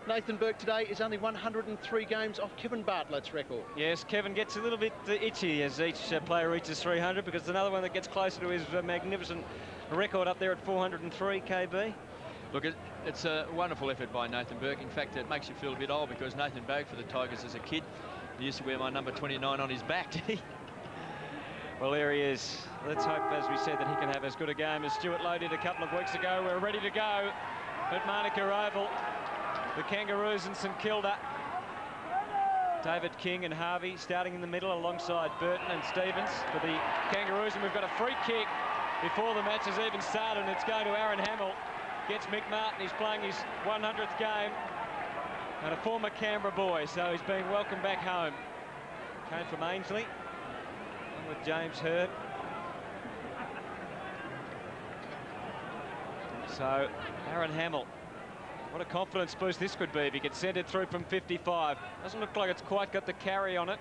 Nathan Burke today is only 103 games off Kevin Bartlett's record. Yes, Kevin gets a little bit itchy as each player reaches 300, because it's another one that gets closer to his magnificent record up there at 403 KB. Look, it's a wonderful effort by Nathan Burke. In fact, it makes you feel a bit old, because Nathan Burke for the Tigers as a kid, he used to wear my number 29 on his back, did he? Well, there he is. Let's hope, as we said, that he can have as good a game as Stuart Lowe did a couple of weeks ago. We're ready to go at Monica Oval. The Kangaroos and St Kilda. David King and Harvey starting in the middle alongside Burton and Stevens for the Kangaroos. And we've got a free kick before the match has even started, and it's going to Aaron Hamill. Gets Mick Martin. He's playing his 100th game. And a former Canberra boy, so he's being welcomed back home. Came from Ainsley with James Hurd. So Aaron Hamill, what a confidence boost this could be if he could send it through from 55. Doesn't look like it's quite got the carry on it.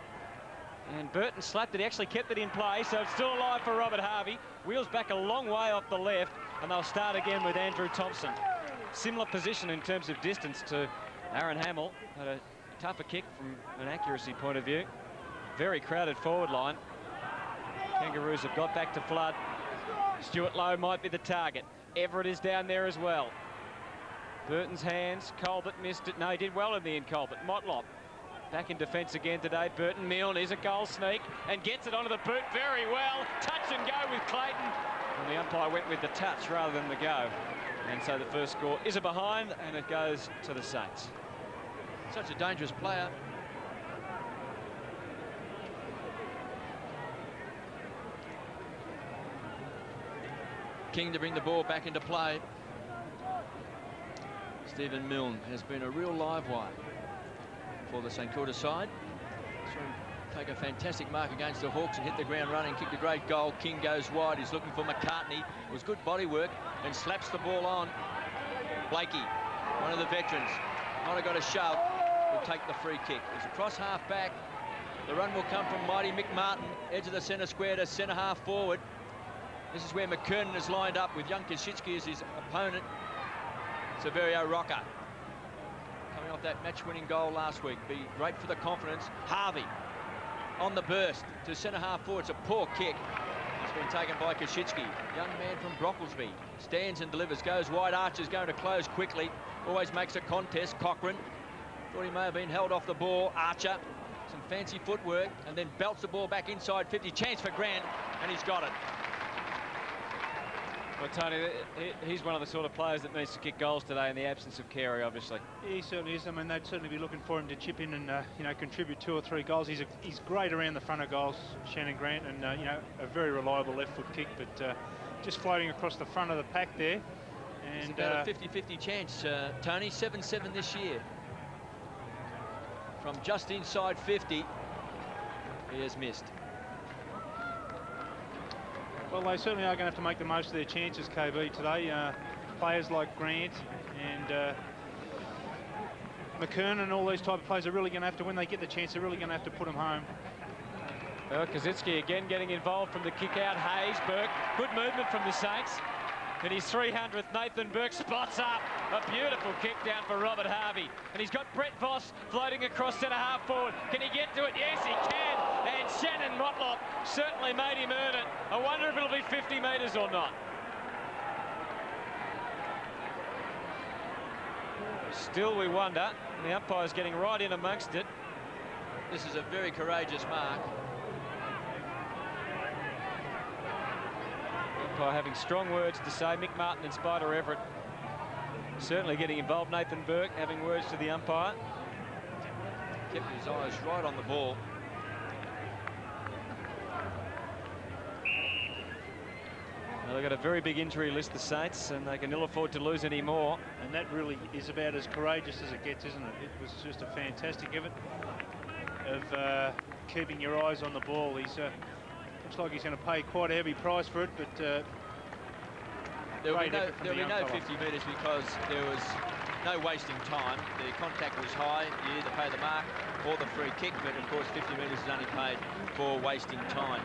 And Burton slapped it. He actually kept it in play, so it's still alive for Robert Harvey. Wheels back a long way off the left, and they'll start again with Andrew Thompson. Similar position in terms of distance to Aaron Hamill. Had a tougher kick from an accuracy point of view. Very crowded forward line. Kangaroos have got back to flood. Stuart Lowe might be the target. Everett is down there as well. Burton's hands. Colbert missed it. No, he did well in the end, Colbert. Motlop back in defence again today. Burton Milne is a goal sneak and gets it onto the boot very well. Touch and go with Clayton. And the umpire went with the touch rather than the go. And so the first score is a behind, and it goes to the Saints. Such a dangerous player. King to bring the ball back into play. Stephen Milne has been a real live wire for the St Kilda side. Saw him take a fantastic mark against the Hawks and hit the ground running, kicked a great goal. King goes wide. He's looking for McCartney. It was good body work and slaps the ball on. Blakey, one of the veterans, might have got a shove, will take the free kick. It's across half back. The run will come from mighty Mick Martin, edge of the centre square to centre half forward. This is where McKernan is lined up with young Koschitzky as his opponent. Severio Rocker, coming off that match-winning goal last week. Be great for the confidence. Harvey on the burst to centre half forward. It's a poor kick. It's been taken by Koschitzky. Young man from Brocklesby. Stands and delivers. Goes wide. Archer's going to close quickly. Always makes a contest. Cochrane thought he may have been held off the ball. Archer, some fancy footwork, and then belts the ball back inside 50. Chance for Grant, and he's got it. Well, Tony, he's one of the sort of players that needs to kick goals today in the absence of Carey, obviously. He certainly is. I mean, they'd certainly be looking for him to chip in and, you know, contribute 2 or 3 goals. He's great around the front of goals, Shannon Grant, and, you know, a very reliable left-foot kick, but just floating across the front of the pack there. And it's about a 50-50 chance, Tony. 7-7 this year. From just inside 50, he has missed. Well, they certainly are going to have to make the most of their chances, KB, today. Players like Grant and McKernan and all these type of players are really going to have to, when they get the chance, they're really going to have to put them home. Koschitzky again getting involved from the kick out. Hayes, Burke, good movement from the Saints. And his 300th, Nathan Burke spots up. A beautiful kick down for Robert Harvey. And he's got Brett Voss floating across centre half forward. Can he get to it? Yes, he can. And Shannon Motlop certainly made him earn it. I wonder if it'll be 50 metres or not. Still we wonder. The umpire's getting right in amongst it. This is a very courageous mark. Umpire having strong words to say. Mick Martin and Spider Everett certainly getting involved. Nathan Burke having words to the umpire. Kept his eyes right on the ball. Well, they've got a very big injury list, the Saints, and they can ill afford to lose any more. And that really is about as courageous as it gets, isn't it? It was just a fantastic effort of keeping your eyes on the ball. He's looks like he's going to pay quite a heavy price for it, but there'll be no 50 metres because there was no wasting time. The contact was high. You either pay the mark or the free kick, but of course 50 metres is only paid for wasting time.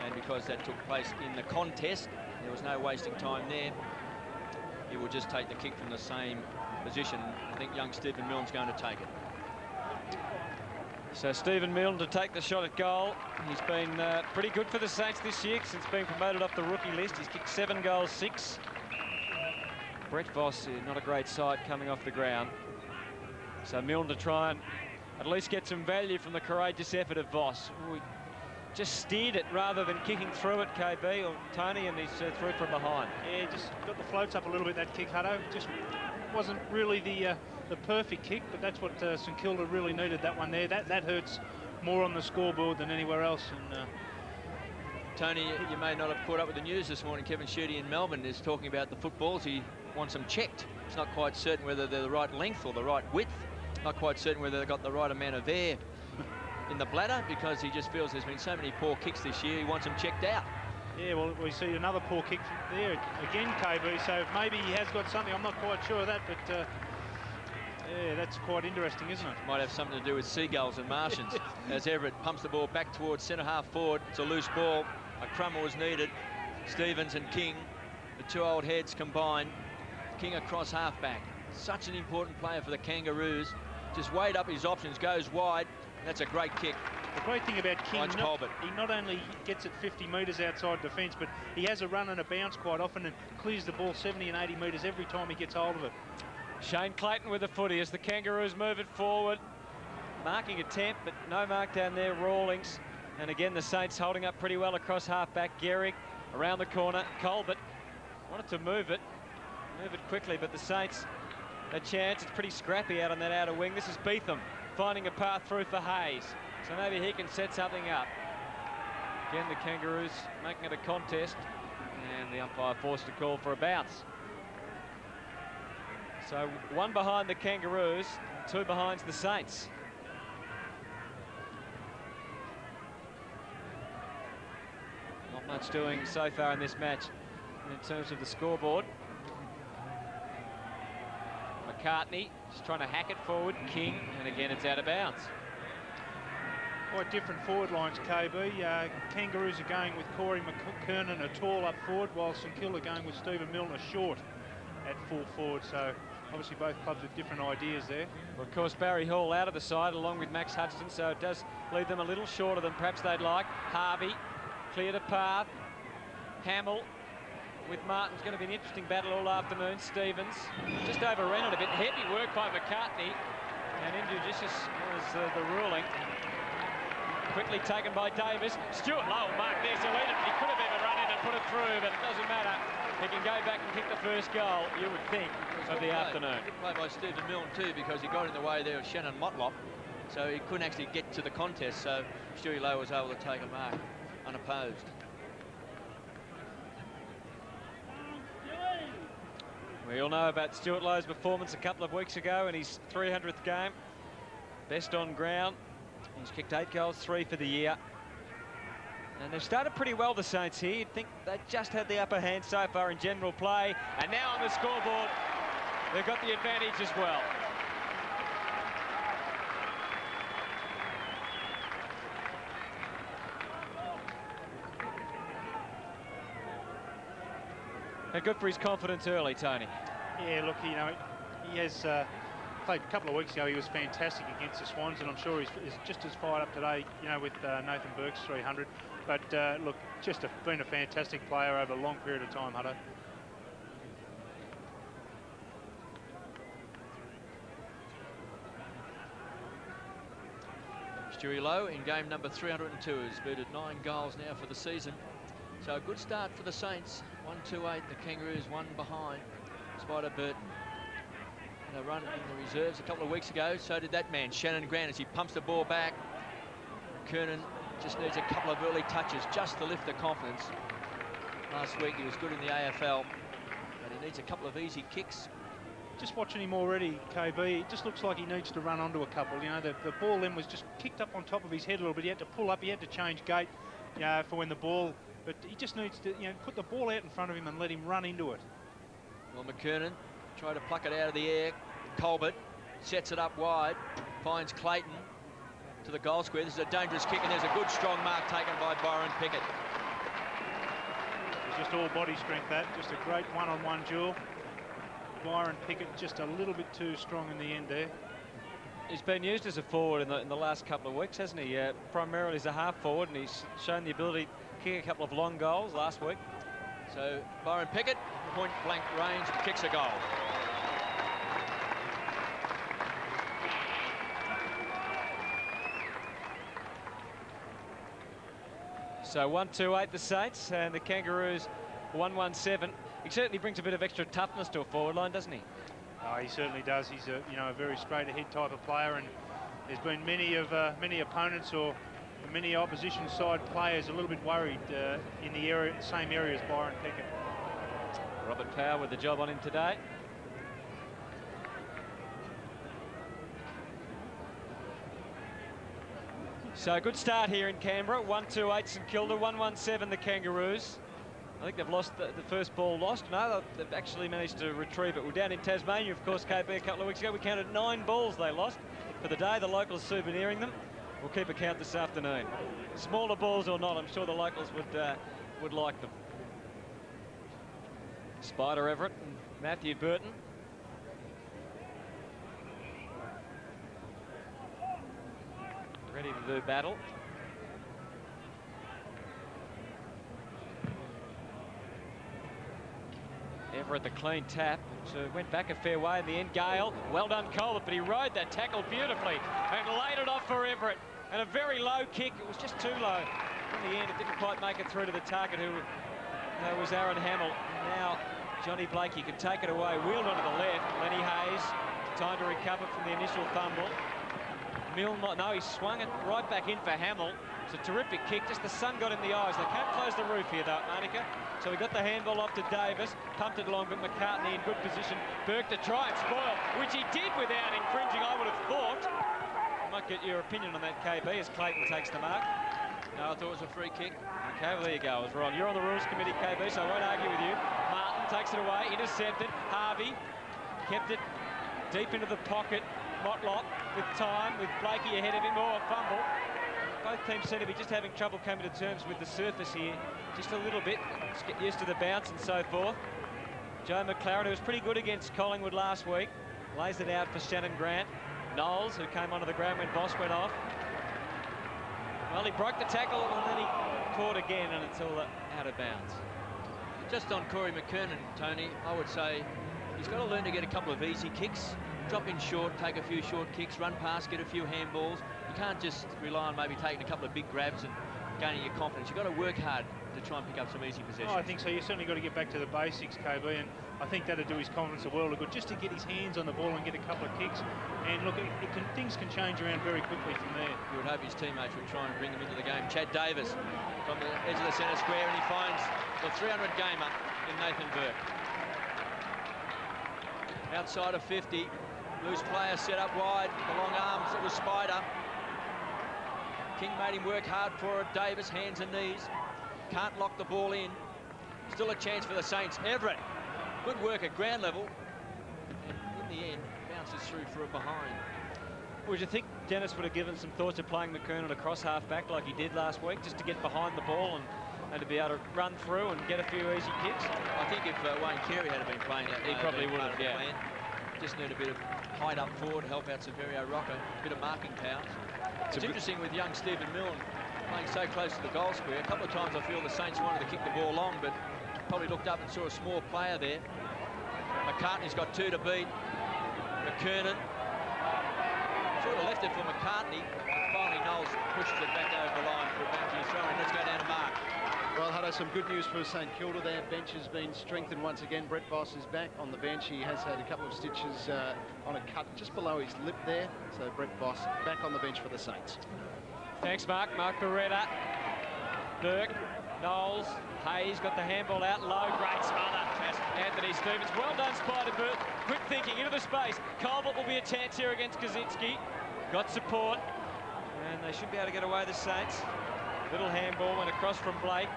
And because that took place in the contest, there was no wasting time there. He will just take the kick from the same position. I think young Stephen Milne's going to take it. So Stephen Milne to take the shot at goal. He's been pretty good for the Saints this year since being promoted off the rookie list. He's kicked 7 goals, 6. Brett Voss, not a great sight coming off the ground. So Milne to try and at least get some value from the courageous effort of Voss. We just steered it rather than kicking through it, KB or Tony, and he's through from behind. Yeah, just got the floats up a little bit, that kick, Hutto. Just wasn't really the perfect kick, but that's what St Kilda really needed, that one there. That hurts more on the scoreboard than anywhere else. And Tony, you may not have caught up with the news this morning. Kevin Schutte in Melbourne is talking about the footballs. He wants them checked. He's not quite certain whether they're the right length or the right width. Not quite certain whether they've got the right amount of air in the bladder, because he just feels there's been so many poor kicks this year. He wants them checked out. Yeah, well, we see another poor kick there again, KB, so maybe he has got something. I'm not quite sure of that, but yeah, that's quite interesting, isn't it? Might have something to do with seagulls and Martians. As Everett pumps the ball back towards centre-half forward. It's a loose ball. A crumble was needed. Stevens and King, the two old heads combined. King across half-back. Such an important player for the Kangaroos. Just weighed up his options, goes wide. That's a great kick. The great thing about King, he not only gets it 50 metres outside defence, but he has a run and a bounce quite often and clears the ball 70 and 80 metres every time he gets hold of it. Shane Clayton with the footy as the Kangaroos move it forward. Marking attempt, but no mark down there, Rawlings. And again, the Saints holding up pretty well across half-back. Gehrig around the corner. Colbert wanted to move it quickly, but the Saints a chance. It's pretty scrappy out on that outer wing. This is Beetham finding a path through for Hayes. So maybe he can set something up. Again, the Kangaroos making it a contest, and the umpire forced to call for a bounce. So 1 behind the Kangaroos, 2 behind the Saints. Not much doing so far in this match in terms of the scoreboard. McCartney just trying to hack it forward. King, and again it's out of bounds. Quite different forward lines, KB. Kangaroos are going with Corey McKernan a tall up forward, while St Kilda going with Stephen Milne a short at full forward. So obviously both clubs with different ideas there. Well, of course, Barry Hall out of the side along with Max Hudson, so it does leave them a little shorter than perhaps they'd like. Harvey cleared a path. Hamill with Martin's going to be an interesting battle all afternoon. Stevens just overran it a bit. Heavy work by McCartney, and injudicious was the ruling. Quickly taken by Davis. Stuart Lowe marked there, so he could have even run in and put it through, but it doesn't matter. He can go back and kick the first goal, you would think, of the afternoon. Good play by Stephen Milne too, because he got in the way there of Shannon Motlop, so he couldn't actually get to the contest, so Stewie Lowe was able to take a mark unopposed. We all know about Stuart Lowe's performance a couple of weeks ago in his 300th game. Best on ground. He's kicked 8 goals, 3 for the year. And they've started pretty well, the Saints here. You'd think they just had the upper hand so far in general play. And now on the scoreboard, they've got the advantage as well. And good for his confidence early, Tony. Yeah, look, you know, he has played a couple of weeks ago. He was fantastic against the Swans, and I'm sure he's just as fired up today, you know, with Nathan Burke's 300. But look, just been a fantastic player over a long period of time, Hutto. Stewie Lowe in game number 302 has booted 9 goals now for the season. So a good start for the Saints. 1-2-8, the Kangaroos 1 behind. Spider Burton had a run in the reserves a couple of weeks ago. So did that man, Shannon Grant, as he pumps the ball back. Kernan just needs a couple of early touches just to lift the confidence. Last week he was good in the AFL, but he needs a couple of easy kicks. Just watching him already, KB, it just looks like he needs to run onto a couple. You know, the ball then was just kicked up on top of his head a little bit. He had to pull up, he had to change gait, you know, for when the ball, but he just needs to, you know, put the ball out in front of him and let him run into it. Well, McKernan tried to pluck it out of the air. Colbert sets it up wide, finds Clayton to the goal square. This is a dangerous kick, and there's a good strong mark taken by Byron Pickett. It's just all body strength, that. Just a great one-on-one duel. Byron Pickett just a little bit too strong in the end there. He's been used as a forward in the last couple of weeks, hasn't he? Primarily as a half forward, and he's shown the ability to kick a couple of long goals last week. So Byron Pickett, point blank range, kicks a goal. So 1-2-8 the Saints, and the Kangaroos 1-1-7. He certainly brings a bit of extra toughness to a forward line, doesn't he? Oh, he certainly does. He's a a very straight ahead type of player, and there's been many opponents or many opposition side players a little bit worried in the same area as Byron Pickett. Robert Power with the job on him today. So good start here in Canberra. 1-2-8 St Kilda, 1-1-7 the Kangaroos. I think they've lost the first ball lost. No, they've actually managed to retrieve it. We're down in Tasmania, of course, KB, a couple of weeks ago. We counted 9 balls they lost for the day. The locals souveniring them. We'll keep a count this afternoon. Smaller balls or not, I'm sure the locals would like them. Spider Everett and Matthew Burton. Ready to do battle. Everett the clean tap, so went back a fair way in the end. Gale, well done Colbert, but he rode that tackle beautifully and laid it off for Everett. And a very low kick, it was just too low. In the end, it didn't quite make it through to the target, who was Aaron Hamill. Now, Johnny Blakey can take it away, wheeled onto the left. Lenny Hayes, time to recover from the initial fumble. No, he swung it right back in for Hamill. It's a terrific kick, just the sun got in the eyes. They can't close the roof here, though, Monica. So we got the handball off to Davis, pumped it along, but McCartney in good position. Burke to try and spoil, which he did without infringing, I would have thought. I might get your opinion on that, KB, as Clayton takes the mark. No, I thought it was a free kick. Okay, well, there you go. I was wrong. You're on the rules committee, KB, so I won't argue with you. Martin takes it away, intercepted. Harvey kept it deep into the pocket. Motlop with time, with Blakey ahead of him, or a fumble. Both teams seem to be just having trouble coming to terms with the surface here, just a little bit. Just get used to the bounce and so forth. Joe McLaren, who was pretty good against Collingwood last week, lays it out for Shannon Grant. Knowles, who came onto the ground when Boss went off. Well, he broke the tackle and then he caught again, and it's all out of bounds. Just on Corey McKernan, Tony, I would say he's got to learn to get a couple of easy kicks. Drop in short, take a few short kicks, run past, get a few handballs. You can't just rely on maybe taking a couple of big grabs and gaining your confidence. You've got to work hard to try and pick up some easy possessions. Oh, I think so. You certainly got to get back to the basics, KB, and I think that'll do his confidence a world of good, just to get his hands on the ball and get a couple of kicks. And look, things can change around very quickly from there. You would hope his teammates would try and bring him into the game. Chad Davis from the edge of the centre square, and he finds the 300 gamer in Nathan Burke. Outside of 50. Loose player set up wide, the long arms, it was Spider. King made him work hard for it. Davis, hands and knees. Can't lock the ball in. Still a chance for the Saints. Everett, good work at ground level. And in the end, bounces through for a behind. Would you think Dennis would have given some thought to playing McKernan across half-back like he did last week, just to get behind the ball and to be able to run through and get a few easy kicks? I think if Wayne Carey had been playing that, he probably would have, yeah. Plan. Just need a bit of height up forward to help out Severio Rocco, a bit of marking power. It's interesting with young Stephen Milne playing so close to the goal square. A couple of times I feel the Saints wanted to kick the ball long, but probably looked up and saw a small player there. McCartney's got 2 to beat. McKernan sort of left it for McCartney. And finally Knowles pushes it back over the line for a boundary throw, and let's go down to Mark. Well, Hutto, some good news for St Kilda. Their bench has been strengthened once again. Brett Voss is back on the bench. He has had a couple of stitches on a cut just below his lip there. So Brett Voss back on the bench for the Saints. Thanks, Mark. Mark Beretta. Burke, Knowles, Hayes got the handball out low. Great smother. Anthony Stevens. Well done, Spider-Bert. Quick thinking into the space. Colbert will be a chance here against Kaczynski. Got support. And they should be able to get away, the Saints. Little handball went across from Blake.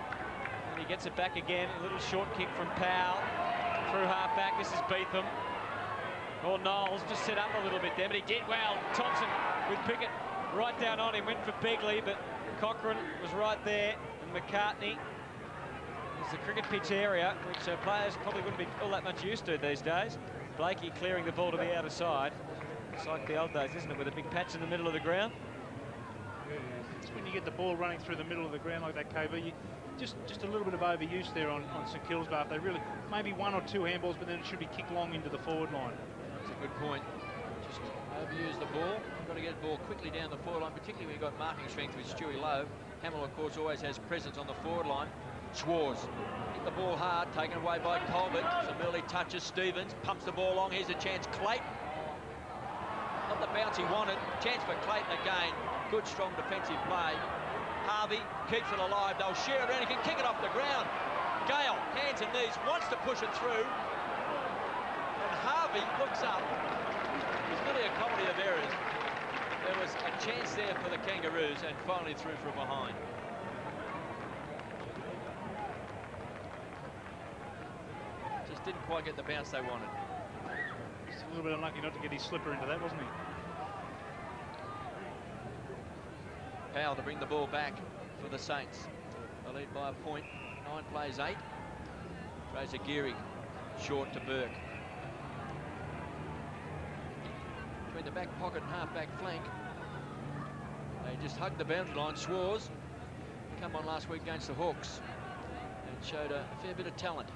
And he gets it back again. A little short kick from Powell. Through half-back. This is Beetham. Or Knowles just set up a little bit there, but he did well. Thompson with Pickett right down on him. Went for Begley, but Cochrane was right there. And McCartney. It's the cricket pitch area, which players probably wouldn't be all that much used to these days. Blakey clearing the ball to the outer side. It's like the old days, isn't it, with a big patch in the middle of the ground? It's when you get the ball running through the middle of the ground like that, KB, just a little bit of overuse there on St Kilda's part. They really, maybe 1 or 2 handballs, but then it should be kicked long into the forward line. That's a good point. Just overuse the ball. You've got to get the ball quickly down the forward line, particularly when you've got marking strength with Stewie Lowe. Hamill, of course, always has presence on the forward line. Schwarz hit the ball hard, taken away by Colbert. Some early touches. Stevens pumps the ball along. Here's a chance. Clayton. Not the bounce he wanted. Chance for Clayton again. Good, strong defensive play. Harvey keeps it alive. They'll share it around. He can kick it off the ground. Gale, hands and knees, wants to push it through. And Harvey looks up. It's really a comedy of errors. There was a chance there for the Kangaroos and finally through from behind. Just didn't quite get the bounce they wanted. Just a little bit unlucky not to get his slipper into that, wasn't he? Powell to bring the ball back for the Saints. They lead by a point. 9 plays 8. Fraser Geary short to Burke. Between the back pocket and half-back flank. They just hugged the boundary line. Schwarz come on last week against the Hawks and showed a fair bit of talent.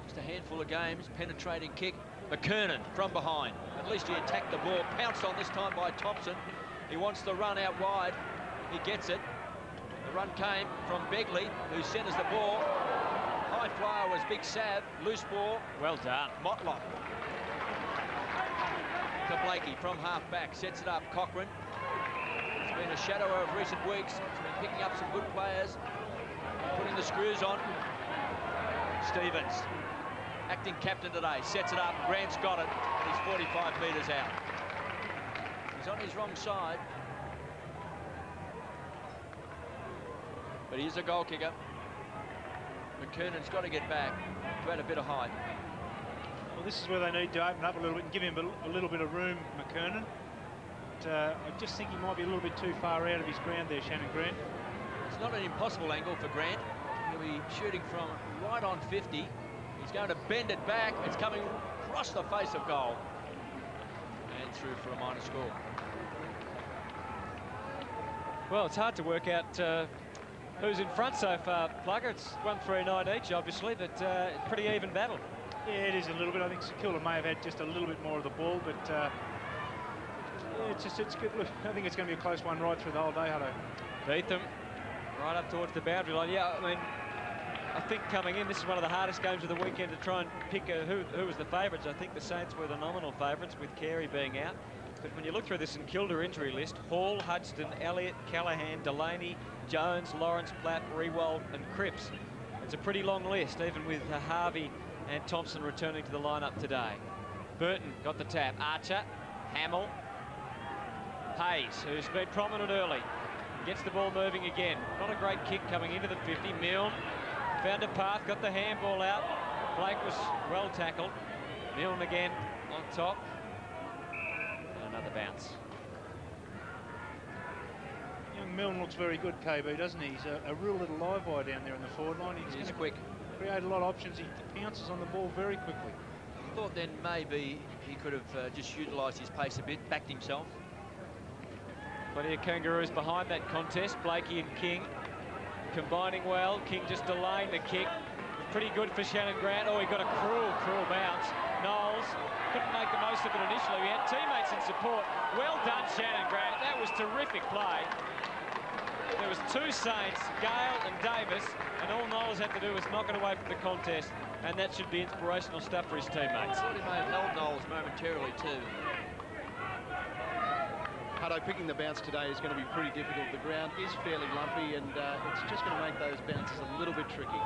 Just a handful of games, penetrating kick. McKernan from behind. At least he attacked the ball. Pounced on this time by Thompson. He wants the run out wide. He gets it. The run came from Begley, who centres the ball. High flyer was Big Sav. Loose ball. Well done. Motlop. To Blakey from half-back. Sets it up. Cochrane. It's been a shadow of recent weeks. He's been picking up some good players. Putting the screws on. Stevens. Acting captain today. Sets it up. Grant's got it. He's 45 metres out. He's on his wrong side. But he's a goal kicker. McKernan's got to get back to add a bit of height. Well, this is where they need to open up a little bit and give him a little bit of room, McKernan. But, I just think he might be a little bit too far out of his ground there, Shannon Grant. It's not an impossible angle for Grant. He'll be shooting from right on 50. He's going to bend it back. It's coming across the face of goal. And through for a minor score. Well, it's hard to work out who's in front so far, Plugger. It's 1-3-9 each, obviously, but pretty even battle. Yeah, it is a little bit. I think St Kilda may have had just a little bit more of the ball, but yeah, it's good. Look, I think it's going to be a close one right through the whole day, Hutto. Beetham right up towards the boundary line. Yeah, I mean, I think coming in, this is one of the hardest games of the weekend to try and pick who was the favourites. I think the Saints were the nominal favourites, with Carey being out. But when you look through the St Kilda injury list, Hall, Hudson, Elliott, Callahan, Delaney, Jones, Lawrence, Platt, Rewald and Cripps. It's a pretty long list, even with Harvey and Thompson returning to the lineup today. Burton got the tap. Archer, Hamill, Hayes, who's been prominent early, gets the ball moving again. Not a great kick coming into the 50. Milne found a path, got the handball out. Blake was well tackled. Milne again on top. Another bounce. Young Milne looks very good, KB, doesn't he? He's a real little live wire down there in the forward line. He's quick. Create a lot of options. He pounces on the ball very quickly. I thought then maybe he could have just utilised his pace a bit, backed himself. Plenty of Kangaroos behind that contest. Blakey and King combining well. King just delaying the kick. Pretty good for Shannon Grant. Oh, he got a cruel bounce. Knowles couldn't make the most of it initially. We had teammates in support. Well done, Shannon Grant. That was terrific play. There was 2 Saints, Gale and Davis, and all Knowles had to do was knock it away from the contest, and that should be inspirational stuff for his teammates. I thought he may have held Knowles momentarily too. Hutto, picking the bounce today is going to be pretty difficult. The ground is fairly lumpy, and it's just going to make those bounces a little bit tricky.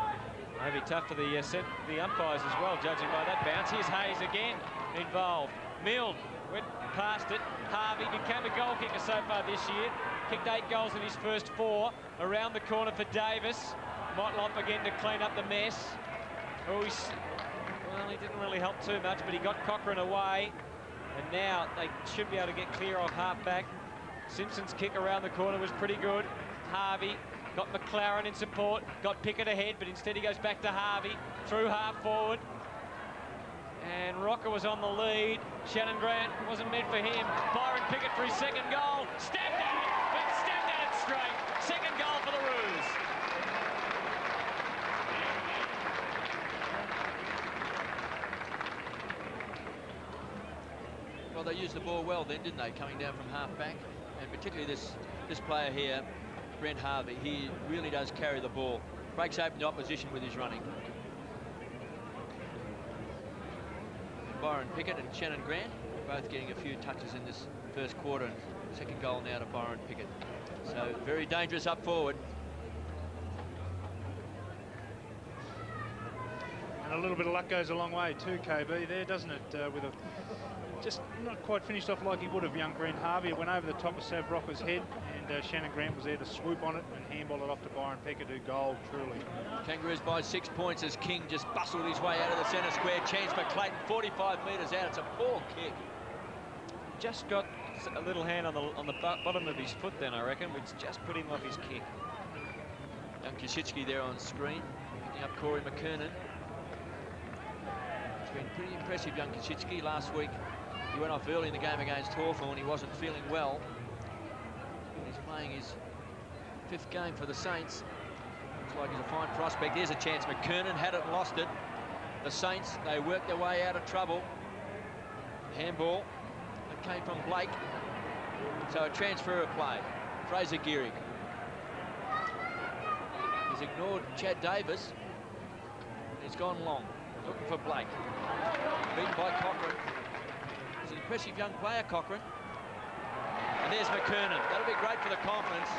Maybe tough for the umpires as well, judging by that bounce. Here's Hayes again involved. Milne went past it. Harvey became a goal kicker so far this year. Kicked 8 goals in his first 4. Around the corner for Davis. Motlop again to clean up the mess. Oh, well, he didn't really help too much, but he got Cochrane away. And now they should be able to get clear of half-back. Simpson's kick around the corner was pretty good. Harvey got McLaren in support, got Pickett ahead, but instead he goes back to Harvey, through half forward. And Rocker was on the lead. Shannon Grant wasn't meant for him. Byron Pickett for his second goal. Stabbed at it, but stabbed at it straight. Second goal for the Roos. Well, they used the ball well then, didn't they, coming down from half-back? And particularly this player here, Brent Harvey, he really does carry the ball. Breaks open the opposition with his running. Byron Pickett and Shannon Grant both getting a few touches in this first quarter, and second goal now to Byron Pickett. So very dangerous up forward. And a little bit of luck goes a long way too, KB, there, doesn't it? With a just not quite finished off like he would have, young Brent Harvey. It went over the top of Sav Rocker's head, and Shannon Grant was there to swoop on it and handball it off to Byron Pickett, who goal, truly. Kangaroos by 6 points as King just bustled his way out of the centre square. Chance for Clayton, 45 metres out. It's a poor kick. Just got a little hand on the bottom of his foot then, I reckon, which just put him off his kick. Young Kosicki there on screen, picking up Corey McKernan. It's been pretty impressive, young Kosicki. Last week he went off early in the game against Hawthorn. He wasn't feeling well. He's playing his 5th game for the Saints. Looks like he's a fine prospect. There's a chance. McKernan had it and lost it. The Saints, they worked their way out of trouble. Handball that came from Blake. So a transfer of play. Fraser Gehrig. He's ignored Chad Davis. He's gone long, looking for Blake. Beaten by Cochrane. He's an impressive young player, Cochrane. And there's McKernan. That'll be great for the confidence.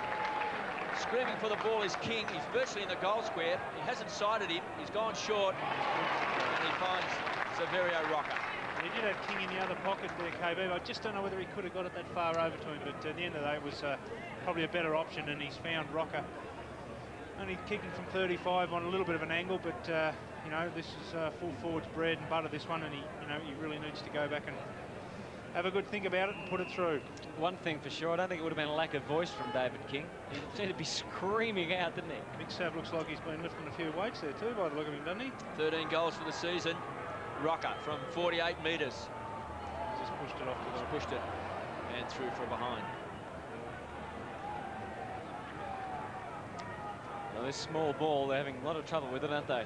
Screaming for the ball is King. He's virtually in the goal square. He hasn't sighted him. He's gone short. And he finds Severio Rocker. He did have King in the other pocket there, KB. I just don't know whether he could have got it that far over to him, but at the end of the day, it was probably a better option, and he's found Rocker. Only kicking from 35 on a little bit of an angle, but you know, this is full forward's bread and butter, this one, and he really needs to go back and have a good think about it and put it through. One thing for sure, I don't think it would have been a lack of voice from David King. He seemed to be screaming out, didn't he? Big Sav looks like he's been lifting a few weights there too, by the look of him, doesn't he? 13 goals for the season. Rocker from 48 metres. Just pushed it off to the... Pushed it and through for behind. Well, this small ball, they're having a lot of trouble with it, aren't they?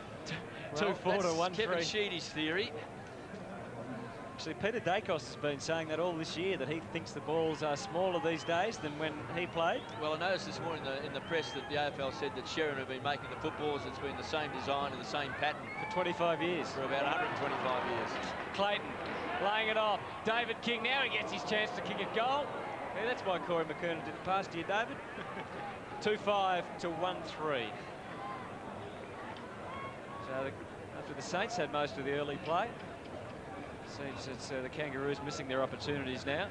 Well, 2-4 to 1-3. Kevin Sheedy's theory. Actually, Peter Dacos has been saying that all this year, that he thinks the balls are smaller these days than when he played. Well, I noticed this morning in the press that the AFL said that Sheridan have been making the footballs. It's been the same design and the same pattern For 25 years. for about 125 years. Clayton laying it off. David King, now he gets his chance to kick a goal. Yeah, that's why Corey McKernan did the pass to you, David. 2-5 to 1-3. So after the Saints had most of the early play, seems it's the Kangaroos missing their opportunities now.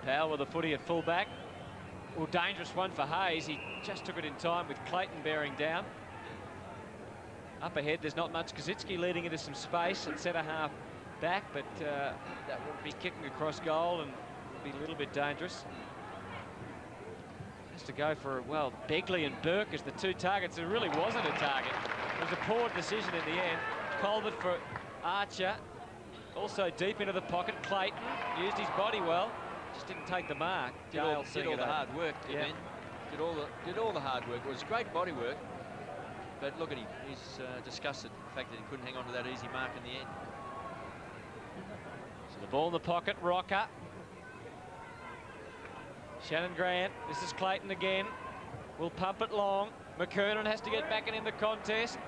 Powell with the footy at full-back. Well, dangerous one for Hayes. He just took it in time with Clayton bearing down. Up ahead, there's not much. Kosicki leading into some space at centre-half back, but that will be kicking across goal and will be a little bit dangerous. Has to go for, well, Begley and Burke as the two targets. It really wasn't a target. It was a poor decision in the end. Colbert for Archer. Also deep into the pocket. Clayton used his body well. Just didn't take the mark. Did all the hard work, yeah. Did all the hard work. It was great body work. But look at him. He's disgusted with the fact that he couldn't hang on to that easy mark in the end. So the ball in the pocket. Rocker. Shannon Grant, this is Clayton again. Will pump it long. McKernan has to get back in the contest.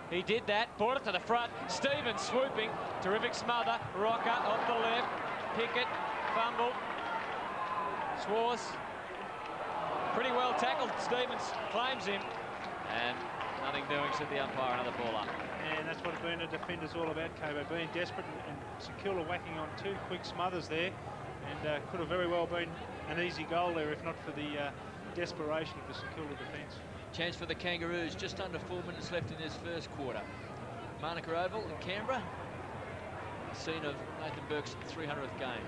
He did that, brought it to the front. Stevens swooping, terrific smother. Rocker off the left. Pickett, fumble. Swartz, pretty well tackled. Stevens claims him. And nothing doing, said the umpire, another ball up. And that's what being a defender's all about, KB. Being desperate and St Kilda whacking on two quick smothers there. And could have very well been an easy goal there if not for the desperation of the St Kilda defence. Chance for the Kangaroos, just under 4 minutes left in this first quarter. Manuka Oval in Canberra, scene of Nathan Burke's 300th game.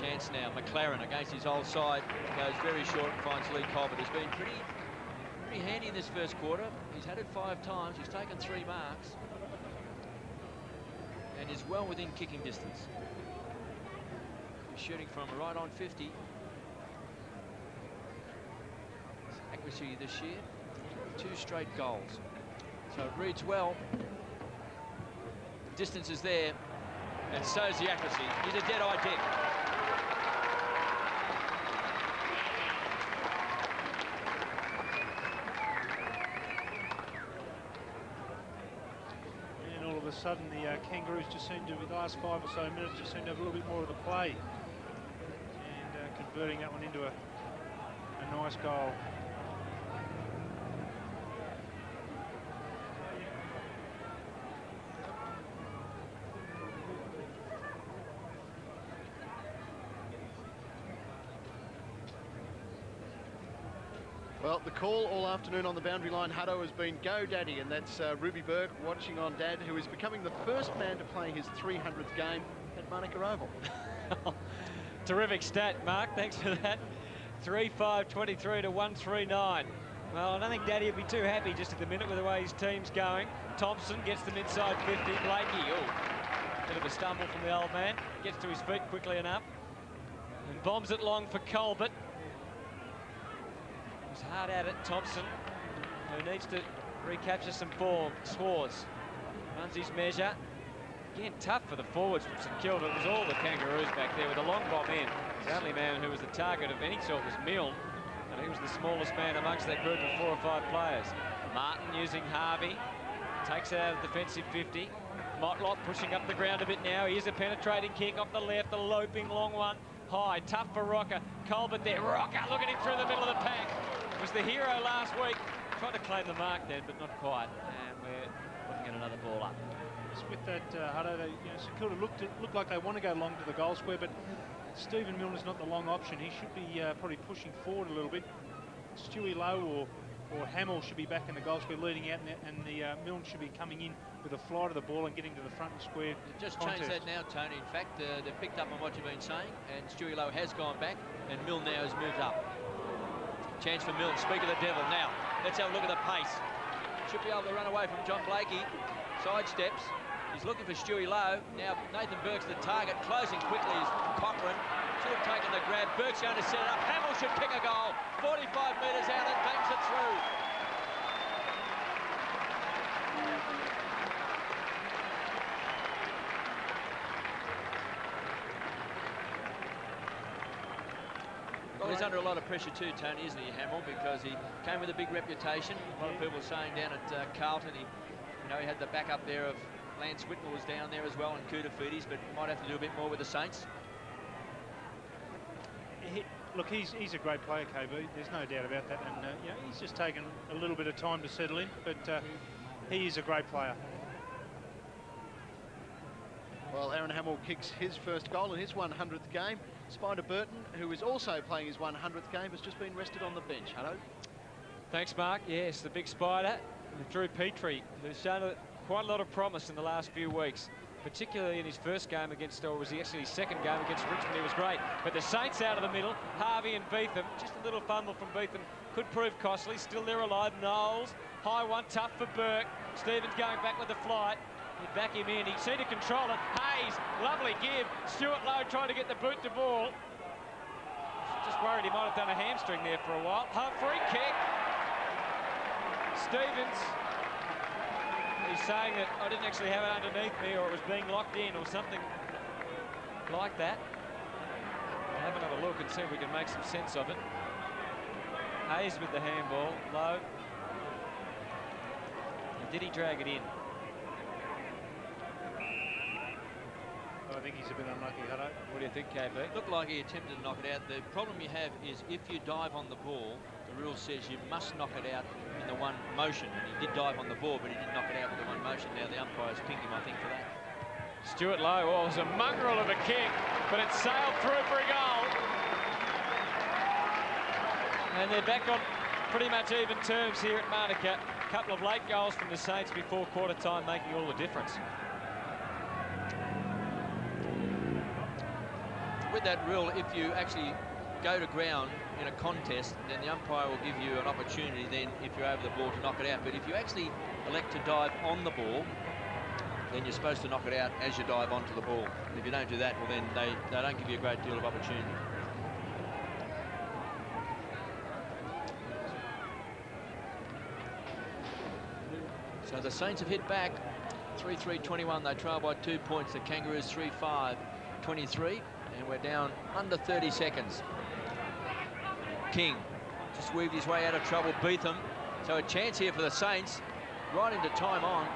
Chance now, McLaren against his old side, goes very short and finds Lee Colbert, who's been pretty handy in this first quarter. He's had it 5 times. He's taken 3 marks. And is well within kicking distance. He's shooting from right on 50. His accuracy this year, 2 straight goals. So it reads well. The distance is there, and so is the accuracy. He's a dead-eye dick. And all of a sudden, the Kangaroos just seem to, with the last 5 or so minutes, just seem to have a little bit more of the play. And converting that one into a nice goal. Well, the call all afternoon on the boundary line, Hutto, has been go daddy, and that's Ruby Burke watching on Dad, who is becoming the first man to play his 300th game at Monaco Oval. Terrific stat, Mark. Thanks for that. 3-5-23 to 139. Well, I don't think Daddy will be too happy just at the minute with the way his team's going. Thompson gets them inside 50. Blakey, bit of a stumble from the old man. Gets to his feet quickly enough. And bombs it long for Colbert. He's hard at it, Thompson, who needs to recapture some form. Swartz runs his measure. Again, tough for the forwards from St Kilda. It was all the Kangaroos back there with a long bomb in. The only man who was the target of any sort was Milne, and he was the smallest man amongst that group of 4 or 5 players. Martin using Harvey, takes it out of defensive 50. Motlop pushing up the ground a bit now. Here's a penetrating kick off the left, a loping long one. High, tough for Rocker. Colbert there. Rocker looking him through the middle of the pack. Was the hero last week. Tried to claim the mark then, but not quite. And we're looking at another ball up. Just with that, Hutto, St Kilda looked like they want to go long to the goal square, but Stephen Milner's not the long option. He should be probably pushing forward a little bit. Stewie Lowe or Hamill should be back in the goal square leading out, and the Milne should be coming in with a fly to the ball and getting to the front and square. Just contest. changed that now, Tony. In fact, they've picked up on what you've been saying, and Stewie Lowe has gone back, and Milne now has moved up. Chance for Milne. Speak of the devil. Now, let's have a look at the pace. Should be able to run away from John Blakey. Sidesteps. He's looking for Stewie Lowe. Now, Nathan Burke's the target. Closing quickly is Cochrane. Should have taken the grab. Burke's going to set it up. Hamill should kick a goal. 45 metres out and bangs it through. Well, he's under a lot of pressure too, Tony, isn't he, Hamill? Because he came with a big reputation. A lot of people saying down at Carlton, he had the backup there of Lance Whitmore was down there as well, and Koutafidis, but might have to do a bit more with the Saints. Look, he's a great player, KB. There's no doubt about that, and he's just taken a little bit of time to settle in, but he is a great player. Well, Aaron Hamill kicks his first goal in his 100th game. Spider Burton, who is also playing his 100th game, has just been rested on the bench. Hello. Thanks, Mark. Yes, the big Spider, Drew Petrie, who's shown quite a lot of promise in the last few weeks, particularly in his first game against, or was he actually his second game against Richmond? He was great. But the Saints out of the middle, Harvey and Beetham, just a little fumble from Beetham, could prove costly. Still they're alive. Knowles, high one, tough for Burke. Stevens going back with the flight. He'd back him in. He seemed to control it. Hayes, lovely give. Stuart Lowe trying to get the boot to ball. Just worried he might have done a hamstring there for a while. Free kick. Stevens. He's saying that I didn't actually have it underneath me, or it was being locked in, or something like that. We'll have another look and see if we can make some sense of it. Hayes with the handball. Low. And did he drag it in? I think he's a bit unlucky, Hutto. What do you think, KB? Looked like he attempted to knock it out. The problem you have is if you dive on the ball, the rule says you must knock it out in the one motion. And he did dive on the ball, but he didn't knock it out with the one motion. Now the umpire's pinged him, I think, for that. Stuart Lowe, it was a mongrel of a kick, but it sailed through for a goal. And they're back on pretty much even terms here at Monaco. A couple of late goals from the Saints before quarter time making all the difference. With that rule, if you actually go to ground in a contest, then the umpire will give you an opportunity then, if you're over the ball, to knock it out. But if you actually elect to dive on the ball, then you're supposed to knock it out as you dive onto the ball. And if you don't do that, well, then they don't give you a great deal of opportunity. So the Saints have hit back 3-3-21. They trail by 2 points. The Kangaroos 3-5-23. And we're down under 30 seconds. King just weaved his way out of trouble. Beetham. So a chance here for the Saints. Right into time on.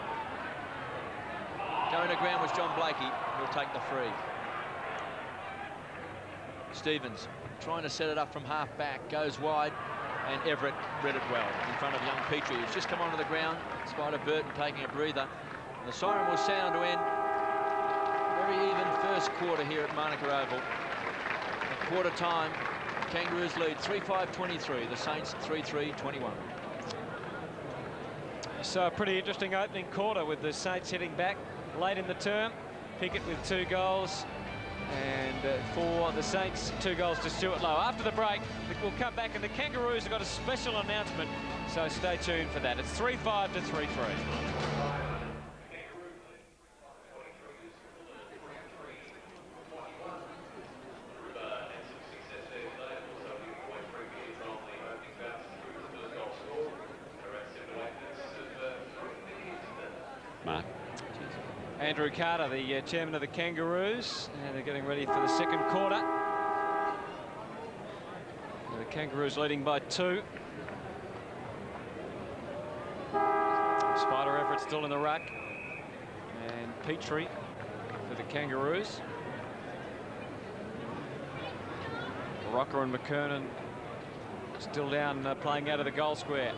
Going to ground was John Blakey. He'll take the free. Stevens trying to set it up from half back. Goes wide. And Everett read it well in front of young Petrie, who's just come onto the ground, in spite of Burton taking a breather. And the siren will sound to end. Very even first quarter here at Manuka Oval. At quarter time, Kangaroos lead 3-5-23. The Saints 3-3-21. So a pretty interesting opening quarter with the Saints hitting back late in the term. Pickett with 2 goals. And for the Saints, 2 goals to Stuart Lowe. After the break, we'll come back, and the Kangaroos have got a special announcement, so stay tuned for that. It's 3-5 to 3-3. Mark. Andrew Carter, the chairman of the Kangaroos, and they're getting ready for the second quarter. The Kangaroos leading by 2. Spider Everett still in the ruck, and Petrie for the Kangaroos. Rocker and McKernan still down, playing out of the goal square.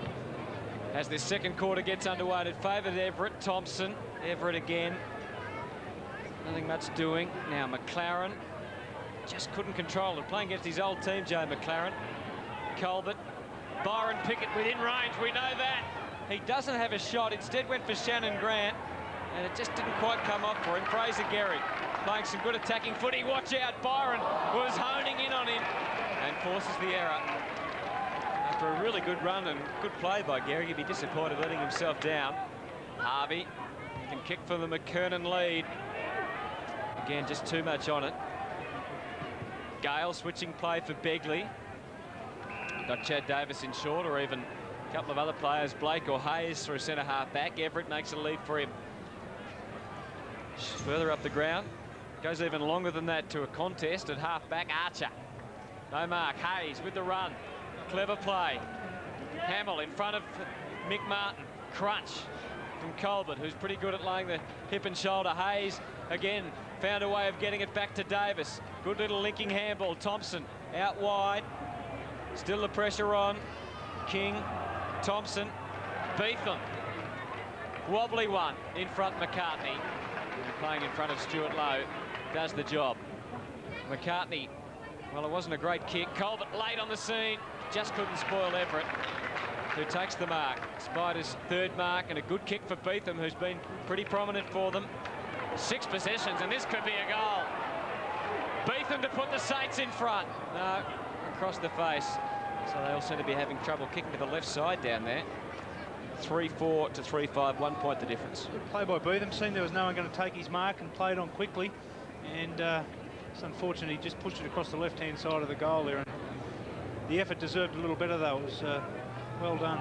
As this second quarter gets underway, it favoured Everett. Thompson, Everett again. Nothing much doing. Now McLaren just couldn't control it. Playing against his old team, Joe McLaren. Colbert. Byron Pickett within range, we know that. He doesn't have a shot, instead went for Shannon Grant, and it just didn't quite come off for him. Fraser Gehrig playing some good attacking footy. Watch out, Byron was honing in on him and forces the error. After a really good run and good play by Gehrig, he'd be disappointed letting himself down. Harvey can kick for the McKernan lead. Again, just too much on it. Gale switching play for Begley. Got Chad Davis in short, or even a couple of other players, Blake or Hayes through centre half back. Everett makes a lead for him. Further up the ground. Goes even longer than that to a contest at half back. Archer. No mark. Hayes with the run. Clever play. Hamill in front of Mick Martin. Crunch from Colbert, who's pretty good at laying the hip and shoulder. Hayes again found a way of getting it back to Davis. Good little linking handball. Thompson out wide. Still the pressure on. King, Thompson, Beetham. Wobbly one in front, McCartney. And playing in front of Stuart Lowe does the job. McCartney, well, it wasn't a great kick. Colbert late on the scene, just couldn't spoil Everett, who takes the mark. Spider's third mark, and a good kick for Beetham, who's been pretty prominent for them. 6 possessions, and this could be a goal. Beetham to put the Saints in front. No, across the face. So they all seem to be having trouble kicking to the left side down there. 3-4 to 3-5, 1 point the difference. Good play by Beetham. Seemed there was no one going to take his mark and played on quickly. And it's unfortunate he just pushed it across the left-hand side of the goal there. And the effort deserved a little better, though. It was well done.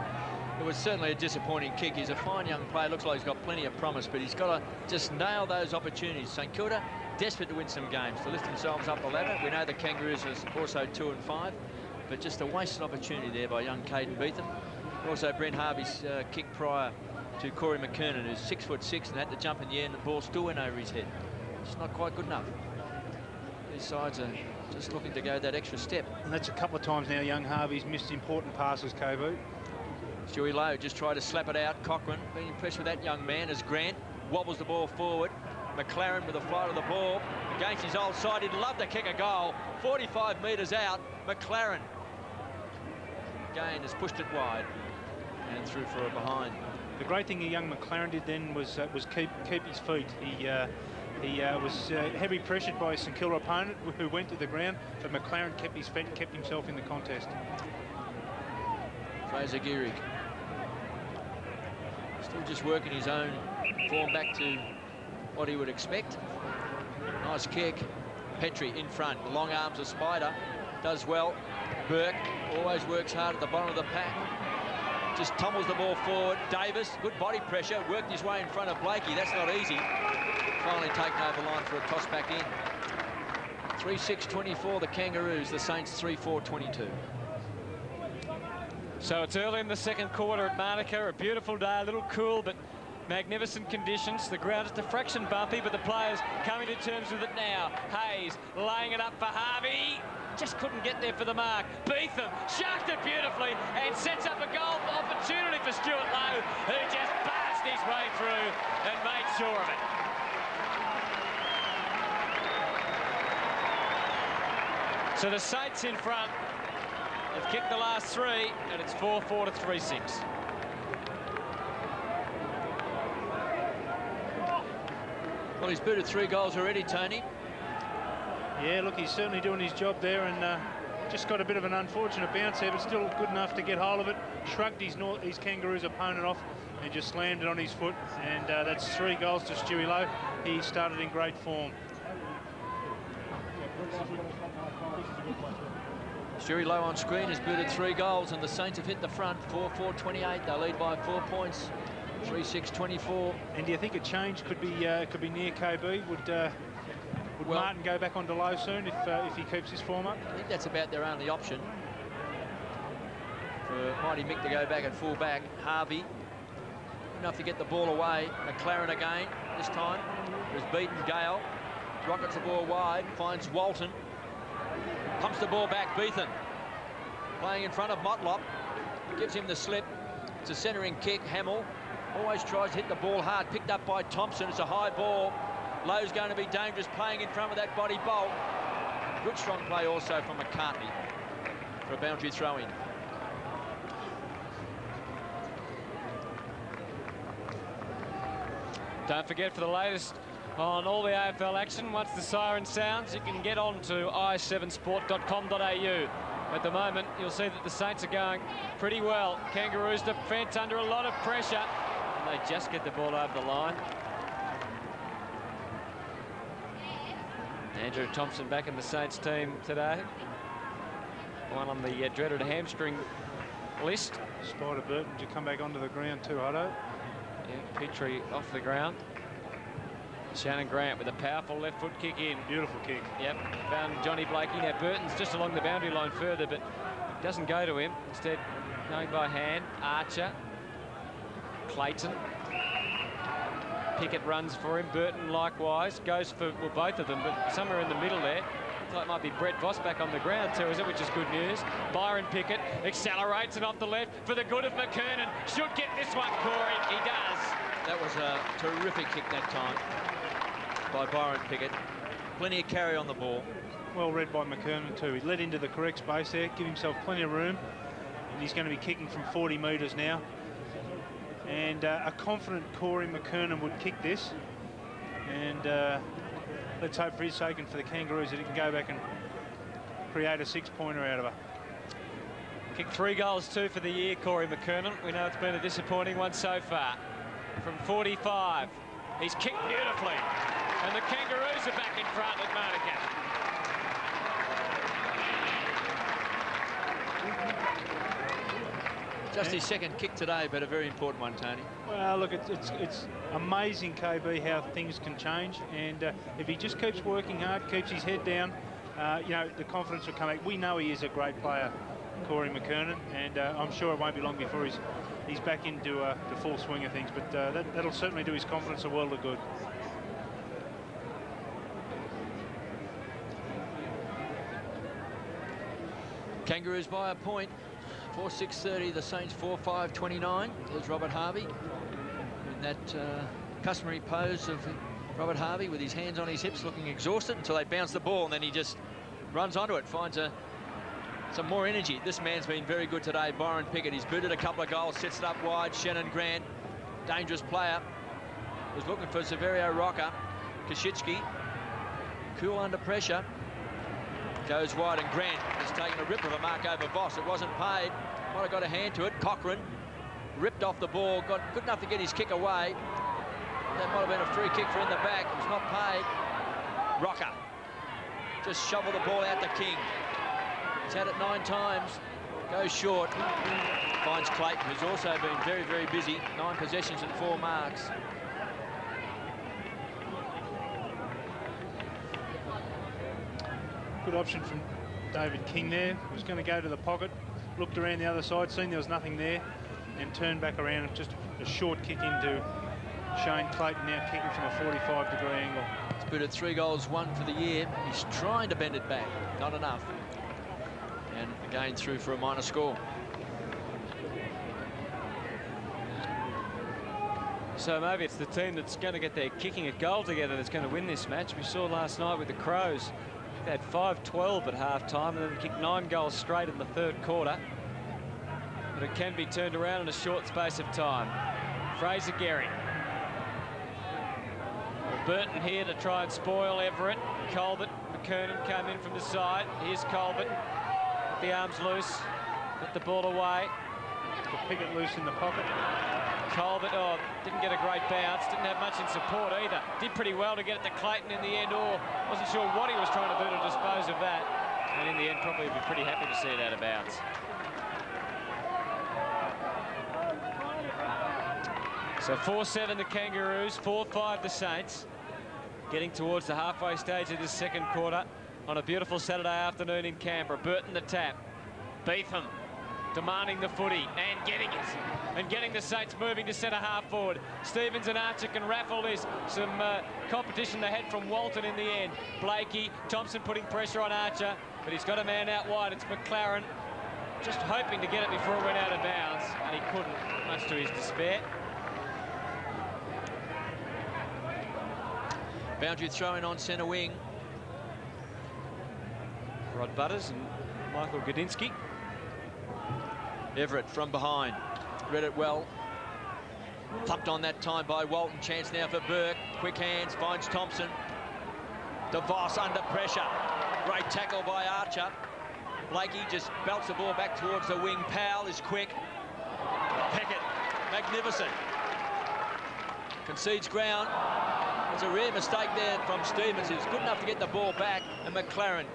It was certainly a disappointing kick. He's a fine young player. Looks like he's got plenty of promise, but he's got to just nail those opportunities. St Kilda desperate to win some games, to lift themselves up the ladder. We know the Kangaroos are also 2 and 5, but just a wasted opportunity there by young Caden Beetham. Also Brent Harvey's kick prior to Corey McKernan, who's 6'6" and had to jump in the air, and the ball still went over his head. It's not quite good enough. These sides are just looking to go that extra step. And that's a couple of times now young Harvey's missed important passes, Kobu. Stewie Lowe just tried to slap it out. Cochrane being impressed with that young man as Grant wobbles the ball forward. McLaren with the flight of the ball against his old side. He'd love to kick a goal. 45 metres out. McLaren again has pushed it wide and through for a behind. The great thing the young McLaren did then was keep his feet. He He was heavy pressured by his St Kilda opponent who went to the ground, but McLaren kept his feet and kept himself in the contest. Fraser Gehrig still just working his own form back to what he would expect. Nice kick. Petrie in front. The long arms of Spider. Does well. Burke always works hard at the bottom of the pack. Just tumbles the ball forward. Davis, good body pressure. Worked his way in front of Blakey. That's not easy. Finally taken over the line for a toss back in. 3-6-24 the Kangaroos. The Saints 3-4-22. So it's early in the second quarter at Monica. A beautiful day, a little cool, but magnificent conditions. The ground is a fraction bumpy, but the players coming to terms with it now. Hayes laying it up for Harvey. Just couldn't get there for the mark. Beetham sharked it beautifully and sets up a goal opportunity for Stuart Lowe, who just barged his way through and made sure of it. So the Saints in front. They've kicked the last three, and it's 4-4 to 3-6. Well, he's booted 3 goals already, Tony. Yeah, look, he's certainly doing his job there, and just got a bit of an unfortunate bounce there, but still good enough to get hold of it. Shrugged his Kangaroos opponent off and just slammed it on his foot, and that's 3 goals to Stewie Lowe. He started in great form. Stewie Lowe on screen has booted 3 goals, and the Saints have hit the front. 4-4-28. They lead by 4 points. 3-6-24. And do you think a change could be near KB? Would Martin go back onto Lowe soon if he keeps his form up? I think that's about their only option. For Mighty Mick to go back at full back. Harvey, enough to get the ball away. McLaren again, this time, who's beaten Gale. Rockets the ball wide, finds Walton. Pumps the ball back, Beethan. Playing in front of Motlop. Gives him the slip. It's a centering kick, Hamill. Always tries to hit the ball hard, picked up by Thompson. It's a high ball. Lowe's going to be dangerous playing in front of that body bolt. Good strong play also from McCartney for a boundary throw-in. Don't forget, for the latest on all the AFL action, once the siren sounds, you can get on to i7sport.com.au. At the moment, you'll see that the Saints are going pretty well. Kangaroos defence under a lot of pressure. And they just get the ball over the line. Andrew Thompson back in the Saints team today. One on the dreaded hamstring list. Spider Burton to come back onto the ground too, Hutto. Yeah, Petrie off the ground. Shannon Grant with a powerful left foot kick in. Beautiful kick. Yep, found Johnny Blakey. Now Burton's just along the boundary line further, but doesn't go to him. Instead, going by hand. Archer, Clayton. Pickett runs for him. Burton likewise goes for, well, both of them, but somewhere in the middle there. Looks like it might be Brett Voss back on the ground too, is it? Which is good news. Byron Pickett accelerates and off the left for the good of McKernan. Should get this one, Corey. He does. That was a terrific kick that time by Byron Pickett. Plenty of carry on the ball. Well read by McKernan too. He led into the correct space there, give himself plenty of room, and he's going to be kicking from 40 metres now. And a confident Corey McKernan would kick this, and let's hope for his sake and for the Kangaroos that he can go back and create a 6-pointer out of her. Kicked 3 goals too for the year, Corey McKernan. We know it's been a disappointing one so far. From 45, he's kicked beautifully, and the Kangaroos are back in front at Monica. Just his second kick today, but a very important one, Tony. Well, look, it's amazing, KB, how things can change, and if he just keeps working hard, keeps his head down, you know, the confidence will come back. We know he is a great player, Corey McKernan, and I'm sure it won't be long before he's back into the full swing of things, but that'll certainly do his confidence a world of good. Kangaroos by a point. 4-6-30, the Saints 4-5-29. There's Robert Harvey in that customary pose of Robert Harvey with his hands on his hips, looking exhausted until they bounce the ball, and then he just runs onto it, finds some more energy. This man's been very good today, Byron Pickett. He's booted a couple of goals, sets it up wide. Shannon Grant, dangerous player, was looking for Severio Rocker. Koschitzky, cool under pressure. Goes wide, and Grant has taken a rip of a mark over Voss. It wasn't paid. Might have got a hand to it. Cochrane ripped off the ball, got good enough to get his kick away. That might have been a free kick for in the back. It was not paid. Rocker just shoveled the ball out to King. He's had it 9 times. Goes short. Finds Clayton, who's also been very, very busy. 9 possessions and 4 marks. Good option from David King there. Was going to go to the pocket, looked around the other side, seen there was nothing there, and turned back around and just a short kick into Shane Clayton, now kicking from a 45-degree angle. He's put at 3 goals, 1 for the year. He's trying to bend it back, not enough. And again through for a minor score. So maybe it's the team that's going to get their kicking at goal together that's going to win this match. We saw last night with the Crows. They had 5-12 at half-time and then kicked 9 goals straight in the 3rd quarter. But it can be turned around in a short space of time. Fraser Gehry. Burton here to try and spoil Everett. Colbert, McKernan came in from the side. Here's Colbert. The arms loose. Put the ball away. The Pickett loose in the pocket. Colbert, didn't get a great bounce, didn't have much in support either. Did pretty well to get it to Clayton in the end, or wasn't sure what he was trying to do to dispose of that. And in the end, probably would be pretty happy to see it out of bounds. So 4-7 the Kangaroos, 4-5 the Saints. Getting towards the halfway stage of this 2nd quarter on a beautiful Saturday afternoon in Canberra. Burton the tap. Beetham demanding the footy and getting it. And getting the Saints moving to centre half forward. Stevens and Archer can raffle this. Some competition ahead from Walton in the end. Blakey, Thompson putting pressure on Archer, but he's got a man out wide. It's McLaren just hoping to get it before it went out of bounds, and he couldn't, much to his despair. Boundary throw-in on centre wing. Rod Butters and Michael Gudinski. Everett from behind. Read it well. Plucked on that time by Walton. Chance now for Burke. Quick hands, finds Thompson. DeVos under pressure. Great tackle by Archer. Blakey just belts the ball back towards the wing. Powell is quick. Pickett, magnificent. Concedes ground. There's a rare mistake there from Stevens. He was good enough to get the ball back. And McLaren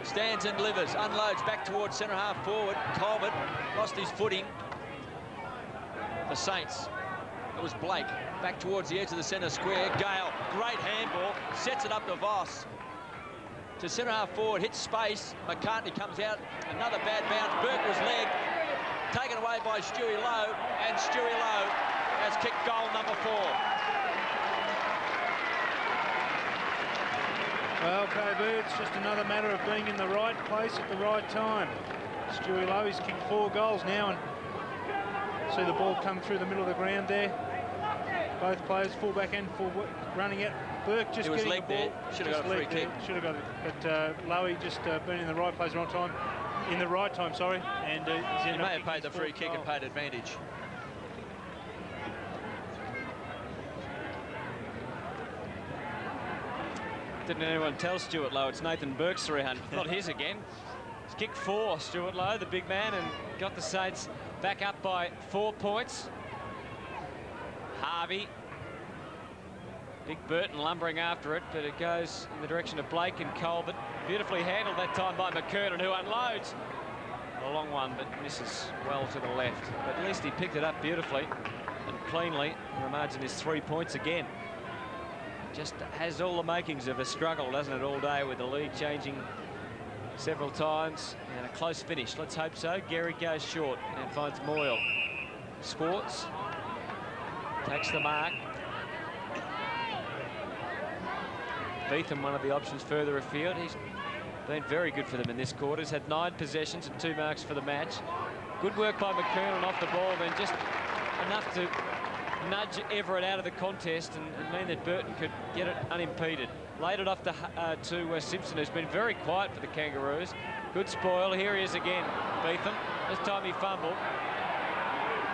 stands and delivers. Unloads back towards centre half forward. Colbert lost his footing. The Saints. It was Blake. Back towards the edge of the centre square. Gale, great handball. Sets it up to Voss. To centre half forward, hits space. McCartney comes out. Another bad bounce. Burke was legged. Taken away by Stewie Lowe. And Stewie Lowe has kicked goal number 4. Well, KB, it's just another matter of being in the right place at the right time. Stewie Lowe, he's kicked 4 goals now, and see the ball come through the middle of the ground there. Both players, fullback and fullback, running it. Burke just getting the ball. There. Should have got a free kick. Should have got it. But Lowe just been in the right place, wrong time. In the right time, sorry. And he may have paid the free kick and paid advantage. Didn't anyone tell Stuart Lowe it's Nathan Burke's 300? Not his again. It's kick 4, Stuart Lowe, the big man, and got the Saints back up by 4 points. Harvey. Big Burton lumbering after it, but it goes in the direction of Blake and Colbert. Beautifully handled that time by McKernan, who unloads. A long one, but misses well to the left. But at least he picked it up beautifully and cleanly. The margin is 3 points again. Just has all the makings of a struggle, doesn't it, all day, with the lead changing several times. And a close finish. Let's hope so. Gehry goes short and finds Moyle. Swartz takes the mark. Beetham, one of the options further afield. He's been very good for them in this quarter. He's had 9 possessions and 2 marks for the match. Good work by McKernan off the ball, then just enough to nudge Everett out of the contest and mean that Burton could get it unimpeded. Laid it off to Simpson, who's been very quiet for the Kangaroos. Good spoil. Here he is again, Beetham. This time he fumbled.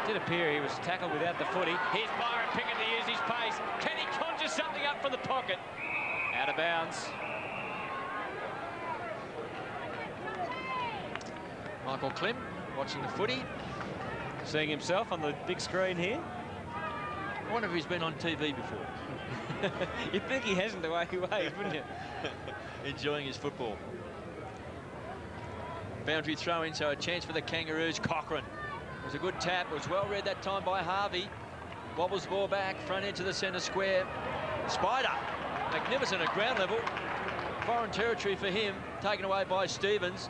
Did appear he was tackled without the footy. Here's Byron Pickett to use his pace. Can he conjure something up from the pocket? Out of bounds. Michael Klim watching the footy. Seeing himself on the big screen here. I wonder if he's been on TV before. You'd think he hasn't the way he waves, wouldn't you? Enjoying his football. Boundary throw in, so a chance for the Kangaroos. Cochrane. It was a good tap. It was well read that time by Harvey. Wobbles ball back, front edge to the centre square. Spider. Magnificent at ground level. Foreign territory for him. Taken away by Stevens.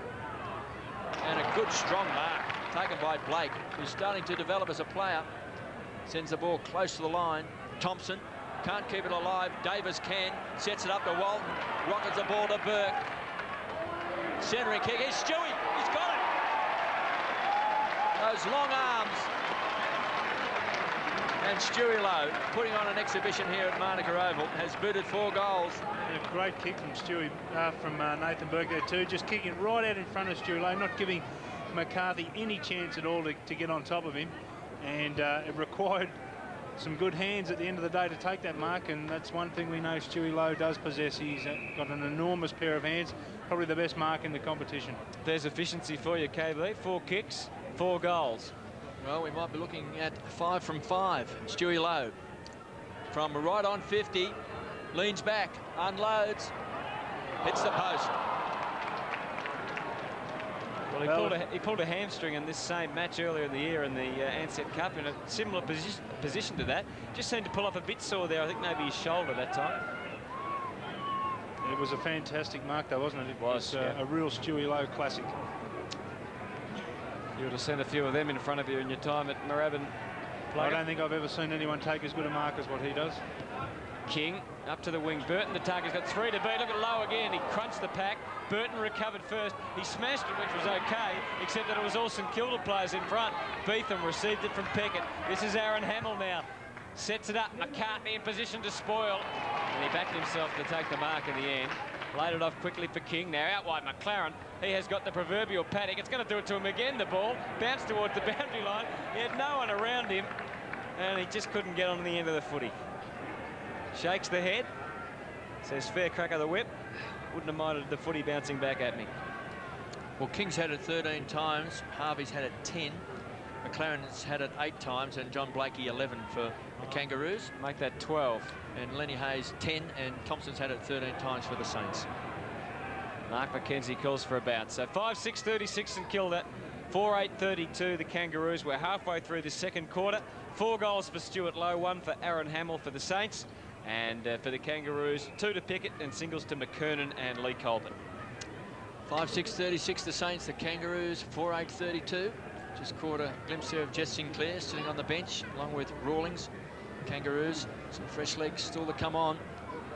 And a good, strong mark taken by Blake, who's starting to develop as a player. Sends the ball close to the line. Thompson can't keep it alive. Davis can. Sets it up to Walton. Rockets the ball to Burke. Centering kick. Here's Stewie. He's got it. Those long arms. And Stewie Lowe, putting on an exhibition here at Manuka Oval, has booted 4 goals. And a great kick from Stewie, from Nathan Burke there too. Just kicking right out in front of Stewie Lowe, not giving McCarthy any chance at all to get on top of him. And it required some good hands at the end of the day to take that mark, and that's one thing we know Stewie Lowe does possess. He's got an enormous pair of hands, probably the best mark in the competition. There's efficiency for you, KB. 4 kicks, 4 goals. Well, we might be looking at 5 from 5. Stewie Lowe from right on 50, leans back, unloads, hits the post. Well, he pulled a hamstring in this same match earlier in the year in the Ansett Cup in a similar position to that. Just seemed to pull up a bit sore there. I think maybe his shoulder that time. It was a fantastic mark though, wasn't it? It was yeah. a real Stewie Lowe classic. You would have seen a few of them in front of you in your time at Moorabbin. I don't think I've ever seen anyone take as good a mark as what he does. King up to the wing. Burton, the target's got 3 to beat. Look at Lowe again. He crunched the pack. Burton recovered first. He smashed it, which was okay, except that it was all St Kilda players in front. Beetham received it from Peckett. This is Aaron Hamill now. Sets it up. McCartney in position to spoil. And he backed himself to take the mark in the end. Laid it off quickly for King. Now out wide McLaren. He has got the proverbial paddock. It's going to do it to him again, the ball. Bounced towards the boundary line. He had no one around him. And he just couldn't get on the end of the footy. Shakes the head. Says fair crack of the whip. Wouldn't have minded the footy bouncing back at me. Well, King's had it 13 times. Harvey's had it 10. McLaren's had it 8 times, and John Blakey 11 for the Kangaroos. Make that 12. And Lenny Hayes 10, and Thompson's had it 13 times for the Saints. Mark McKenzie calls for a bounce. So 5-6-36 St Kilda, 4-8-32 the Kangaroos. We're halfway through the second quarter. 4 goals for Stuart Lowe, 1 for Aaron Hamill for the Saints. And for the Kangaroos, 2 to Pickett and singles to McKernan and Lee Colbert. 5-6-36 the Saints, the Kangaroos 4-8-32. Just caught a glimpse there of Jess Sinclair sitting on the bench along with Rawlings. Kangaroos, some fresh legs still to come on.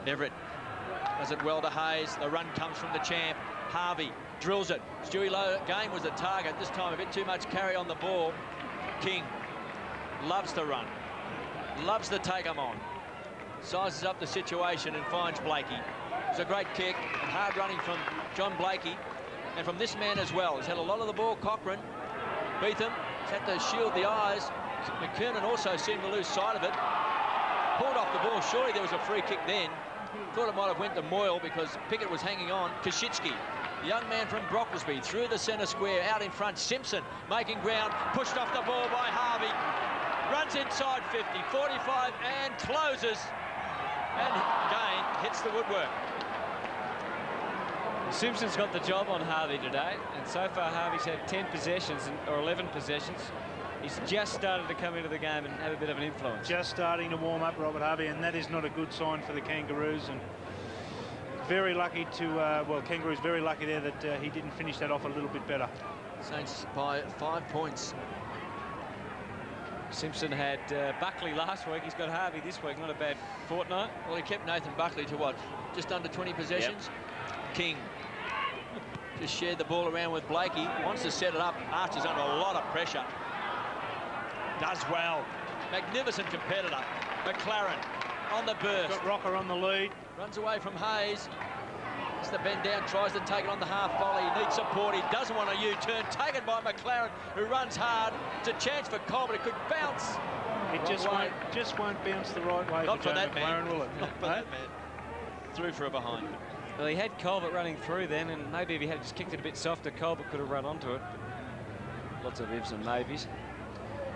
Everett does it well to Hayes. The run comes from the champ. Harvey drills it. Stewie Lowe again was the target. This time a bit too much carry on the ball. King loves to run. Loves to take them on. Sizes up the situation and finds Blakey. It's a great kick and hard running from John Blakey and from this man as well. He's had a lot of the ball. Cochrane, Beetham has had to shield the eyes. McKernan also seemed to lose sight of it. Pulled off the ball. Surely there was a free kick then. Thought it might have went to Moyle because Pickett was hanging on. Koschitzky, the young man from Brocklesby, through the centre square, out in front. Simpson making ground, pushed off the ball by Harvey. Runs inside 50, 45 and closes. And again, hits the woodwork. Simpson's got the job on Harvey today, and so far Harvey's had 10 possessions or 11 possessions. He's just started to come into the game and have a bit of an influence. Just starting to warm up, Robert Harvey, and that is not a good sign for the Kangaroos. And very lucky to, well, Kangaroos very lucky there that he didn't finish that off a little bit better. Saints by 5 points. Simpson had Buckley last week. He's got Harvey this week. Not a bad fortnight. Well, he kept Nathan Buckley to what? Just under 20 possessions? Yep. King just shared the ball around with Blakey. Wants to set it up. Archer's under a lot of pressure. Does well. Magnificent competitor. McLaren on the burst. Got Rocker on the lead. Runs away from Hayes. Has the bend down, tries to take it on the half volley. He needs support. He doesn't want a U-turn. Taken by McLaren, who runs hard. It's a chance for Colbert. It could bounce. It just won't bounce the right way. Not for that McLaren, man. will it? Not for that man. through for a behind. Well, he had Colbert running through then, and maybe if he had just kicked it a bit softer, Colbert could have run onto it. Lots of ifs and maybes.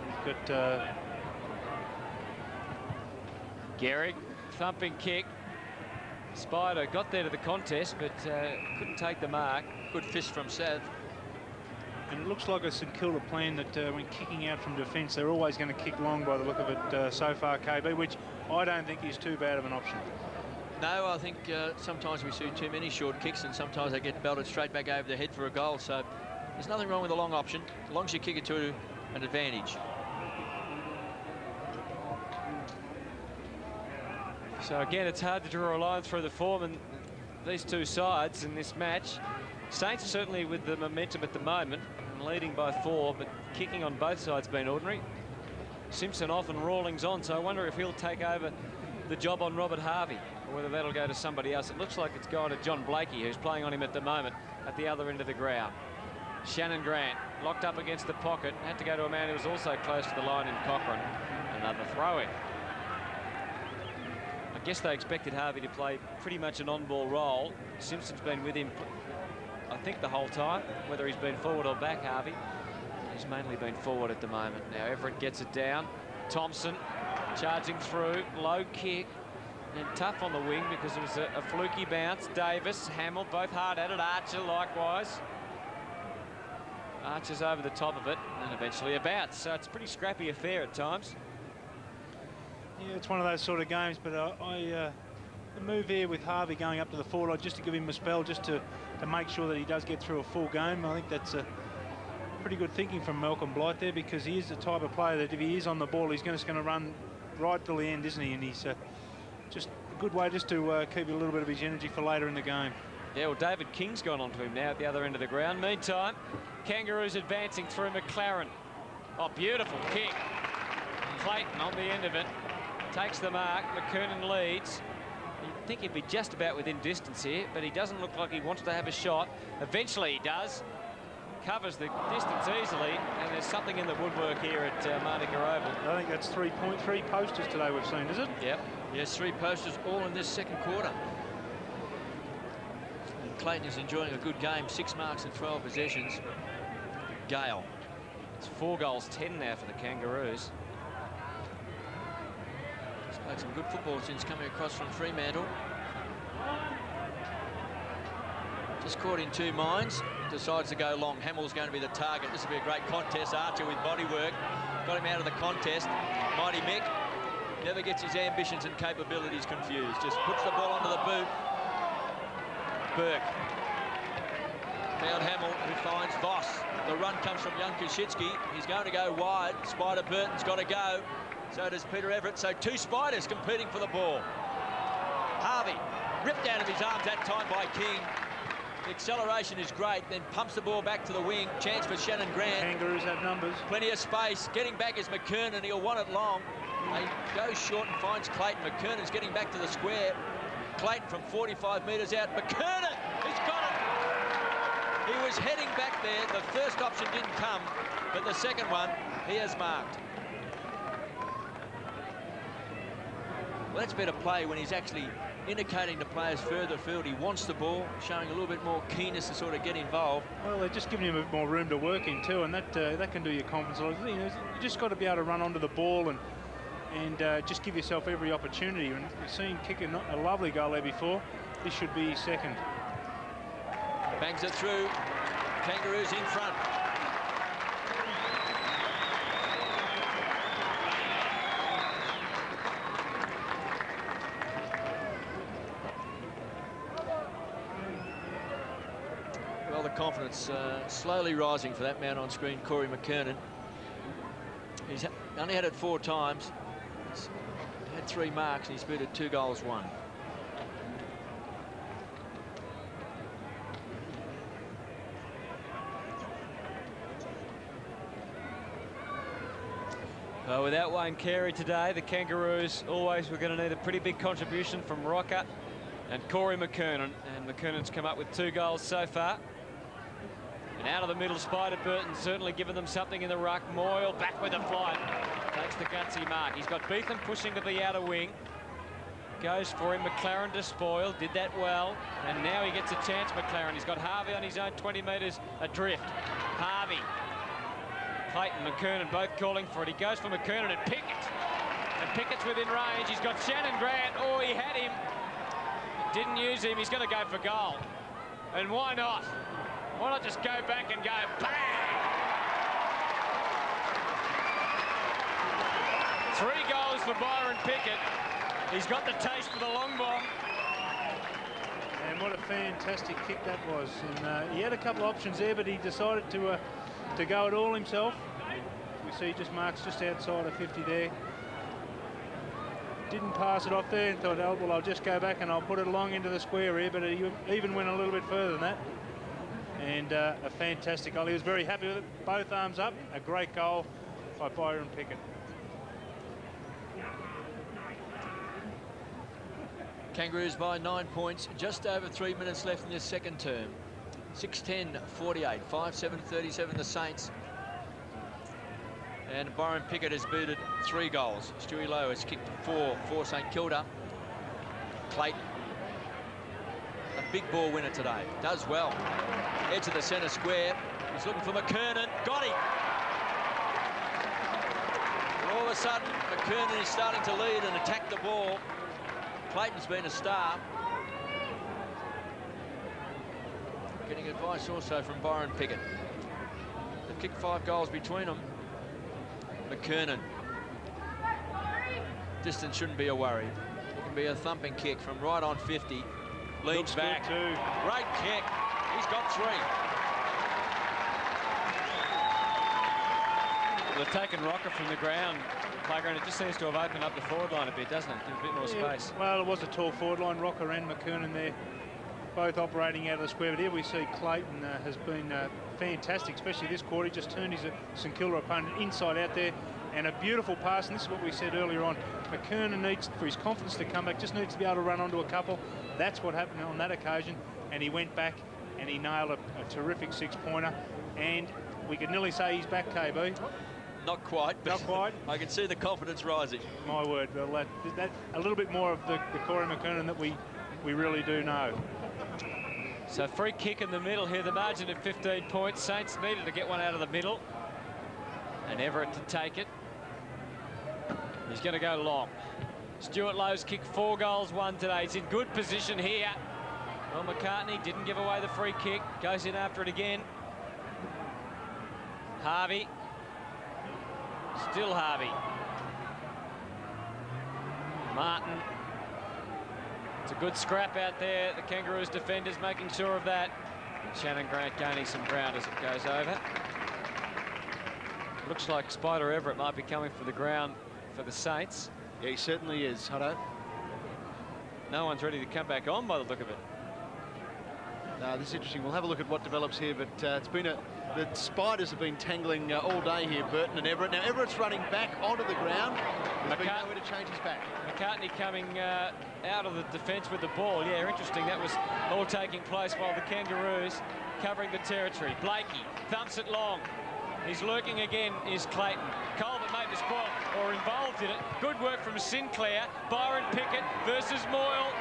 He's got Gehrig, thumping kick. Spider got there to the contest, but couldn't take the mark. Good fist from Sav. and it looks like a St Kilda plan that when kicking out from defence, they're always going to kick long by the look of it so far, KB, which I don't think is too bad of an option. No, I think sometimes we see too many short kicks and sometimes they get belted straight back over the head for a goal. So there's nothing wrong with a long option, as long as you kick it to an advantage. So again, it's hard to draw a line through the form and these two sides in this match. Saints are certainly with the momentum at the moment and leading by 4, but kicking on both sides been ordinary. Simpson off and Rawlings on, so I wonder if he'll take over the job on Robert Harvey or whether that'll go to somebody else. It looks like it's going to John Blakey, who's playing on him at the moment at the other end of the ground. Shannon Grant locked up against the pocket, had to go to a man who was also close to the line in Cochrane. Another throw-in. I guess they expected Harvey to play pretty much an on-ball role. Simpson's been with him, I think, the whole time. Whether he's been forward or back, Harvey, he's mainly been forward at the moment. Now Everett gets it down. Thompson charging through, low kick, and tough on the wing because it was a fluky bounce. Davis, Hamill, both hard at it. Archer likewise. Archer's over the top of it, and eventually a bounce. So it's a pretty scrappy affair at times. Yeah, it's one of those sort of games, but the move here with Harvey going up to the forward line just to give him a spell, just to make sure that he does get through a full game. I think that's pretty good thinking from Malcolm Blight there, because he is the type of player that if he is on the ball, he's just going to run right till the end, isn't he? And he's just a good way just to keep a little bit of his energy for later in the game. Yeah, well, David King's gone onto him now at the other end of the ground. Meantime, Kangaroos advancing through McLaren. Oh, beautiful kick. Clayton on the end of it. Takes the mark. McKernan leads. You'd think he'd be just about within distance here, but he doesn't look like he wants to have a shot. Eventually he does. Covers the distance easily, and there's something in the woodwork here at Monica Oval. I think that's 3 posters today we've seen, is it? Yep. Yes, 3 posters all in this second quarter. And Clayton is enjoying a good game. 6 marks and 12 possessions. Gale. It's 4 goals, 10 now for the Kangaroos. He's played some good football since coming across from Fremantle. Just caught in 2 minds. Decides to go long. Hamill's going to be the target. This will be a great contest. Archer with body work. Got him out of the contest. Mighty Mick never gets his ambitions and capabilities confused. Just puts the ball onto the boot. Burke. Found Hamill, who finds Voss. The run comes from young Koschitzky. He's going to go wide. Spider Burton's got to go. So does Peter Everett. So 2 Spiders competing for the ball. Harvey ripped out of his arms that time by King. The acceleration is great, then pumps the ball back to the wing. Chance for Shannon Grant. Kangaroos have numbers. Plenty of space. Getting back is McKernan. He'll want it long. He goes short and finds Clayton. McKernan's getting back to the square. Clayton from 45 metres out. McKernan has got it. He was heading back there. The first option didn't come, but the second one he has marked. Well, that's better play when he's actually indicating to players further field he wants the ball, showing a little bit more keenness to sort of get involved. Well, they're just giving him a bit more room to work in too, and that can do your confidence a lot. You know, you just got to be able to run onto the ball and just give yourself every opportunity. And we've seen kick a lovely goal there before. This should be second. Bangs it through. Kangaroos in front. Well, the confidence slowly rising for that man on screen, Corey McKernan. He's only had it 4 times. He's had 3 marks and he's booted 2 goals, 1. Well, without Wayne Carey today, the Kangaroos always were going to need a pretty big contribution from Rocker and Corey McKernan. And McKernan's come up with 2 goals so far. And out of the middle, Spider Burton certainly given them something in the ruck. Moyle back with a flight. Takes the gutsy mark. He's got Beetham pushing to the outer wing. Goes for him, McLaren to spoil, did that well, and now he gets a chance, McLaren. He's got Harvey on his own 20 metres adrift. Harvey, Clayton, McKernan both calling for it. He goes for McKernan and Pickett. And Pickett's within range. He's got Shannon Grant. Oh, he had him. Didn't use him. He's going to go for goal. And why not? Why not just go back and go bang? 3 goals for Byron Pickett. He's got the taste for the long bomb. And what a fantastic kick that was. And he had a couple of options there, but he decided to go it all himself. We see he just marks just outside of 50 there. Didn't pass it off there and thought, oh, well, I'll just go back and I'll put it along into the square here, but he even went a little bit further than that. And a fantastic goal. He was very happy with it. Both arms up. A great goal by Byron Pickett. Kangaroos by 9 points, just over 3 minutes left in this second term. 6:10:48, 5:7:37 the Saints. And Byron Pickett has booted 3 goals. Stewie Lowe has kicked 4 for St Kilda. Clayton, a big ball winner today, does well. Edge of the centre square. He's looking for McKernan, got him. And all of a sudden, McKernan is starting to lead and attack the ball. Clayton's been a star. Getting advice also from Byron Pickett. They've kicked 5 goals between them. McKernan. Distance shouldn't be a worry. It can be a thumping kick from right on 50. Leans back. Great kick. He's got 3. They've taken Rocker from the ground, Playground. It just seems to have opened up the forward line a bit, doesn't it? Give a bit more space. Well, it was a tall forward line. Rocker and McKernan there, both operating out of the square. But here we see Clayton has been fantastic, especially this quarter. He just turned his St Kilda opponent inside out there. And a beautiful pass, and this is what we said earlier on. McKernan needs, for his confidence to come back, just needs to be able to run onto a couple. That's what happened on that occasion. And he went back and he nailed a terrific 6-pointer. And we could nearly say he's back, KB. Not quite, but not quite. I can see the confidence rising. My word, well, that a little bit more of the Corey McKernan that we really do know. So free kick in the middle here, the margin of 15 points. Saints needed to get one out of the middle. And Everett to take it. He's going to go long. Stuart Lowe's kicked 4 goals, 1 today. He's in good position here. Well, McCartney didn't give away the free kick. Goes in after it again. Harvey. Still Harvey. Martin. It's a good scrap out there. The Kangaroos defenders making sure of that. And Shannon Grant gaining some ground as it goes over. Looks like Spider Everett might be coming for the ground for the Saints. Yeah, he certainly is, Hutto. No one's ready to come back on by the look of it. No, this is interesting. We'll have a look at what develops here, but it's been the Spiders have been tangling all day here, Burton and Everett. Now, Everett's running back onto the ground. There's been nowhere to change his back. McCartney coming out of the defence with the ball. Yeah, interesting. That was all taking place while the Kangaroos covering the territory. Blakey thumps it long. He's lurking again, is Clayton. Colbert made the spoil, or involved in it. Good work from Sinclair. Byron Pickett versus Moyle.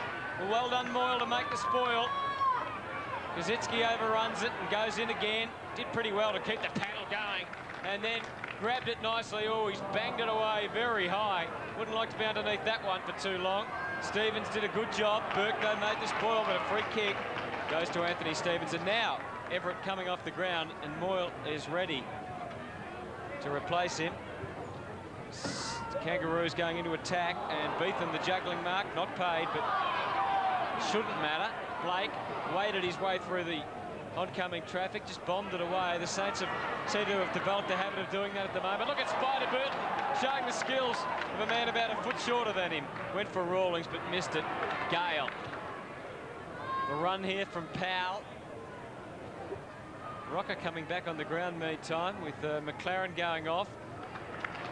Well done, Moyle, to make the spoil. Kazitsky overruns it and goes in again. Did pretty well to keep the paddle going. And then grabbed it nicely. Oh, he's banged it away very high. Wouldn't like to be underneath that one for too long. Stevens did a good job. Burke, though, made the spoil, but a free kick goes to Anthony Stevens. And now Everett coming off the ground, and Moyle is ready to replace him. Kangaroos going into attack, and Beetham, the juggling mark, not paid, but shouldn't matter. Blake waded his way through the oncoming traffic, just bombed it away. The Saints seem to have developed a habit of doing that at the moment. Look at Spider Burton showing the skills of a man about a foot shorter than him. Went for Rawlings but missed it. Gale. The run here from Powell. Rocker coming back on the ground meantime with McLaren going off.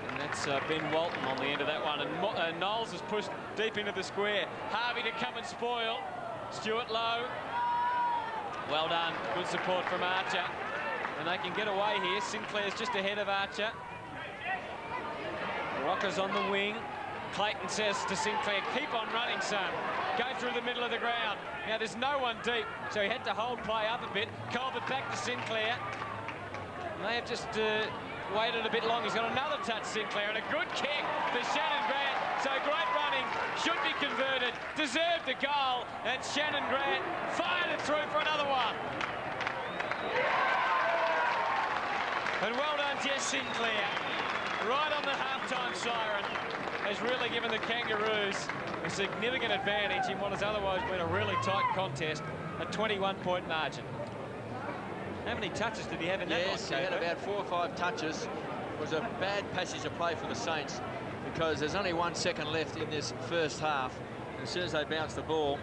And that's Ben Walton on the end of that one. And Knowles is pushed deep into the square. Harvey to come and spoil. Stuart Lowe. Well done. Good support from Archer. And they can get away here. Sinclair's just ahead of Archer. Rocker's on the wing. Clayton says to Sinclair, keep on running, son. Go through the middle of the ground. Now, there's no one deep, so he had to hold play up a bit. Colbert back to Sinclair. May have just waited a bit long. He's got another touch, Sinclair, and a good kick for Shannon Grant. So great running, should be converted, deserved a goal, and Shannon Grant fired it through for another one. And well done, Jess Sinclair. Right on the halftime siren, has really given the Kangaroos a significant advantage in what has otherwise been a really tight contest, a 21-point margin. How many touches did he have in that one? Yes, he had about 4 or 5 touches. It was a bad passage of play for the Saints because there's only 1 second left in this first half. And as soon as they bounce the ball,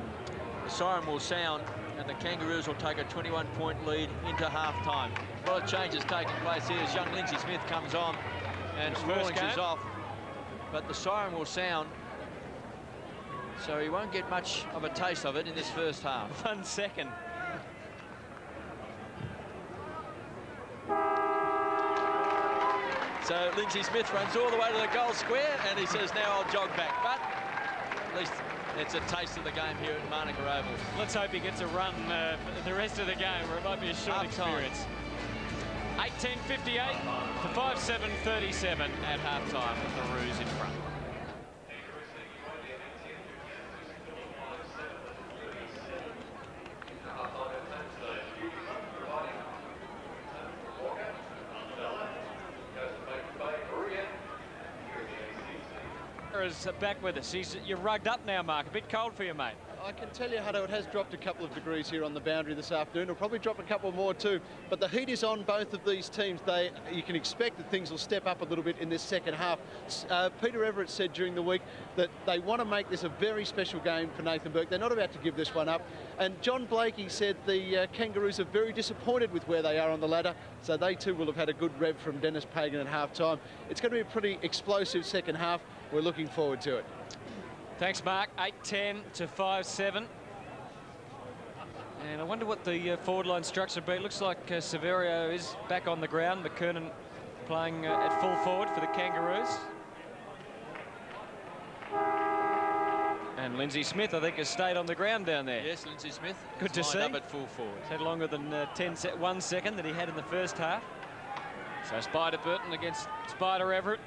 the siren will sound and the Kangaroos will take a 21-point lead into half-time. A lot of changes taking place here as young Lindsay Smith comes on and Rawlings is off. But the siren will sound, so he won't get much of a taste of it in this first half. 1 second. So Lindsay Smith runs all the way to the goal square and he says, now I'll jog back. But at least it's a taste of the game here at Manuka Oval. Let's hope he gets a run the rest of the game, or it might be a short experience. 18:58 to 5:7:37 at halftime with the Roos in front. Is back with us. You're rugged up now, Mark. A bit cold for you, mate. I can tell you, Hutto, it has dropped a couple of degrees here on the boundary this afternoon. It'll probably drop a couple more too. But the heat is on both of these teams. You can expect that things will step up a little bit in this second half. Peter Everett said during the week that they want to make this a very special game for Nathan Burke. They're not about to give this one up. And John Blakey said the Kangaroos are very disappointed with where they are on the ladder. So they too will have had a good rev from Dennis Pagan at half-time. It's going to be a pretty explosive second half. We're looking forward to it. Thanks, Mark. 8:10 to 5:7. And I wonder what the forward line structure will be. It looks like Severio is back on the ground. McKernan playing at full forward for the Kangaroos. And Lindsay Smith, I think, has stayed on the ground down there. Yes, Lindsay Smith. Good to see. Up at full forward. It's had longer than 1 second that he had in the first half. So Spider Burton against Spider Everett.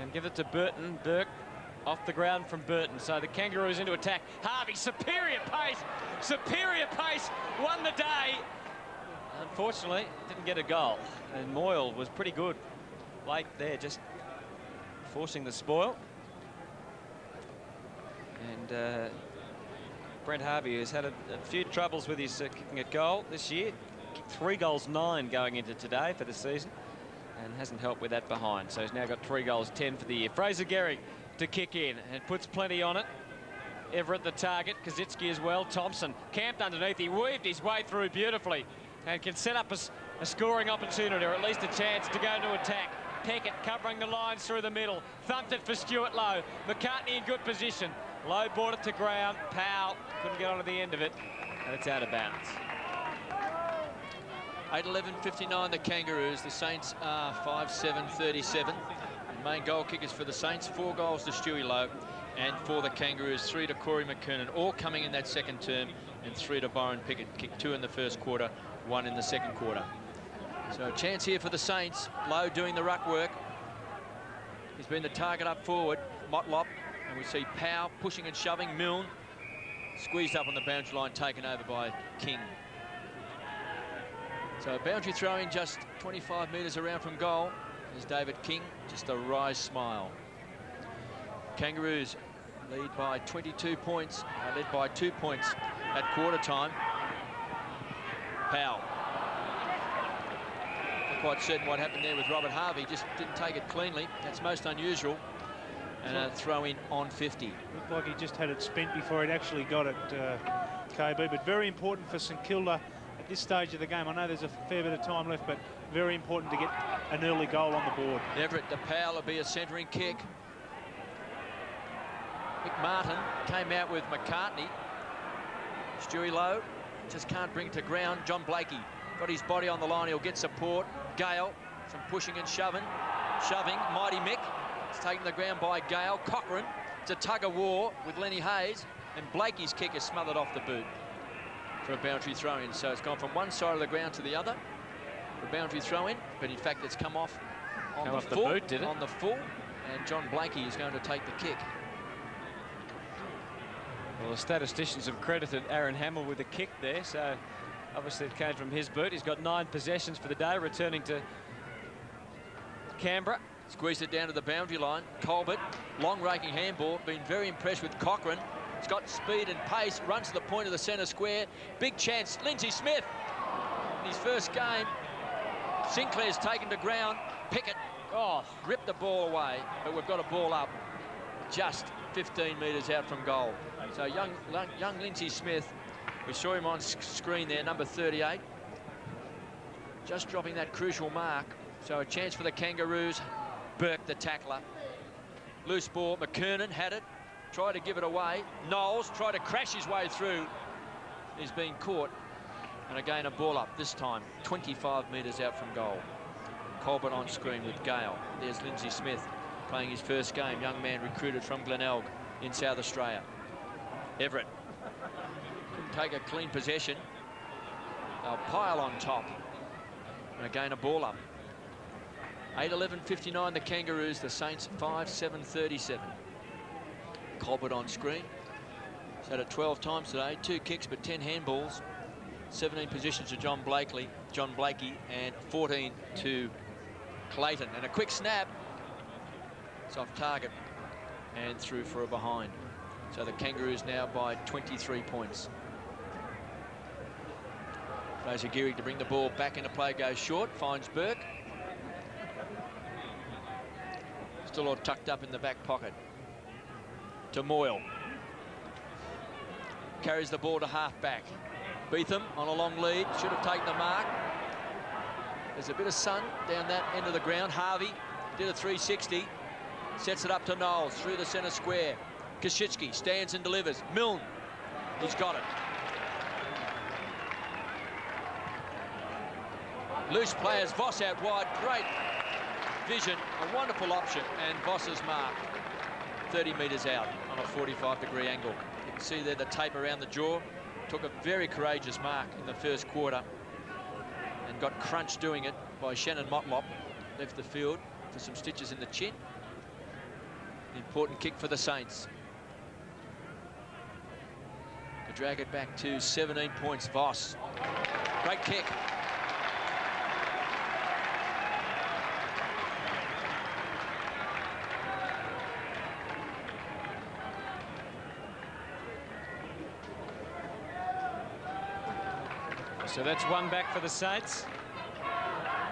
And give it to Burton. Burke off the ground from Burton. So the Kangaroos into attack. Harvey, superior pace, won the day. Unfortunately, didn't get a goal. And Moyle was pretty good late there, just forcing the spoil. And Brent Harvey has had a few troubles with his kicking at goal this year. Kicked 3 goals 9 going into today for the season. And hasn't helped with that behind. So he's now got 3 goals 10 for the year. Fraser Gehrig to kick in and puts plenty on it. Everett the target. Kaczynski as well. Thompson camped underneath. He weaved his way through beautifully and can set up a scoring opportunity, or at least a chance to go into attack. Peckett covering the lines through the middle. Thumped it for Stuart Lowe. McCartney in good position. Lowe brought it to ground. Powell couldn't get onto the end of it, and it's out of bounds. 8:11:59 the Kangaroos. The Saints are 5-7-37. Main goal kickers for the Saints, 4 goals to Stewie Lowe, and for the Kangaroos, 3 to Corey McKernan, all coming in that second term, and 3 to Byron Pickett. Kicked 2 in the first quarter, 1 in the second quarter. So a chance here for the Saints. Lowe doing the ruck work. He's been the target up forward. Motlop, and we see Powell pushing and shoving. Milne squeezed up on the boundary line, taken over by King. So a boundary throw in just 25 metres around from goal. There's David King, just a wry smile. Kangaroos lead by 22 points, led by 2 points at quarter time. Powell. Not quite certain what happened there with Robert Harvey, just didn't take it cleanly. That's most unusual. And a throw in on 50. Looked like he just had it spent before he'd actually got it, KB, but very important for St Kilda at this stage of the game. I know there's a fair bit of time left, but very important to get an early goal on the board. Everett to Powell will be a centering kick. Mick Martin came out with McCartney. Stewie Lowe just can't bring it to ground. John Blakey got his body on the line. He'll get support. Gale, some pushing and shoving. shoving. Mighty Mick. It's taken the ground by Gale. Cochrane. It's a tug of war with Lenny Hayes. And Blakey's kick is smothered off the boot for a boundary throw-in. So it's gone from one side of the ground to the other for a boundary throw-in. But in fact, it's come off on the full. Boot, did it? On the full. And John Blakey is going to take the kick. Well, the statisticians have credited Aaron Hamill with a kick there, so obviously it came from his boot. He's got 9 possessions for the day, returning to Canberra. Squeezed it down to the boundary line. Colbert, long raking handball. Been very impressed with Cochrane. He's got speed and pace. Runs to the point of the centre square. Big chance. Lindsay Smith in his first game. Sinclair's taken to ground. Pickett ripped the ball away, but we've got a ball up just 15 metres out from goal. So young Lindsay Smith, we saw him on screen there, number 38, just dropping that crucial mark. So a chance for the Kangaroos. Burke, the tackler. Loose ball. McKernan had it, tried to give it away. Knowles tried to crash his way through. He's been caught. And again, a ball up, this time 25 metres out from goal. Colbert on screen with Gale. There's Lindsay Smith playing his first game. Young man recruited from Glenelg in South Australia. Everett couldn't take a clean possession. They'll pile on top. And again, a ball up. 8:11:59 the Kangaroos, the Saints 5:7:37. Colbert on screen. He's had it 12 times today, 2 kicks but 10 handballs. 17 positions to John Blakey, and 14 to Clayton. And a quick snap. It's off target and through for a behind. So the Kangaroos now by 23 points. Fraser Geary to bring the ball back into play, goes short, finds Burke. Still all tucked up in the back pocket. To Moyle. Carries the ball to half-back. Beetham on a long lead, should have taken the mark. There's a bit of sun down that end of the ground. Harvey did a 360. Sets it up to Knowles through the centre square. Koschitzky stands and delivers. Milne, he's got it. Loose players, Voss out wide, great vision, a wonderful option, and Voss's mark 30 metres out on a 45-degree angle. You can see there the tape around the jaw. Took a very courageous mark in the first quarter and got crunched doing it by Shannon Motlop. Left the field for some stitches in the chin. An important kick for the Saints. To drag it back to 17 points, Voss. Great kick. So that's one back for the Saints.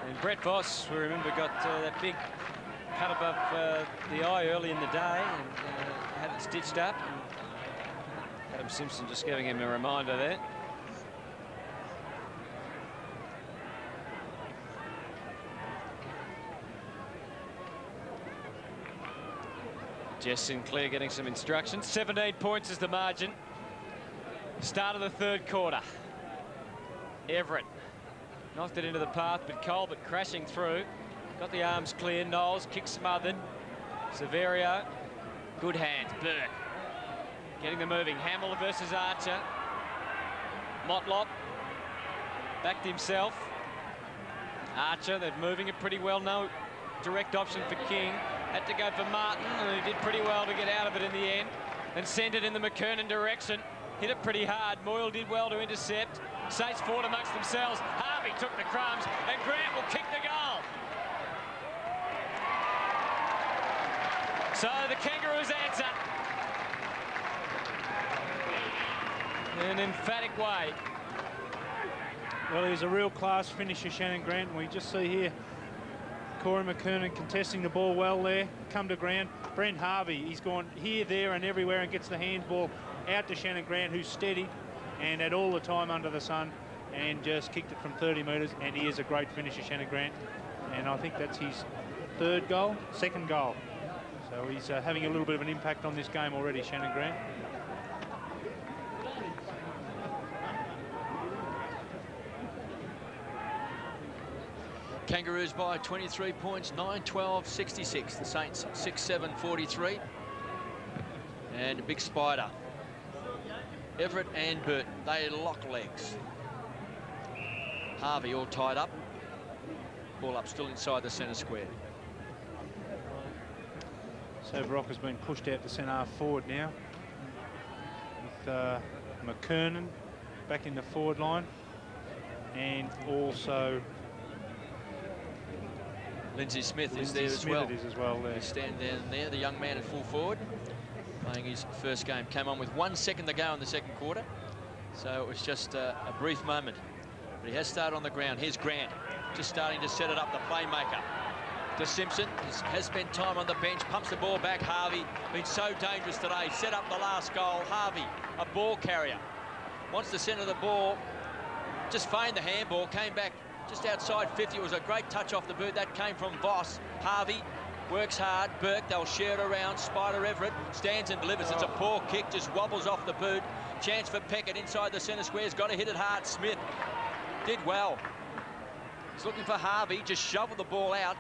And Brett Voss, we remember, got that big cut above the eye early in the day and had it stitched up. And Adam Simpson just giving him a reminder there. Jess Sinclair getting some instructions. 17 points is the margin. Start of the third quarter. Everett knocked it into the path, but Colbert crashing through. Got the arms clear. Knowles, kick smothered. Severio, good hands. Burke getting the moving. Hamill versus Archer. Motlop backed himself. Archer, they're moving it pretty well. No direct option for King. Had to go for Martin, and he did pretty well to get out of it in the end. And sent it in the McKernan direction. Hit it pretty hard. Moyle did well to intercept. Saints fought amongst themselves. Harvey took the crumbs, and Grant will kick the goal. So the Kangaroos answer in an emphatic way. Well, he's a real class finisher, Shannon Grant, and we just see here Corey McKernan contesting the ball well there. Come to ground. Brent Harvey, he's gone here, there, and everywhere and gets the handball out to Shannon Grant, who's steady and had all the time under the sun and just kicked it from 30 metres, and he is a great finisher, Shannon Grant, and I think that's his second goal. So he's having a little bit of an impact on this game already, Shannon Grant. Kangaroos by 23 points, 9-12-66. The Saints 6-7-43. And a big spider. Everett and Burton, they lock legs. Harvey all tied up. Ball up still inside the centre square. So Brock has been pushed out to centre half forward now. With McKernan back in the forward line. And also Lindsay Smith is there as well. There. He's standing down there, the young man at full forward, playing his first game. Came on with 1 second to go in the second quarter, so it was just a brief moment. But he has started on the ground. Here's Grant, just starting to set it up, the playmaker. To Simpson, has spent time on the bench, pumps the ball back. Harvey, been so dangerous today, set up the last goal. Harvey, a ball carrier, wants to centre the ball, just feigned the handball, came back just outside 50. It was a great touch off the boot. That came from Voss. Harvey works hard. Burke, they'll share it around. Spider Everett stands and delivers. It's a poor kick, just wobbles off the boot. Chance for Peckett inside the centre square. He's got to hit it hard. Smith did well. He's looking for Harvey, just shoveled the ball out.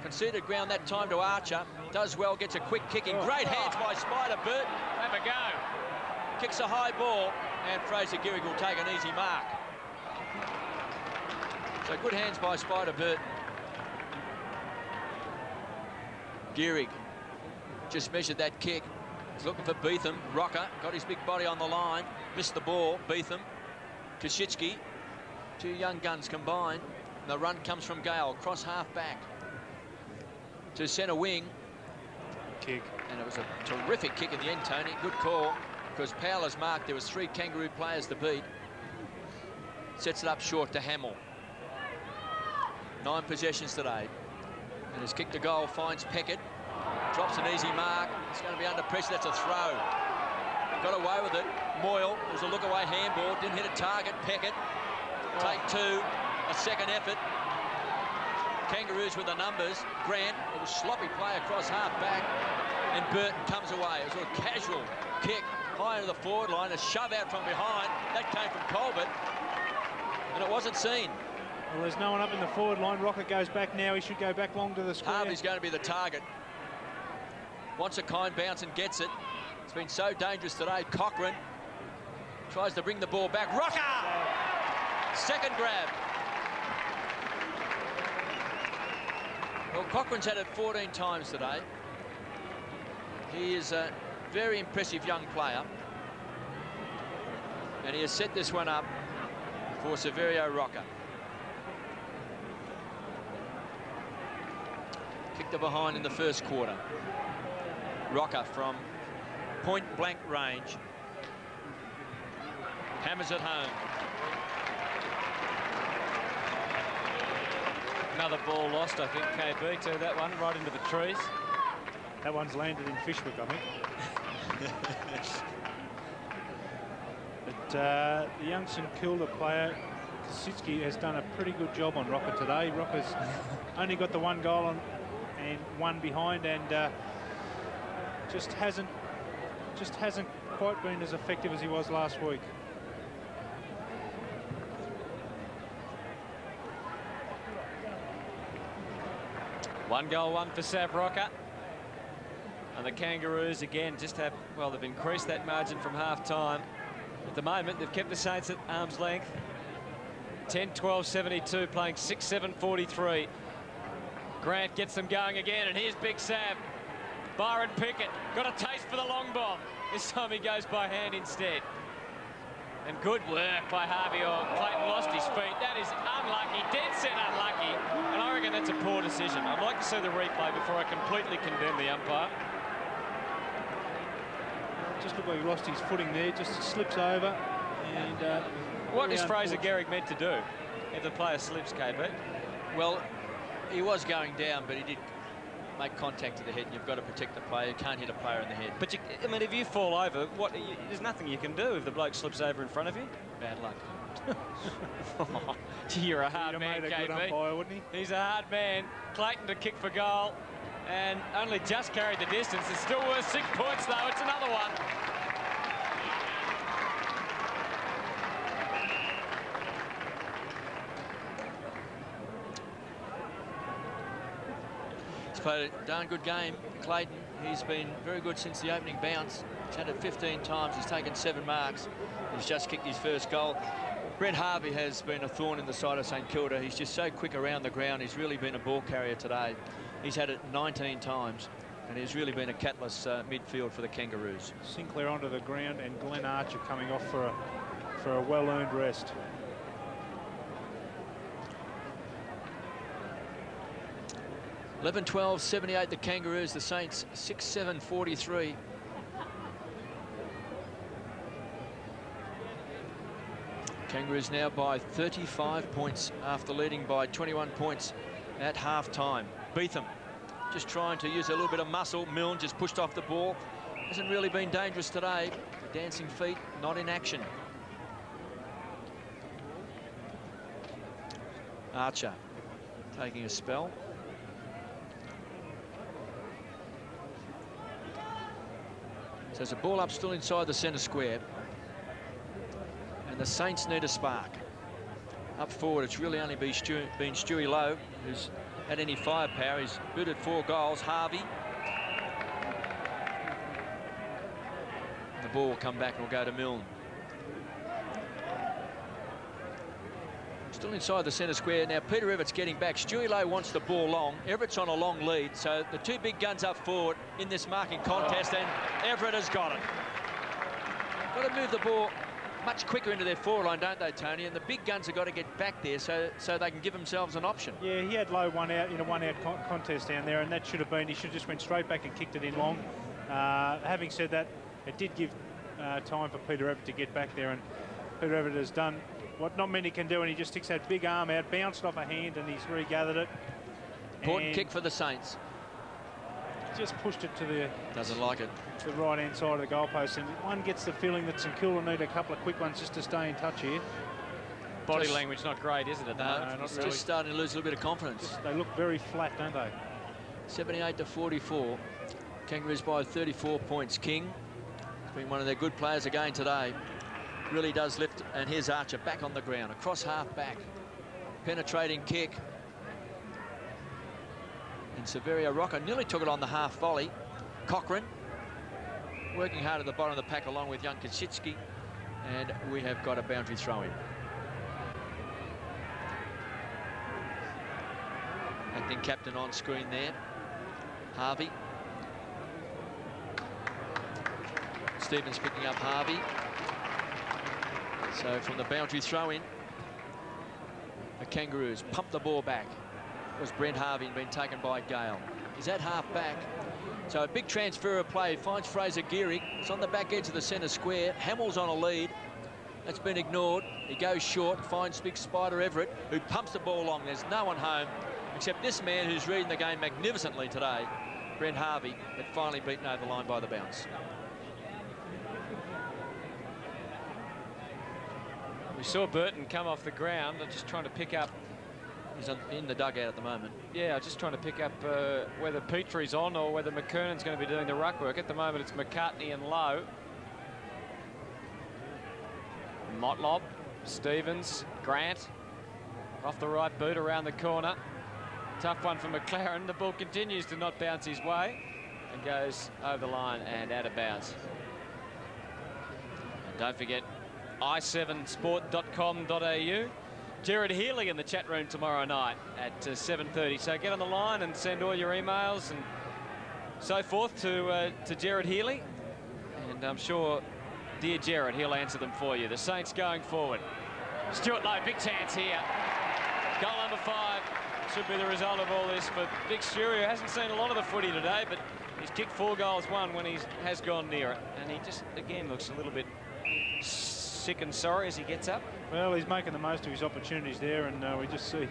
Conceded ground that time to Archer. Does well, gets a quick kick in. Great hands by Spider. Burton, have a go. Kicks a high ball, and Fraser Gehrig will take an easy mark. So good hands by Spider Burton. Gehrig just measured that kick. He's looking for Beetham. Rocker got his big body on the line. Missed the ball. Beetham. Koschitzki. Two young guns combined. And the run comes from Gale. Cross half back to centre wing. Kick. And it was a terrific kick in the end, Tony. Good call, because Powell's marked. There was 3 Kangaroo players to beat. Sets it up short to Hamill. 9 possessions today. And has kicked a goal, finds Peckett. Drops an easy mark. It's going to be under pressure. That's a throw. Got away with it. Moyle, it was a look-away handball. Didn't hit a target. Peckett. Take 2. A second effort. Kangaroos with the numbers. Grant, it was sloppy play across half-back. And Burton comes away. It was a casual kick high into the forward line. A shove out from behind. That came from Colbert. And it wasn't seen. Well, there's no one up in the forward line. Rocket goes back now. He should go back long to the square. Harvey's going to be the target. Wants a kind bounce and gets it. It's been so dangerous today. Cochrane tries to bring the ball back. Rocker! Second grab. Well, Cochrane's had it 14 times today. He is a very impressive young player. And he has set this one up for Severio Rocker. Kicked it behind in the first quarter. Rocker from point-blank range. Hammers it home. Another ball lost, I think, KB, to that one, right into the trees. That one's landed in Fishwick, I think. But the young St Kilda player, Koschitzki, has done a pretty good job on Rocker today. Rocker's only got the 1 goal on and 1 behind, and just hasn't quite been as effective as he was last week. One goal, 1 for Sav Rocker. And the Kangaroos again just have, well, they've increased that margin from half-time. At the moment, they've kept the Saints at arm's length. 10-12-72, playing 6-7-43. Grant gets them going again, and here's Big Sav. Byron Pickett got a taste for the long bomb. This time he goes by hand instead. And good work by Harvey. Clayton lost his feet. That is unlucky, dead set unlucky. And I reckon that's a poor decision. I'd like to see the replay before I completely condemn the umpire. Just looked like he lost his footing there, just slips over. And what is Fraser Gehrig meant to do if the player slips, KB? Well, he was going down, but he did make contact to the head, and you've got to protect the player. You can't hit a player in the head. But, I mean, if you fall over, there's nothing you can do if the bloke slips over in front of you. Bad luck. Gee, you're a hard man, He'd have made a good KB. umpire, wouldn't he? He's a hard man. Clayton to kick for goal, and only just carried the distance. It's still worth 6 points, though. It's another one. He's played a darn good game, Clayton. He's been very good since the opening bounce. He's had it 15 times. He's taken 7 marks. He's just kicked his first goal. Brent Harvey has been a thorn in the side of St Kilda. He's just so quick around the ground. He's really been a ball carrier today. He's had it 19 times, and he's really been a catless midfield for the Kangaroos. Sinclair onto the ground, and Glenn Archer coming off for a well-earned rest. (11-12) 78 the Kangaroos. The Saints 6-7 43. Kangaroos now by 35 points after leading by 21 points at half-time. Beetham just trying to use a little bit of muscle. Milne just pushed off the ball. Hasn't really been dangerous today. The dancing feet not in action. Archer taking a spell. So there's a ball up still inside the centre square. And the Saints need a spark. Up forward, it's really only been Stewie Lowe who's had any firepower. He's booted 4 goals. Harvey. The ball will come back and will go to Milne. Still inside the centre square. Now Peter Everett's getting back. Stewie Lowe wants the ball long. Everett's on a long lead. So the 2 big guns up forward in this marking contest, and Everett has got it. Got to move the ball much quicker into their forward line, don't they, Tony? And the big guns have got to get back there so they can give themselves an option. Yeah, he had Lowe one out in a one-out contest down there, and that should have been, he should have just went straight back and kicked it in long. Having said that, it did give time for Peter Everett to get back there, and Peter Everett has done what not many can do, and he just sticks that big arm out, bounced off a hand, and he's regathered it. Important kick for the Saints. Just pushed it to the right-hand side of the goalpost, and one gets the feeling that St Kilda need a couple of quick ones just to stay in touch here. Body language not great, is it? No, not really. Just starting to lose a little bit of confidence. They look very flat, don't they? 78 to 44. Kangaroos by 34 points. King has been one of their good players again today. Really does lift, and here's Archer back on the ground, across half back. Penetrating kick. And Severio Rocca nearly took it on the half volley. Cochrane working hard at the bottom of the pack along with young Koschitzky, and we have got a boundary throw in. Acting captain on screen there, Harvey. Stevens picking up Harvey. So from the boundary throw in, the Kangaroos pump the ball back. It was Brent Harvey and been taken by Gale. He's at half back. So a big transfer of play. Finds Fraser Gehrig. It's on the back edge of the centre square. Hamill's on a lead. That's been ignored. He goes short, finds big Spider Everett, who pumps the ball long. There's no one home except this man who's reading the game magnificently today, Brent Harvey, but finally beaten over the line by the bounce. We saw Burton come off the ground. They're just trying to pick up. He's in the dugout at the moment. Yeah, just trying to pick up whether Petrie's on or whether McKernan's going to be doing the ruck work. At the moment, it's McCartney and Lowe. Motlop, Stevens, Grant. Off the right boot, around the corner. Tough one for McLaren. The ball continues to not bounce his way and goes over the line and out of bounds. And don't forget, i7sport.com.au. Gerard Healy in the chat room tomorrow night at 7:30. So get on the line and send all your emails and so forth to Gerard Healy. And I'm sure, dear Gerard, he'll answer them for you. The Saints going forward. Stuart Lowe, big chance here. Goal number 5 should be the result of all this for Big Stewie, who hasn't seen a lot of the footy today, but he's kicked 4 goals, 1 when he has gone near it. And he just, again, looks a little bit sick and sorry as he gets up. Well, he's making the most of his opportunities there, and we just see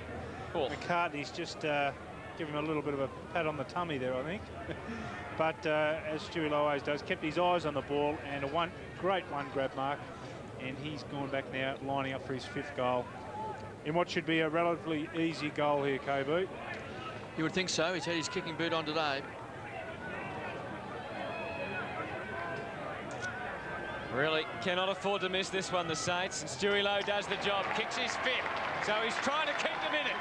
McCartney's just giving him a little bit of a pat on the tummy there, I think. But as Stewie Lowe always does, kept his eyes on the ball, and a great one-grab mark, and he's gone back now, lining up for his 5th goal in what should be a relatively easy goal here, KB. You would think so. He's had his kicking boot on today. Really cannot afford to miss this one, the Saints. And Stewie Lowe does the job, kicks his 5th. So he's trying to keep them in it.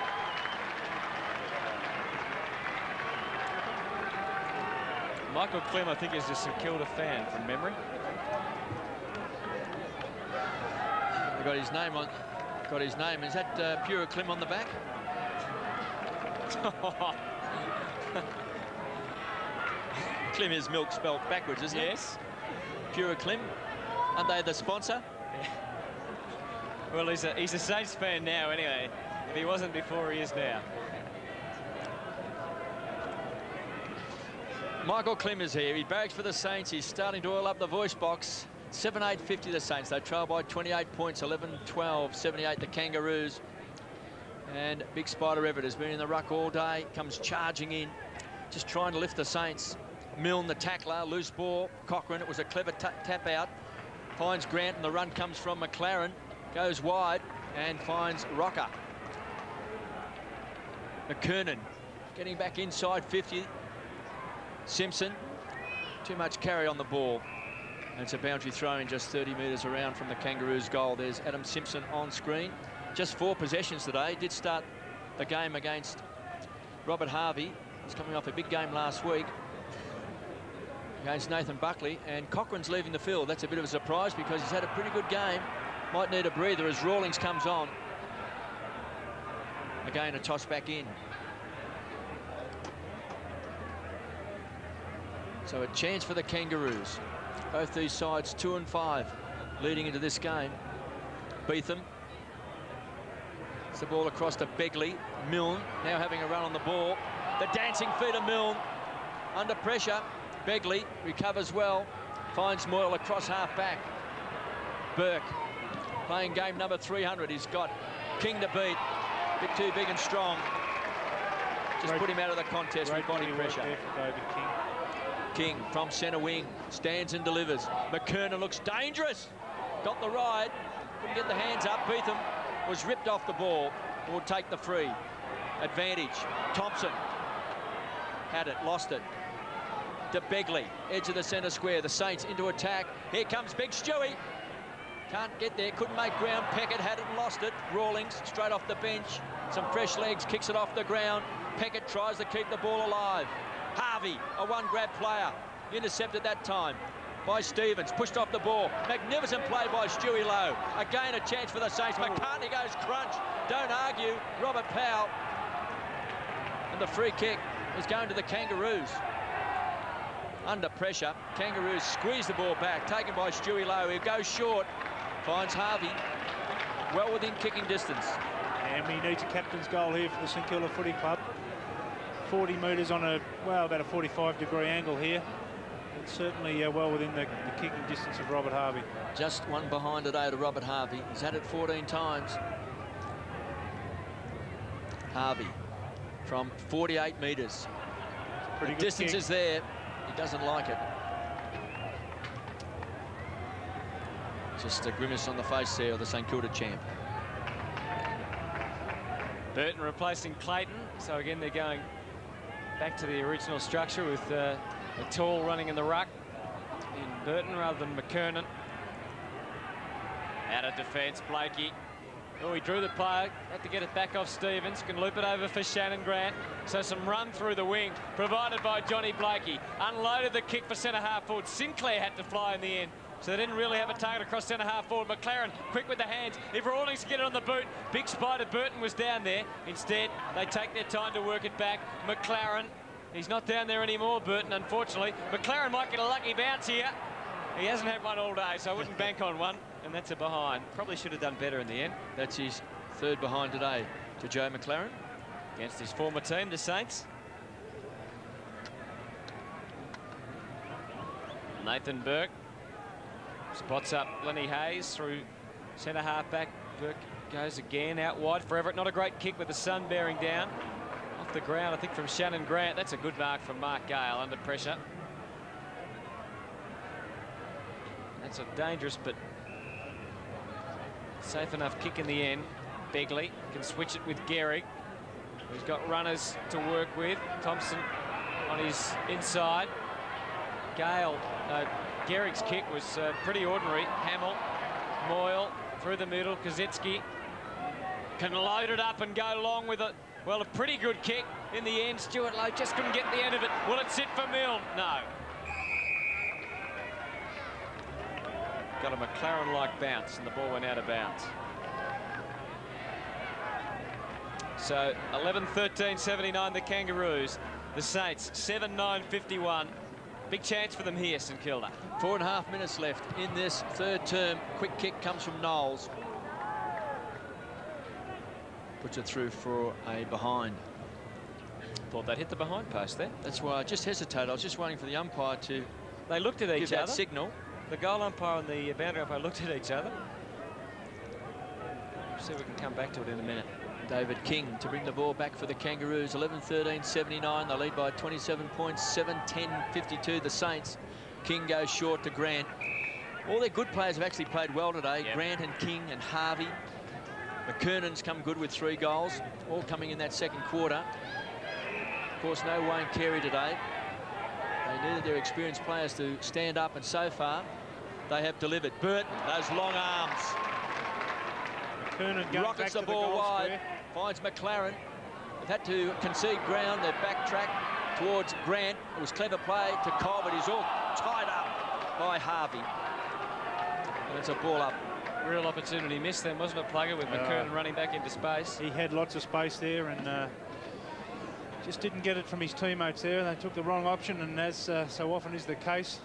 Michael Clem, I think, is a St Kilda fan from memory. Got his name on. Got his name. Is that Pure Clem on the back? Clem is milk spelled backwards, isn't it? Yes. Pure Clem. Aren't they the sponsor? Yeah. Well, he's a Saints fan now, anyway. If he wasn't before, he is now. Michael Clem is here. He barracks for the Saints. He's starting to oil up the voice box. 7-8-50 the Saints. They trail by 28 points, 11-12, 78 the Kangaroos. And Big Spider Everett has been in the ruck all day, comes charging in, just trying to lift the Saints. Milne, the tackler, loose ball. Cochrane, it was a clever tap out. Finds Grant, and the run comes from McLaren. Goes wide and finds Rocker. McKernan getting back inside 50. Simpson, too much carry on the ball. And it's a boundary throw in just 30 metres around from the Kangaroos' goal. There's Adam Simpson on screen. Just 4 possessions today. Did start the game against Robert Harvey. He's coming off a big game last week against Nathan Buckley. And Cochrane's leaving the field. That's a bit of a surprise because he's had a pretty good game. Might need a breather as Rawlings comes on. Again, a toss back in. So a chance for the Kangaroos. Both these sides 2 and 5 leading into this game. Beetham. It's the ball across to Begley. Milne now having a run on the ball. The dancing feet of Milne under pressure. Begley recovers well. Finds Moyle across half back. Burke playing game number 300. He's got King to beat. Bit too big and strong. Just put him out of the contest with body pressure. King from centre wing, stands and delivers. McKernan looks dangerous. Got the ride, couldn't get the hands up. Beetham was ripped off the ball. Will take the free. Advantage. Thompson had it, lost it. To Begley, edge of the centre square. The Saints into attack. Here comes Big Stewie. Can't get there, couldn't make ground. Peckett had it and lost it. Rawlings straight off the bench. Some fresh legs, kicks it off the ground. Peckett tries to keep the ball alive. Harvey, a one-grab player, intercepted that time by Stevens, pushed off the ball. Magnificent play by Stewie Lowe. Again, a chance for the Saints. McCartney goes crunch. Don't argue. Robert Powell. And the free kick is going to the Kangaroos. Under pressure, Kangaroos squeeze the ball back, taken by Stewie Lowe. He goes short, finds Harvey, well within kicking distance. And we need a captain's goal here for the St Kilda Footy Club. 40 metres on a, well, about a 45-degree angle here. It's certainly well within the kicking distance of Robert Harvey. Just one behind today to Robert Harvey. He's had it 14 times. Harvey from 48 metres. The distance is there. He doesn't like it. Just a grimace on the face there of the St Kilda champ. Burton replacing Clayton. So again, they're going back to the original structure with a tall running in the ruck in Burton rather than McKernan. Out of defence, Blakey. Oh, he drew the player, had to get it back off Stevens, can loop it over for Shannon Grant. So some run through the wing, provided by Johnny Blakey. Unloaded the kick for centre-half forward. Sinclair had to fly in the end, so they didn't really have a target across centre-half forward. McLaren, quick with the hands. If Rawlings can get it on the boot, Big Spider Burton was down there. Instead, they take their time to work it back. McLaren, he's not down there anymore, Burton, unfortunately. McLaren might get a lucky bounce here. He hasn't had one all day, so I wouldn't bank on one. And that's a behind. Probably should have done better in the end. That's his third behind today to Joe McLaren. Against his former team, the Saints. Nathan Burke spots up Lenny Hayes through centre half back. Burke goes again out wide for Everett. Not a great kick with the sun bearing down. Off the ground, I think, from Shannon Grant. That's a good mark from Mark Gale under pressure. That's a dangerous but safe enough kick in the end. Begley can switch it with Gehrig, who's got runners to work with. Thompson on his inside. Gehrig's kick was pretty ordinary. Hamill, Moyle through the middle. Kazitsky can load it up and go long with it. Well, a pretty good kick in the end. Stuart Lowe just couldn't get the end of it. Will it sit for Milne? No. got a McLaren-like bounce, and the ball went out of bounds. So 11-13-79 the Kangaroos. The Saints 7-9-51. Big chance for them here, St Kilda. 4.5 minutes left in this third term. Quick kick comes from Knowles. Puts it through for a behind. Thought they'd hit the behind post there. That's why I just hesitated. I was just waiting for the umpire to They looked at each give that other. signal. The goal umpire and the boundary umpire looked at each other. See if we can come back to it in a minute. David King to bring the ball back for the Kangaroos. 11-13-79. They lead by 27 points. 7-10-52 the Saints. King goes short to Grant. All their good players have actually played well today. Yep. Grant and King and Harvey. McKernan's come good with 3 goals. All coming in that second quarter. Of course, no Wayne Carey today. They needed their experienced players to stand up, and so far they have delivered. Burton, those long arms. McKernan going Rockets back the to ball goal wide. square. Finds McLaren. They've had to concede ground. They've backtracked towards Grant. It was clever play to Cole, but he's all tied up by Harvey. And it's a ball up. Real opportunity missed then, wasn't it, Plugger, with McKernan running back into space. He had lots of space there and just didn't get it from his teammates there. They took the wrong option, and as so often is the case,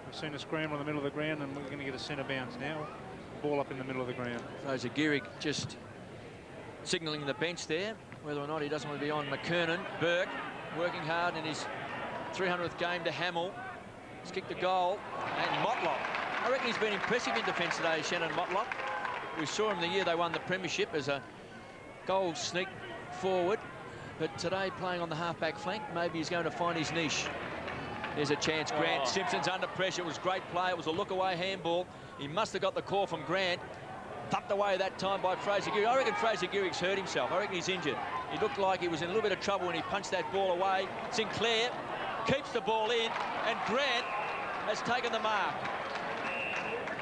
we've seen a scramble in the middle of the ground, and we're going to get a centre bounce now. Ball up in the middle of the ground. Fraser Gehrig just signalling the bench there, whether or not he doesn't want to be on McKernan. Burke working hard in his 300th game to Hamill. He's kicked a goal. And Motlop. I reckon he's been impressive in defence today, Shannon Motlop. We saw him the year they won the premiership as a goal sneak forward. But today, playing on the half-back flank, maybe he's going to find his niche. There's a chance. Grant Simpson's under pressure. It was great play. It was a look-away handball. He must have got the call from Grant. Thumped away that time by Fraser Gehrig. I reckon Fraser Gehrig's hurt himself. I reckon he's injured. He looked like he was in a little bit of trouble when he punched that ball away. Sinclair keeps the ball in, and Grant has taken the mark.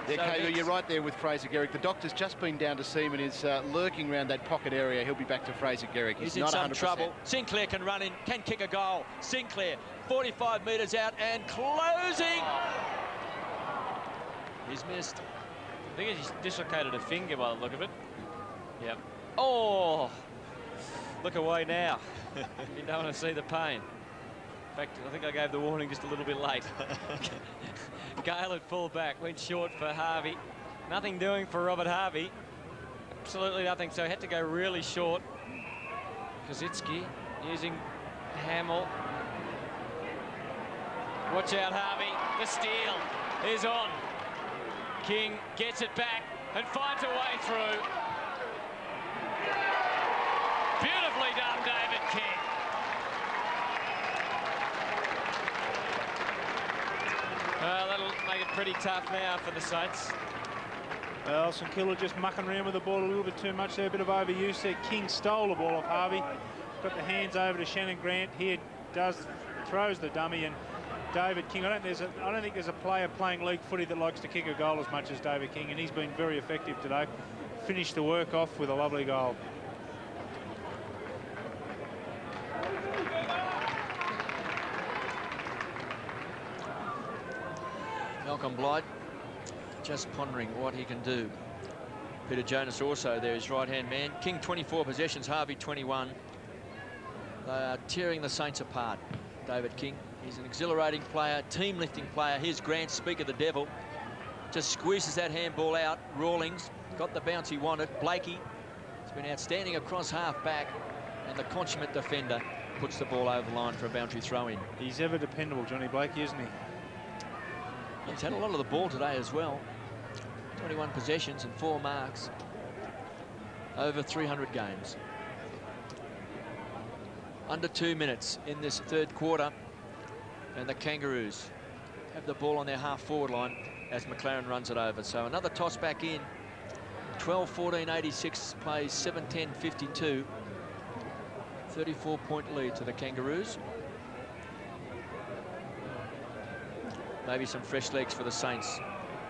Yeah, So Kaylee, you're right there with Fraser Gehrig. The doctor's just been down to see him and is lurking around that pocket area. He'll be back to Fraser Gehrig. He's not in some 100%. trouble. Sinclair can run in, can kick a goal. Sinclair, 45 metres out and closing. He's missed. I think he's dislocated a finger by the look of it. Yep. Oh! Look away now. You don't want to see the pain. In fact, I think I gave the warning just a little bit late. Gale at full back, went short for Harvey. Nothing doing for Robert Harvey. Absolutely nothing, so he had to go really short. Kazitsky using Hamill. Watch out, Harvey. The steal is on. King gets it back and finds a way through. Beautifully done, David King. Well, that'll make it pretty tough now for the Saints. Well, St Kilda just mucking around with the ball a little bit too much there. A bit of overuse there. King stole the ball off Harvey. Got the hands over to Shannon Grant. Here throws the dummy, and David King. I don't think there's a player playing league footy that likes to kick a goal as much as David King, and he's been very effective today. Finished the work off with a lovely goal. Malcolm Blight just pondering what he can do. Peter Jonas also there, his right-hand man. King 24 possessions, Harvey 21. They are tearing the Saints apart. David King, he's an exhilarating player, team-lifting player. Here's Grant, speak of the devil. Just squeezes that handball out. Rawlings got the bounce he wanted. Blakey has been outstanding across half-back, and the consummate defender puts the ball over the line for a boundary throw-in. He's ever dependable, Johnny Blakey, isn't he? He's had a lot of the ball today as well. 21 possessions and 4 marks. Over 300 games. Under 2 minutes in this third quarter. And the Kangaroos have the ball on their half-forward line as McLaren runs it over. So another toss back in. 12-14-86 plays 7-10-52. 34-point lead to the Kangaroos. Maybe some fresh legs for the Saints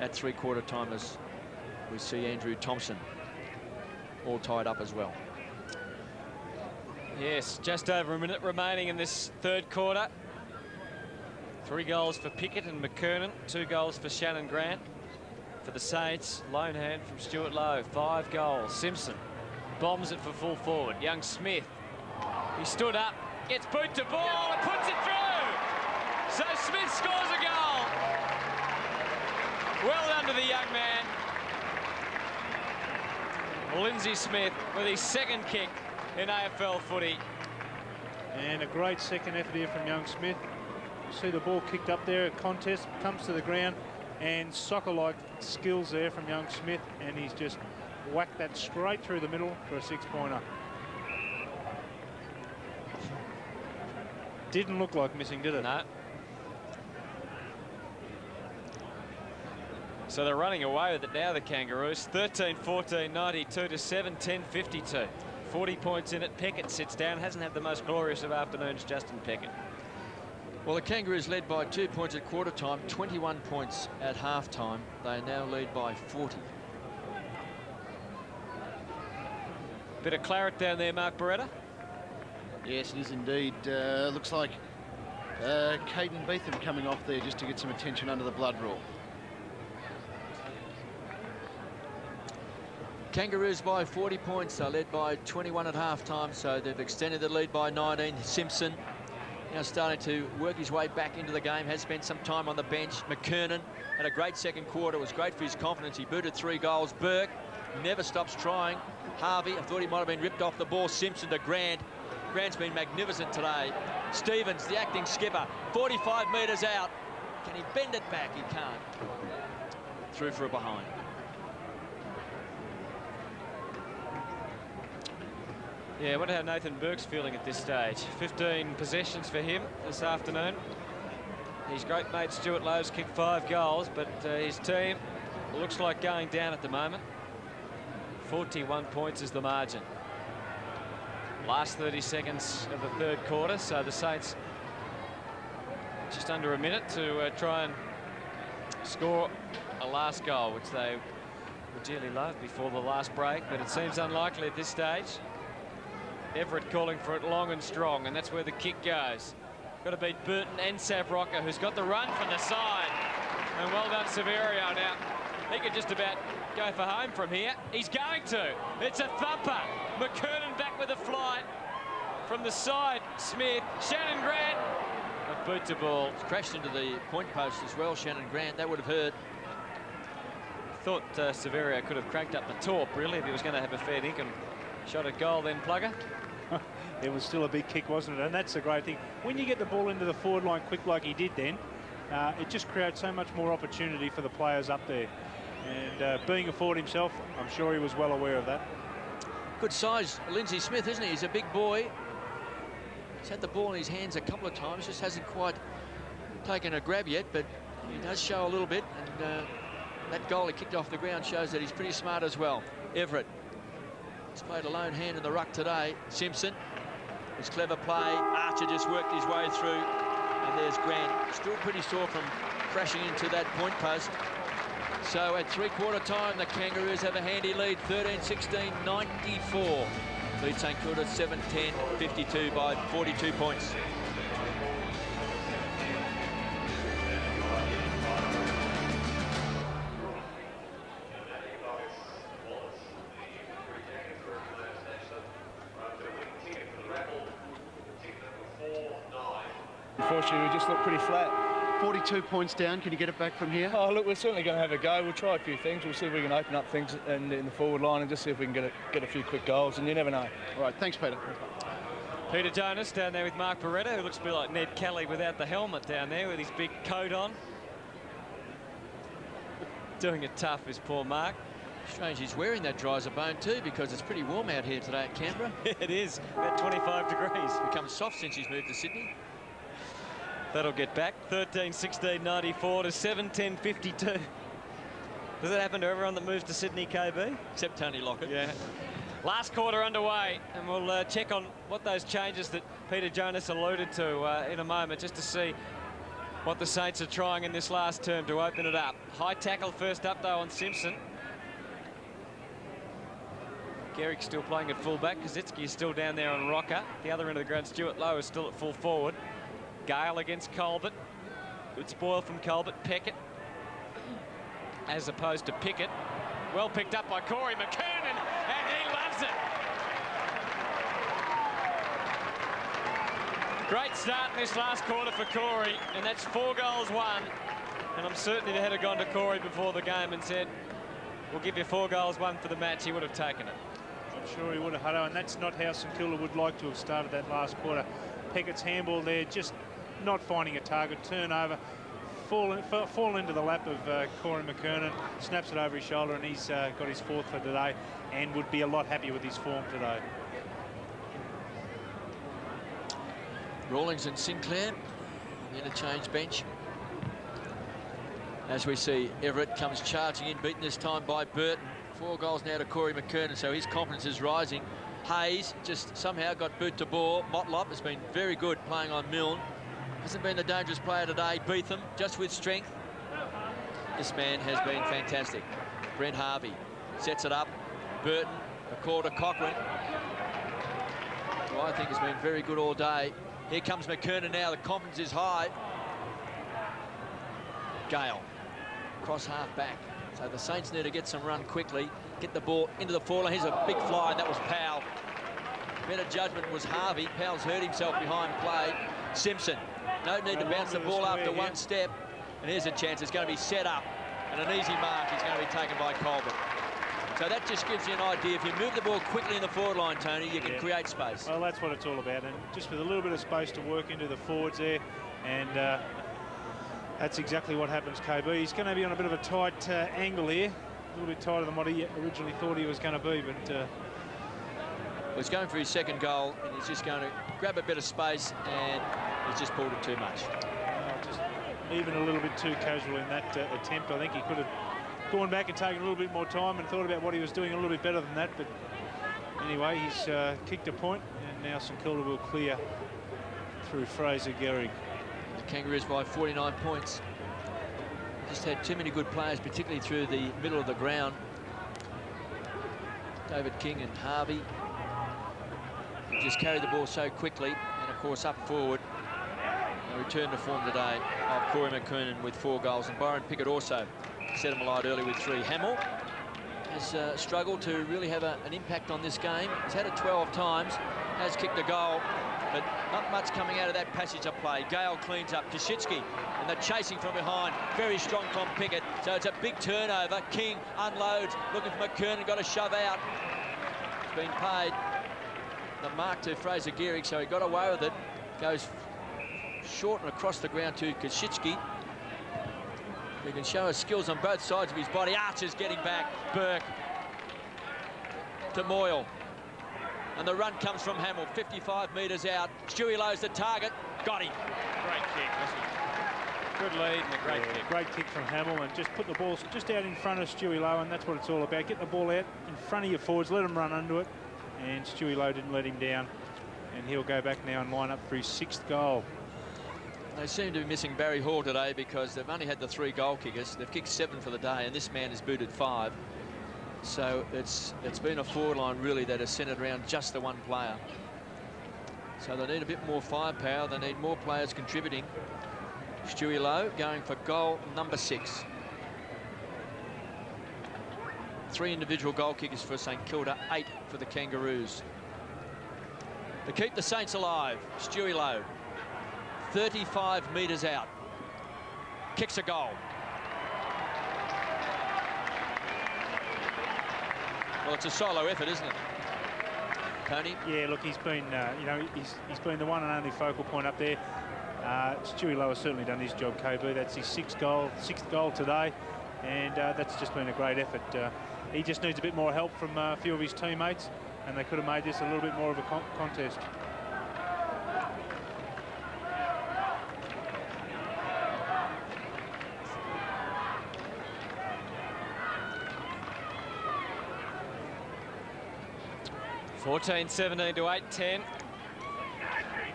at three-quarter time as we see Andrew Thompson all tied up as well. Yes, just over a minute remaining in this third quarter. 3 goals for Pickett and McKernan, 2 goals for Shannon Grant. for the Saints. Lone hand from Stuart Lowe. 5 goals. Simpson bombs it for full forward. Young Smith. He stood up, gets boot to ball and puts it through. So Smith scores a goal. Well done to the young man. Lindsay Smith with his second kick in AFL footy. And a great second effort here from young Smith. You see the ball kicked up there, a contest, comes to the ground, and soccer-like skills there from young Smith, and he's just whacked that straight through the middle for a 6-pointer. Didn't look like missing, did it? No. So they're running away with it now, the Kangaroos. 13-14, 92 to 7-10-52. 40 points in it. Peckett sits down. Hasn't had the most glorious of afternoons, Justin Peckett. Well, the Kangaroos led by 2 points at quarter time, 21 points at half time. They now lead by 40. Bit of claret down there, Mark Beretta. Yes, it is indeed. Looks like Caden Beetham coming off there just to get some attention under the blood rule. Kangaroos by 40 points. They're led by 21 at half time, so they've extended the lead by 19. Simpson now starting to work his way back into the game, has spent some time on the bench. McKernan had a great second quarter. It was great for his confidence. He booted 3 goals. Burke never stops trying. Harvey, I thought he might have been ripped off the ball. Simpson to Grant. Grant's been magnificent today. Stevens, the acting skipper, 45 metres out. Can he bend it back? He can't. Through for a behind. Yeah, I wonder how Nathan Burke's feeling at this stage. 15 possessions for him this afternoon. His great mate Stuart Lowe's kicked 5 goals, but his team looks like going down at the moment. 41 points is the margin. Last 30 seconds of the third quarter, so the Saints just under a minute to try and score a last goal, which they would dearly love before the last break, but it seems unlikely at this stage. Everett calling for it long and strong, and that's where the kick goes. Got to beat Burton and Savrocker, who's got the run from the side. And well done, Severio. Now, he could just about go for home from here. He's going to. It's a thumper. McKernan back with a flight. From the side, Smith. Shannon Grant. A boot to ball. Crashed into the point post as well, Shannon Grant. That would have hurt. Thought Severio could have cranked up the torp, really, if he was going to have a fair dinkum. Shot at goal then, Plugger. It was still a big kick, wasn't it? And that's the great thing. When you get the ball into the forward line quick like he did then, it just creates so much more opportunity for the players up there. And being a forward himself, I'm sure he was well aware of that. Good size, Lindsay Smith, isn't he? He's a big boy. He's had the ball in his hands a couple of times, just hasn't quite taken a grab yet, but he does show a little bit. And that goal he kicked off the ground shows that he's pretty smart as well. Everett. He's played a lone hand in the ruck today. Simpson. His clever play. Archer just worked his way through. And there's Grant. Still pretty sore from crashing into that point post. So at three-quarter time, the Kangaroos have a handy lead. 13-16, 94. Lead St Kilda 7-10, 52 by 42 points. Unfortunately, we just look pretty flat. 42 points down. Can you get it back from here? Oh, look, we're certainly going to have a go. We'll try a few things. We'll see if we can open up things in the forward line and just see if we can get a few quick goals, and you never know. All right, thanks, Peter. Peter Jonas down there with Mark Beretta, who looks a bit like Ned Kelly without the helmet down there with his big coat on. Doing it tough is poor Mark. Strange he's wearing that dry as a bone too, because it's pretty warm out here today at Canberra. It is, about 25 degrees. Become soft since he's moved to Sydney. That'll get back. 13-16, 94 to 7-10, 52. Does that happen to everyone that moves to Sydney, KB? Except Tony Lockett. Yeah. Last quarter underway, and we'll check on what those changes that Peter Jonas alluded to in a moment, just to see what the Saints are trying in this last term to open it up. High tackle first up, though, on Simpson. Garrick's still playing at fullback. Kaczynski is still down there on rocker. The other end of the ground, Stuart Lowe is still at full forward. Gale against Colbert. Good spoil from Colbert. Peckett. as opposed to Pickett. Well picked up by Corey McKernan, and he loves it. Great start in this last quarter for Corey, and that's 4 goals won. And I'm certain if they had gone to Corey before the game and said, we'll give you 4 goals won for the match, he would have taken it. I'm sure he would have, Hutto, and that's not how St Kilda would like to have started that last quarter. Pickett's handball there, just not finding a target, turnover, fall into the lap of Corey McKernan, snaps it over his shoulder, and he's got his 4th for today and would be a lot happier with his form today. Rawlings and Sinclair, the interchange bench. As we see, Everett comes charging in, beaten this time by Burton. 4 goals now to Corey McKernan, so his confidence is rising. Hayes just somehow got boot to ball. Motlop has been very good playing on Milne. Hasn't been the dangerous player today. Beetham, just with strength. This man has been fantastic. Brent Harvey sets it up. Burton, a call to Cochrane, who I think has been very good all day. Here comes McKernan now. The confidence is high. Gale, cross half back. So the Saints need to get some run quickly, get the ball into the forward line. Here's a big fly, and that was Powell. Better judgment was Harvey. Powell's hurt himself behind play. Simpson, no need to bounce the ball after one step. And here's a chance. It's going to be set up, and an easy mark is going to be taken by Colbert. So that just gives you an idea. If you move the ball quickly in the forward line, Tony, you can create space. Well, that's what it's all about, and just with a little bit of space to work into the forwards there, and that's exactly what happens, KB. He's going to be on a bit of a tight angle here, a little bit tighter than what he originally thought he was going to be, but... Well, he's going for his 2nd goal, and he's just going to grab a bit of space, and he's just pulled it too much. Just even a little bit too casual in that attempt. I think he could have gone back and taken a little bit more time and thought about what he was doing a little bit better than that, but anyway, he's kicked a point, and now St Kilda will clear through Fraser Gehrig. The Kangaroos by 49 points. Just had too many good players, particularly through the middle of the ground. David King and Harvey just carried the ball so quickly, and of course up forward, a return to form today of Corey McKernan with 4 goals, and Byron Pickett also set him alight early with 3. Hamill has struggled to really have an impact on this game. He's had it 12 times, has kicked a goal, but not much coming out of that passage of play. Gale cleans up. Koschitzky, and they're chasing from behind. Very strong from Pickett, so it's a big turnover. King unloads, looking for McKernan, got a shove out. It's been paid. The mark to Fraser Gehrig, so he got away with it. Goes short and across the ground to Koschitzky. He can show his skills on both sides of his body. Archer's getting back. Burke to Moyle. And the run comes from Hamill, 55 metres out. Stewie Lowe's the target. Got him. Great kick, wasn't it? Good lead and a great kick. Great kick from Hamill, and just put the ball just out in front of Stewie Lowe, and that's what it's all about. Get the ball out in front of your forwards, let them run under it, and Stewie Lowe didn't let him down. And he'll go back now and line up for his 6th goal. They seem to be missing Barry Hall today because they've only had the 3 goal kickers. They've kicked 7 for the day, and this man has booted 5. So it's been a forward line really that has centred around just the one player. So they need a bit more firepower. They need more players contributing. Stewie Lowe going for goal number 6. 3 individual goal kickers for St Kilda, 8 for the Kangaroos. To keep the Saints alive, Stewie Lowe, 35 metres out, kicks a goal. Well, it's a solo effort, isn't it, Tony? Yeah, look, he's been, you know, he's been the one and only focal point up there. Stewie Lowe has certainly done his job, KB. That's his 6th goal today, and that's just been a great effort. He just needs a bit more help from a few of his teammates, and they could have made this a little bit more of a contest. (14-17 to 8-10).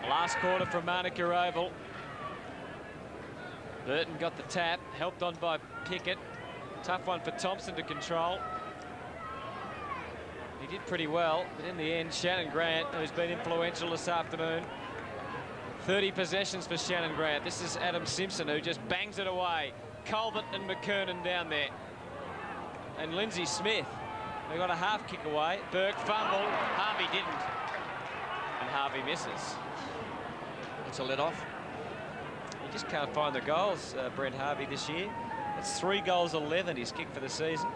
Last quarter from Manuka Oval. Burton got the tap, helped on by Pickett. Tough one for Thompson to control. He did pretty well, but in the end, Shannon Grant, who's been influential this afternoon, 30 possessions for Shannon Grant. This is Adam Simpson, who just bangs it away. Colbert and McKernan down there. and Lindsay Smith. They got a half kick away. Burke fumbled. Harvey didn't. And Harvey misses. It's a let off. He just can't find the goals, Brent Harvey, this year. That's 3 goals, 11 he's kicked for the season.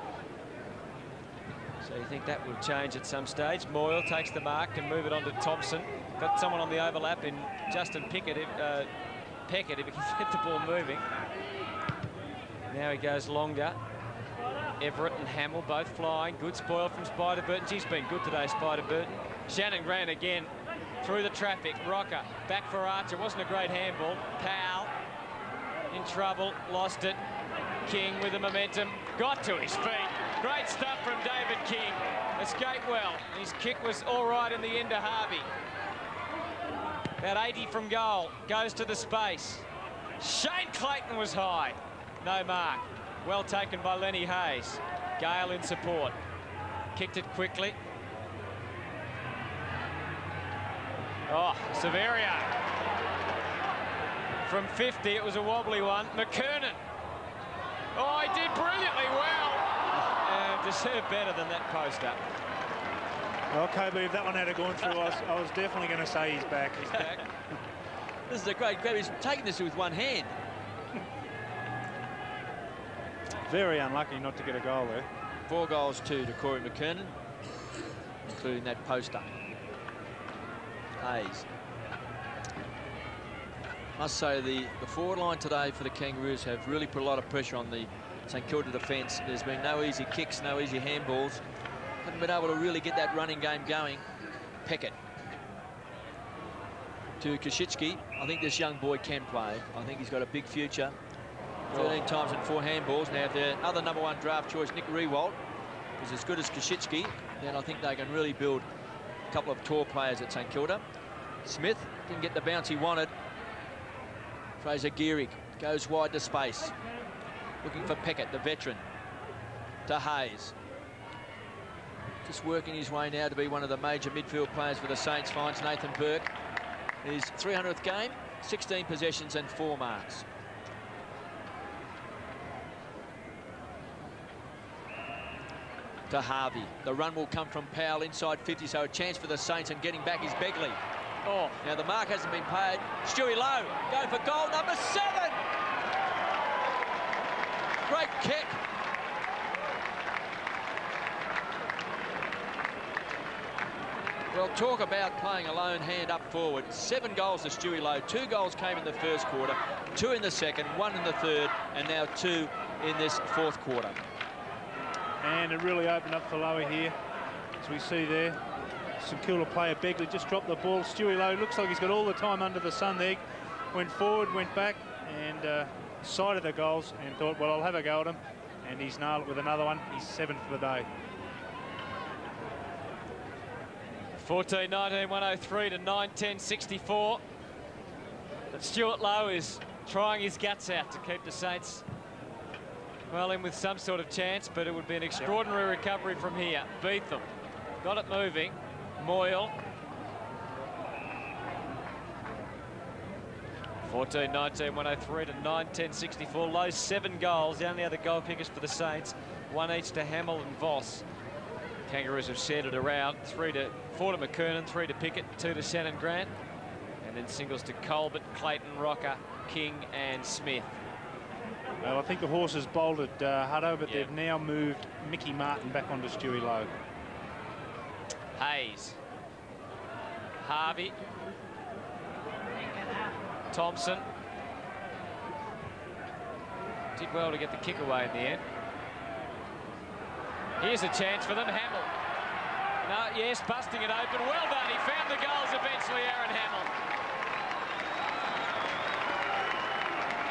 So you think that will change at some stage. Moyle takes the mark, can move it on to Thompson. Got someone on the overlap in Justin Peckett if he can get the ball moving. Now he goes longer. Everett and Hamill both flying. Good spoil from Spider Burton. She's been good today, Spider Burton. Shannon Grant again through the traffic. Rocker back for Archer. Wasn't a great handball. Powell in trouble, lost it. King with the momentum, got to his feet. Great stuff from David King. Escaped well. His kick was all right in the end to Harvey. About 80 from goal. Goes to the space. Shane Clayton was high. No mark. Well taken by Lenny Hayes. Gale in support. Kicked it quickly. Oh, Severia. From 50, it was a wobbly one. McKernan. Oh, he did brilliantly well. And deserved better than that post-up. Well, Kobe, if that one had gone through, I was definitely going to say he's back. He's back. This is a great grab. He's taking this with one hand. Very unlucky not to get a goal there. 4 goals to Corey McKernan, including that poster. Hayes. Must say the forward line today for the Kangaroos have really put a lot of pressure on the St Kilda defence. There's been no easy kicks, no easy handballs. Haven't been able to really get that running game going. Peckett to Koshitsky. I think this young boy can play. I think he's got a big future. 13 times and 4 handballs. Now, if their other #1 draft choice, Nick Rewalt, is as good as Koshitsky, then I think they can really build a couple of tall players at St Kilda. Smith didn't get the bounce he wanted. Fraser Gehrig goes wide to space. Looking for Peckett, the veteran. To Hayes. Just working his way now to be one of the major midfield players for the Saints. Finds Nathan Burke. His 300th game, 16 possessions and 4 marks. To Harvey. The run will come from Powell inside 50, so a chance for the Saints, and getting back is Begley. Oh, now the mark hasn't been paid. Stewie Lowe going for goal number 7. Great kick. Well, talk about playing a lone hand up forward. 7 goals to Stewie Lowe. 2 goals came in the first quarter, 2 in the second, 1 in the third, and now 2 in this fourth quarter. And it really opened up for Lowe here, as we see there. St Kilda player Begley just dropped the ball. Stewie Lowe looks like he's got all the time under the sun there. Went forward, went back, and sighted the goals and thought, well, I'll have a go at him. And he's nailed it with another one. He's 7 for the day. 14-19, 103 to 9-10-64. But Stuart Lowe is trying his guts out to keep the Saints well in with some sort of chance, but it would be an extraordinary recovery from here. Beetham got it moving. Moyle. 14-19, 103 to 9-10-64. Lowe 7 goals. The only other goal kickers for the Saints, 1 each to Hamill and Voss. Kangaroos have shared it around. 4 to McKernan, 3 to Pickett, 2 to Shannon Grant, and then singles to Colbert, Clayton, Rocker, King and Smith. Well, I think the horses bolted Hutto, but they've now moved Mickey Martin back onto Stewie Lowe. Hayes. Harvey. Thompson. Did well to get the kick away in the end. Here's a chance for them. Hamill. No, yes, busting it open. Well done. He found the goals eventually, Aaron Hamill.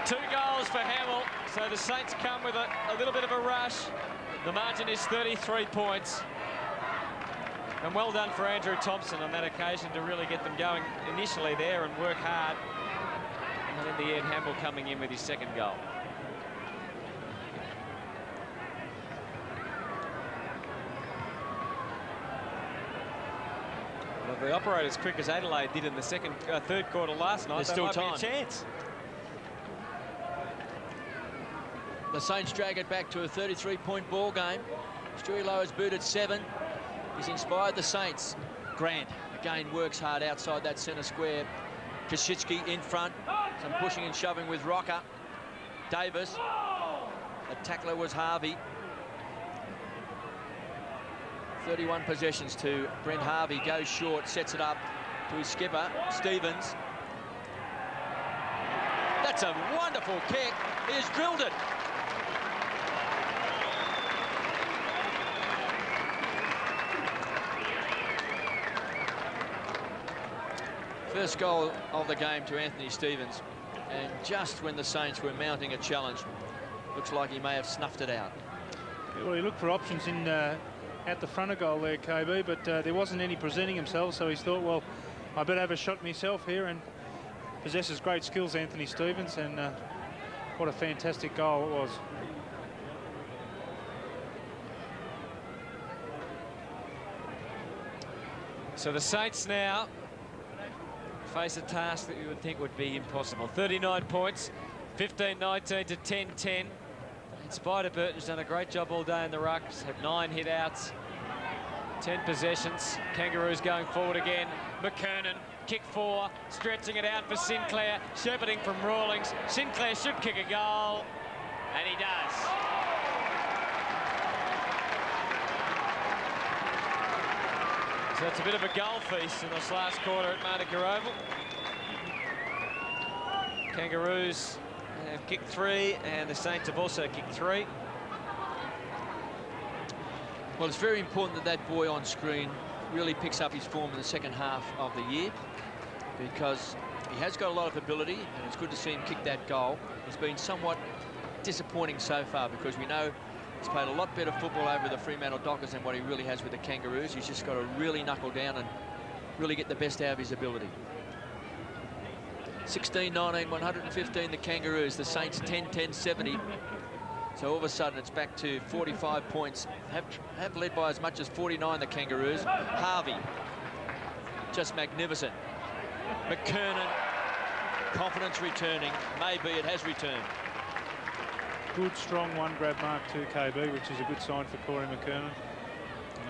2 goals for Hamill. So the Saints come with a little bit of a rush. The margin is 33 points. And well done for Andrew Thompson on that occasion to really get them going initially there and work hard. And in the end, Hamill coming in with his 2nd goal. Well, if they operate as quick as Adelaide did in the third quarter last night, there's still time. Be a chance. The Saints drag it back to a 33-point ball game. Stewie Lowe has booted 7. He's inspired the Saints. Grant again works hard outside that centre square. Kosicki in front. Some pushing and shoving with Rocker. Davis. The tackler was Harvey. 31 possessions to Brent Harvey. Goes short, sets it up to his skipper, Stevens. That's a wonderful kick. He has drilled it. First goal of the game to Anthony Stevens. And just when the Saints were mounting a challenge, looks like he may have snuffed it out. Yeah, well, he looked for options in at the front of goal there, KB, but there wasn't any presenting himself, so he thought, well, I better have a shot myself here, and possesses great skills, Anthony Stevens, and what a fantastic goal it was. So the Saints now face a task that you would think would be impossible. 39 points, 15-19 to 10-10. Spider Burton's done a great job all day in the rucks, had 9 hit-outs, 10 possessions. Kangaroos going forward again. McKernan, kick 4, stretching it out for Sinclair, shepherding from Rawlings. Sinclair should kick a goal, and he does. So it's a bit of a goal feast in this last quarter at Manuka Oval. Kangaroos have kicked 3, and the Saints have also kicked 3. Well, it's very important that that boy on screen really picks up his form in the second half of the year, because he has got a lot of ability, and it's good to see him kick that goal. It's been somewhat disappointing so far, because we know he's played a lot better football over the Fremantle Dockers than what he really has with the Kangaroos. He's just got to really knuckle down and really get the best out of his ability. 16-19, 115 the Kangaroos. The Saints 10-10-70. So all of a sudden it's back to 45 points. Have led by as much as 49 the Kangaroos. Harvey, just magnificent. McKernan, confidence returning. Maybe it has returned. Good, strong one-grab mark too, KB, which is a good sign for Corey McKernan.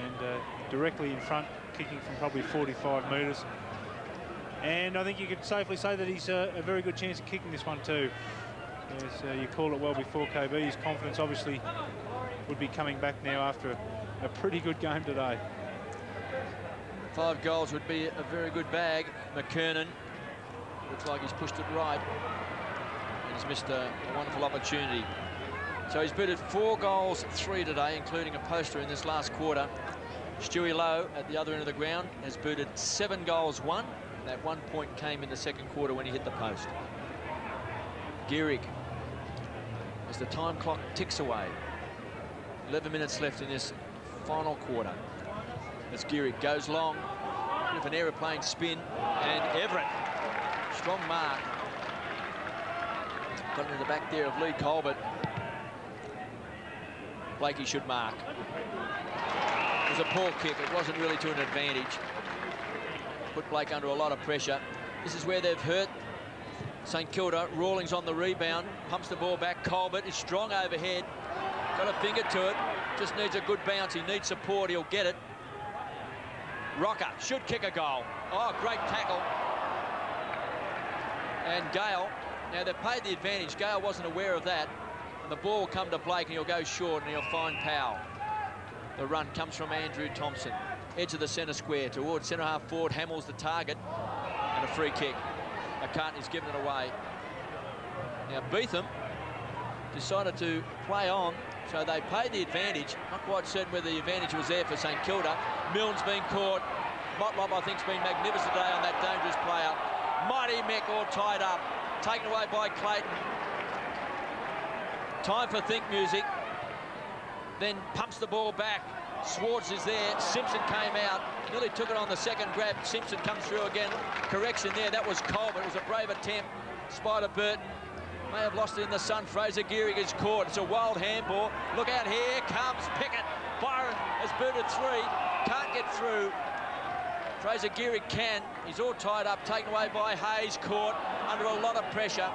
And directly in front, kicking from probably 45 metres. And I think you could safely say that he's a very good chance of kicking this one too. As you called it well before, KB, his confidence obviously would be coming back now after a pretty good game today. 5 goals would be a very good bag. McKernan looks like he's pushed it right. He's missed a wonderful opportunity. So he's booted 4 goals, 3 today, including a poster in this last quarter. Stewie Lowe at the other end of the ground has booted 7 goals, 1. That 1 point came in the second quarter when he hit the post. Gehrig, as the time clock ticks away. 11 minutes left in this final quarter. As Gehrig goes long, with an aeroplane spin, and Everett, strong mark. Got into the back there of Lee Colbert. Blakey should mark. It was a poor kick. It wasn't really to an advantage. Put Blake under a lot of pressure. This is where they've hurt St Kilda. Rawlings on the rebound, pumps the ball back. Colbert is strong overhead, got a finger to it, just needs a good bounce. He needs support, he'll get it. Rocker should kick a goal. Oh, great tackle. And Gale, now they've paid the advantage. Gale wasn't aware of that. And the ball will come to Blake, and he'll go short, and he'll find Powell. The run comes from Andrew Thompson. Edge of the centre square towards centre half forward. Hamill's the target, and a free kick. McCartney's given it away. Now Beetham decided to play on, so they paid the advantage. Not quite certain whether the advantage was there for St Kilda. Milne's been caught. Motlop, I think, has been magnificent today on that dangerous player. Mighty Mick all tied up. Taken away by Clayton. Time for think music. Then pumps the ball back. Swartz is there. Simpson came out. Nearly took it on the second grab. Simpson comes through again. Correction there. That was Colbert. It was a brave attempt. Spider Burton may have lost it in the sun. Fraser Gehrig is caught. It's a wild handball. Look out, here comes Pickett. Byron has booted 3. Can't get through. Fraser Gehrig can. He's all tied up. Taken away by Hayes. Caught under a lot of pressure.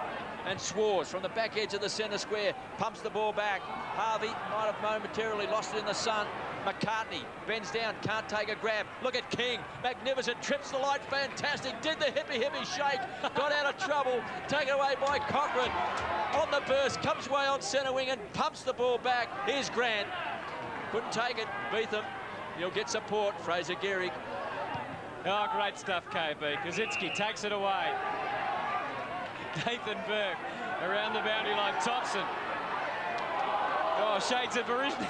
And Swartz from the back edge of the centre square pumps the ball back. Harvey might have momentarily lost it in the sun. McCartney bends down, can't take a grab. Look at King, magnificent, trips the light, fantastic, did the hippie shake, got out of trouble, taken away by Cochrane. On the burst, comes away on centre wing and pumps the ball back. Here's Grant, couldn't take it, Beetham, he'll get support, Fraser Gehrig. Oh, great stuff, KB. Kaczynski takes it away. Nathan Burke around the boundary line, Thompson. Oh, shades of Baryshnik.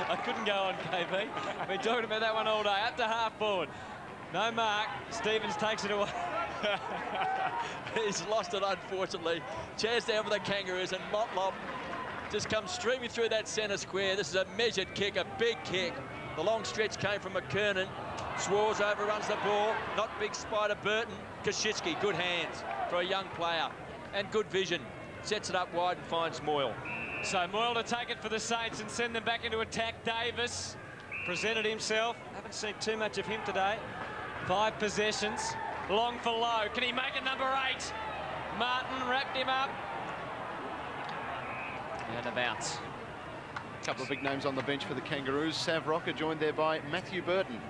I couldn't go on, KB. Been talking about that one all day. Up to half forward. No mark. Stevens takes it away. He's lost it, unfortunately. Chance down for the Kangaroos, and Motlop just comes streaming through that centre square. This is a measured kick, a big kick. The long stretch came from McKernan. Swartz overruns the ball. Not big spider Burton. Kaczynski, good hands for a young player. And good vision. Sets it up wide and finds Moyle. So Moyle to take it for the Saints and send them back into attack. Davis presented himself. Haven't seen too much of him today. 5 possessions. Long for low. Can he make it number 8? Martin wrapped him up. And a bounce. A couple of big names on the bench for the Kangaroos. Sav Rocker joined there by Matthew Burton.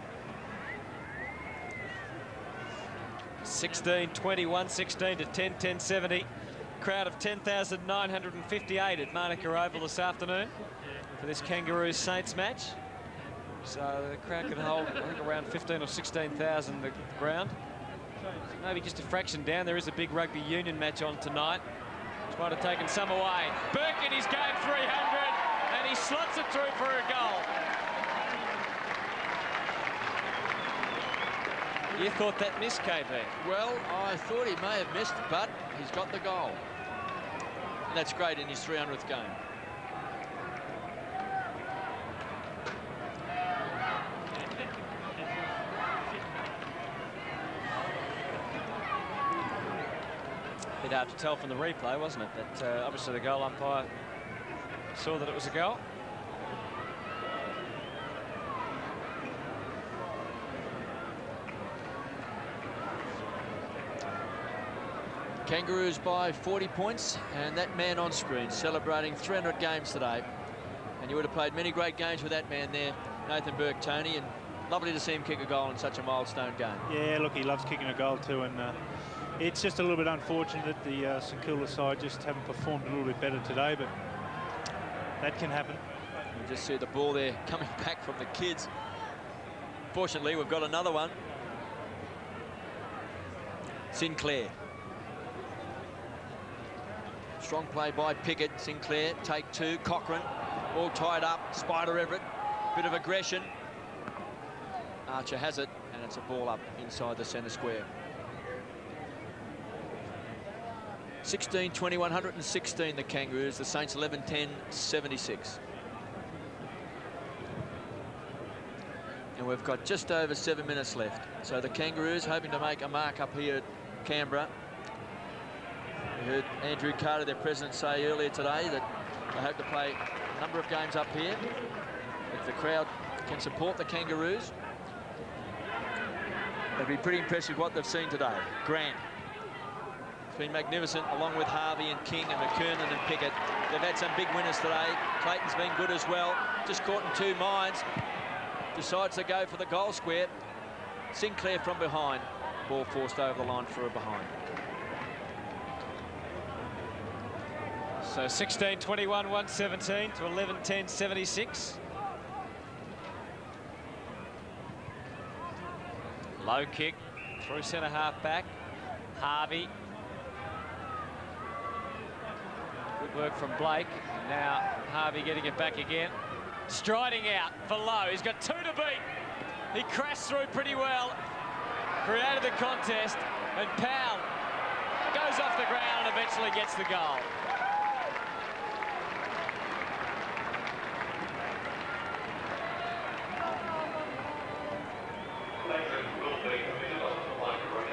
16-20, 116 to 10-10-70. Crowd of 10,958 at Manuka Oval this afternoon for this Kangaroos Saints match. So the crowd could hold, I think, around 15 or 16,000 the ground. Maybe just a fraction down. There is a big rugby union match on tonight. Might have taken some away. Burke in his game 300, and he slots it through for a goal. You thought that missed, KB? Well, I thought he may have missed, but he's got the goal. And that's great in his 300th game. Bit hard to tell from the replay, wasn't it? That obviously the goal umpire saw that it was a goal. Kangaroos by 40 points, and that man on screen celebrating 300 games today. And you would have played many great games with that man there, Nathan Burke, Tony, and lovely to see him kick a goal in such a milestone game. Yeah, look, he loves kicking a goal too, and it's just a little bit unfortunate that the St Kilda side just haven't performed a little bit better today, but that can happen. You just see the ball there coming back from the kids. Fortunately, we've got another one. Sinclair. Strong play by Pickett. Sinclair, take 2. Cochrane, all tied up. Spider Everett, bit of aggression. Archer has it, and it's a ball up inside the centre square. 16-20, 116 the Kangaroos. The Saints 11-10, 76. And we've got just over 7 minutes left. So the Kangaroos hoping to make a mark up here at Canberra. We heard Andrew Carter, their president, say earlier today that they hope to play a number of games up here. If the crowd can support the Kangaroos, they'd be pretty impressed with what they've seen today. Grant. It's been magnificent, along with Harvey and King and McKernan and Pickett. They've had some big winners today. Clayton's been good as well. Just caught in 2 minds. Decides to go for the goal square. Sinclair from behind. Ball forced over the line for a behind. So 16-21, 117 to 11-10, 76. Low kick through centre half back. Harvey. Good work from Blake. Now Harvey getting it back again. Striding out for Lowe. He's got 2 to beat. He crashed through pretty well. Created the contest. And Powell goes off the ground and eventually gets the goal.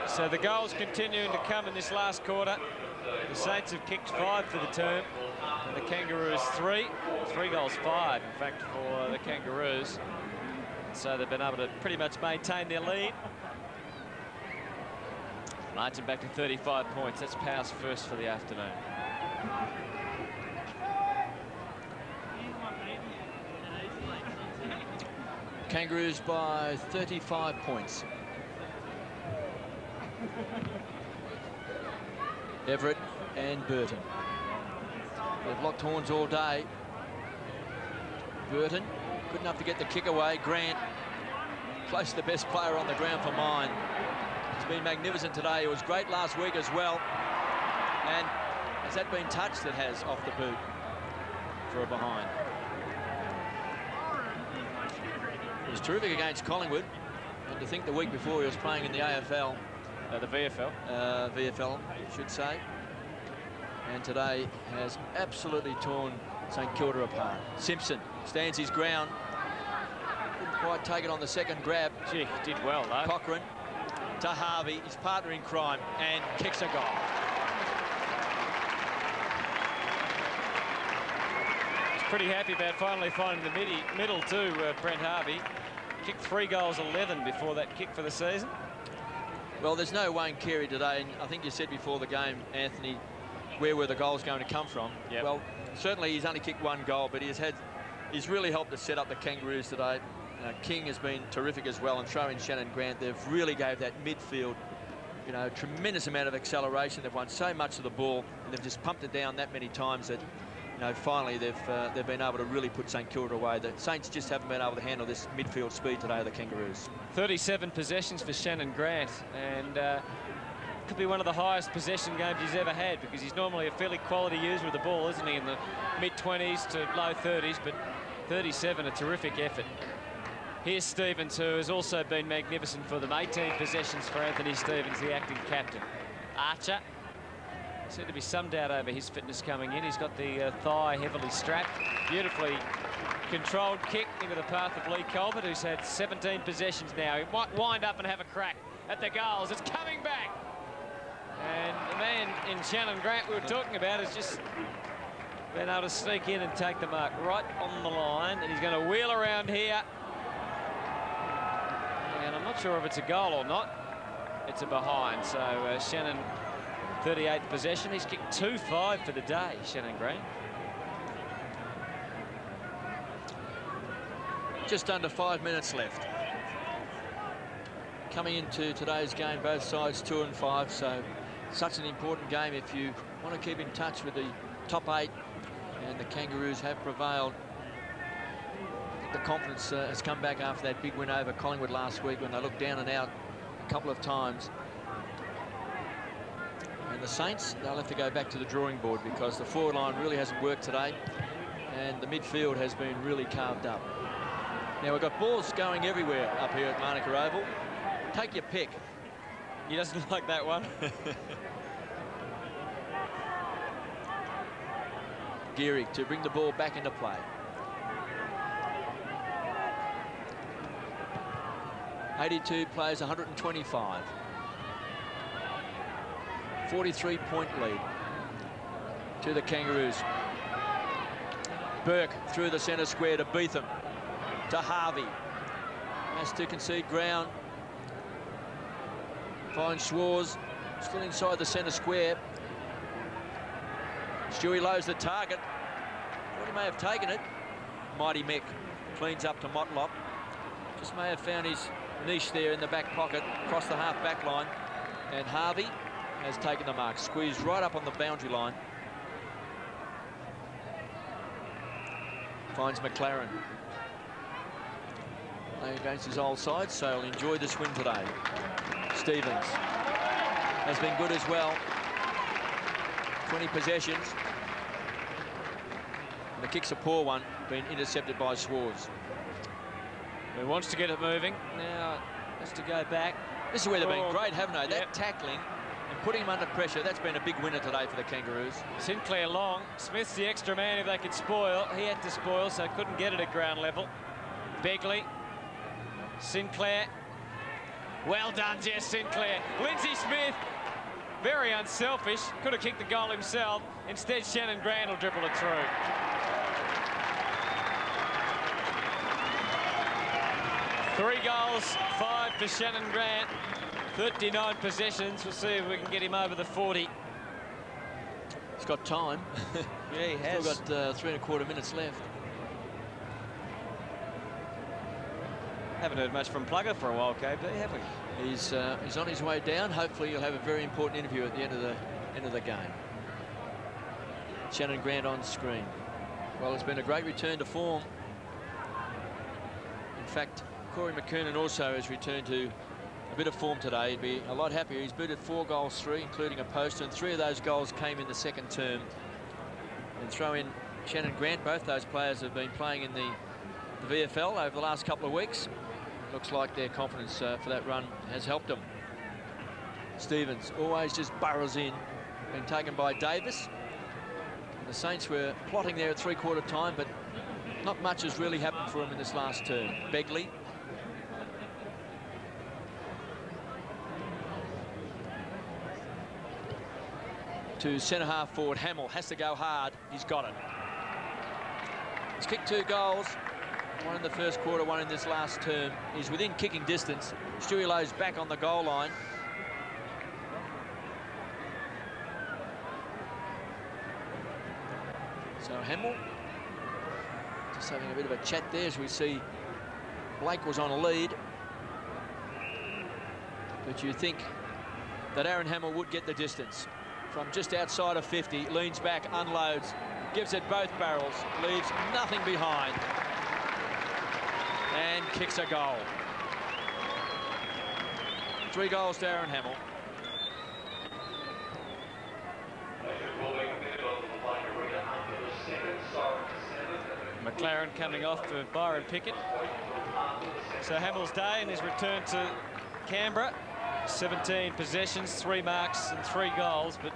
So the goals continuing to come in this last quarter. The Saints have kicked 5 for the term, and the Kangaroos 3. 3 goals, 5, in fact, for the Kangaroos. So they've been able to pretty much maintain their lead. Marching back to 35 points. That's Powell's first for the afternoon. Kangaroos by 35 points. Everett and Burton. They've locked horns all day. Burton, good enough to get the kick away. Grant, close to the best player on the ground for mine. He's been magnificent today. It was great last week as well. And has that been touched? It has, off the boot for a behind. He was terrific against Collingwood. And to think the week before he was playing in the AFL. The VFL. VFL, I should say. And today has absolutely torn St Kilda apart. Simpson stands his ground. Couldn't quite take it on the second grab. Gee, he did well, though. Cochrane to Harvey, his partner in crime, and kicks a goal. He's pretty happy about finally finding the middle too, Brent Harvey. Kicked 3 goals 11 before that kick for the season. Well, there's no Wayne Carey today, and I think you said before the game, Anthony, where were the goals going to come from? Yep. Well, certainly he's only kicked 1 goal, but he's really helped to set up the Kangaroos today. King has been terrific as well, and throw in Shannon Grant. They've really gave that midfield, you know, tremendous amount of acceleration. They've won so much of the ball, and they've just pumped it down that many times that, you know, finally they've been able to really put St Kilda away. The Saints just haven't been able to handle this midfield speed today of the Kangaroos. 37 possessions for Shannon Grant, and could be one of the highest possession games he's ever had, because he's normally a fairly quality user of the ball, isn't he, in the mid-20s to low 30s, but 37, a terrific effort. Here's Stevens, who has also been magnificent for them. 18 possessions for Anthony Stevens, the acting captain. Archer, seemed to be some doubt over his fitness coming in. He's got the thigh heavily strapped. Beautifully controlled kick into the path of Lee Colbert, who's had 17 possessions now. He might wind up and have a crack at the goals. It's coming back. And the man in Shannon Grant we were talking about has just been able to sneak in and take the mark right on the line. And he's going to wheel around here. And I'm not sure if it's a goal or not. It's a behind. So Shannon, 38th possession. He's kicked 2-5 for the day, Shannon Grant. Just under 5 minutes left. Coming into today's game, both sides 2 and 5, so such an important game if you want to keep in touch with the top 8, and the Kangaroos have prevailed. I think the confidence has come back after that big win over Collingwood last week, when they looked down and out a couple of times. And the Saints, they'll have to go back to the drawing board, because the forward line really hasn't worked today, and the midfield has been really carved up. Now, we've got balls going everywhere up here at Manuka Oval. Take your pick. He doesn't like that one. Geary to bring the ball back into play. 82 plays 125. 43-point lead to the Kangaroos. Burke through the centre square to Beetham. To Harvey. Has to concede ground. Finds Schwarz still inside the centre square. Stewie Lowe's the target. Thought he may have taken it. Mighty Mick cleans up to Motlop. Just may have found his niche there in the back pocket, across the half-back line. And Harvey has taken the mark. Squeezed right up on the boundary line. Finds McLaren. Playing against his old side, so he'll enjoy this win today. Stevens has been good as well. 20 possessions. And the kick's a poor one, being intercepted by Schwarz. He wants to get it moving. Now has to go back. This is where they've been great, haven't they? That tackling and putting him under pressure, that's been a big winner today for the Kangaroos. Sinclair long. Smith's the extra man if they could spoil. He had to spoil, so couldn't get it at ground level. Begley. Sinclair. Well done, Jess Sinclair. Lindsay Smith, very unselfish. Could have kicked the goal himself. Instead, Shannon Grant will dribble it through. Three goals, 5 for Shannon Grant. 39 possessions. We'll see if we can get him over the 40. He's got time. Yeah, he has. Still got 3¼ minutes left. Haven't heard much from Plugger for a while, KB, have we? He's on his way down. Hopefully he'll have a very important interview at the end of the game. Shannon Grant on screen. Well, it's been a great return to form. In fact, Corey McKernan also has returned to a bit of form today. He'd be a lot happier. He's booted 4 goals, 3, including a post, and 3 of those goals came in the second term. And throw in Shannon Grant. Both those players have been playing in the VFL over the last couple of weeks. Looks like their confidence for that run has helped them. Stevens always just burrows in. Been taken by Davis. And the Saints were plotting there at 3/4 time, but not much has really happened for him in this last term. Begley. To centre-half forward, Hamill has to go hard. He's got it. He's kicked 2 goals. 1 in the first quarter, 1 in this last term. He's within kicking distance. Stewie Lowe's back on the goal line. So Hamill just having a bit of a chat there as we see Blake was on a lead. But you think that Aaron Hamill would get the distance. From just outside of 50, leans back, unloads, gives it both barrels, leaves nothing behind. And kicks a goal. 3 goals to Aaron Hamill. McLaren coming off for Byron Pickett. So Hamill's day in his return to Canberra. 17 possessions, 3 marks and 3 goals, but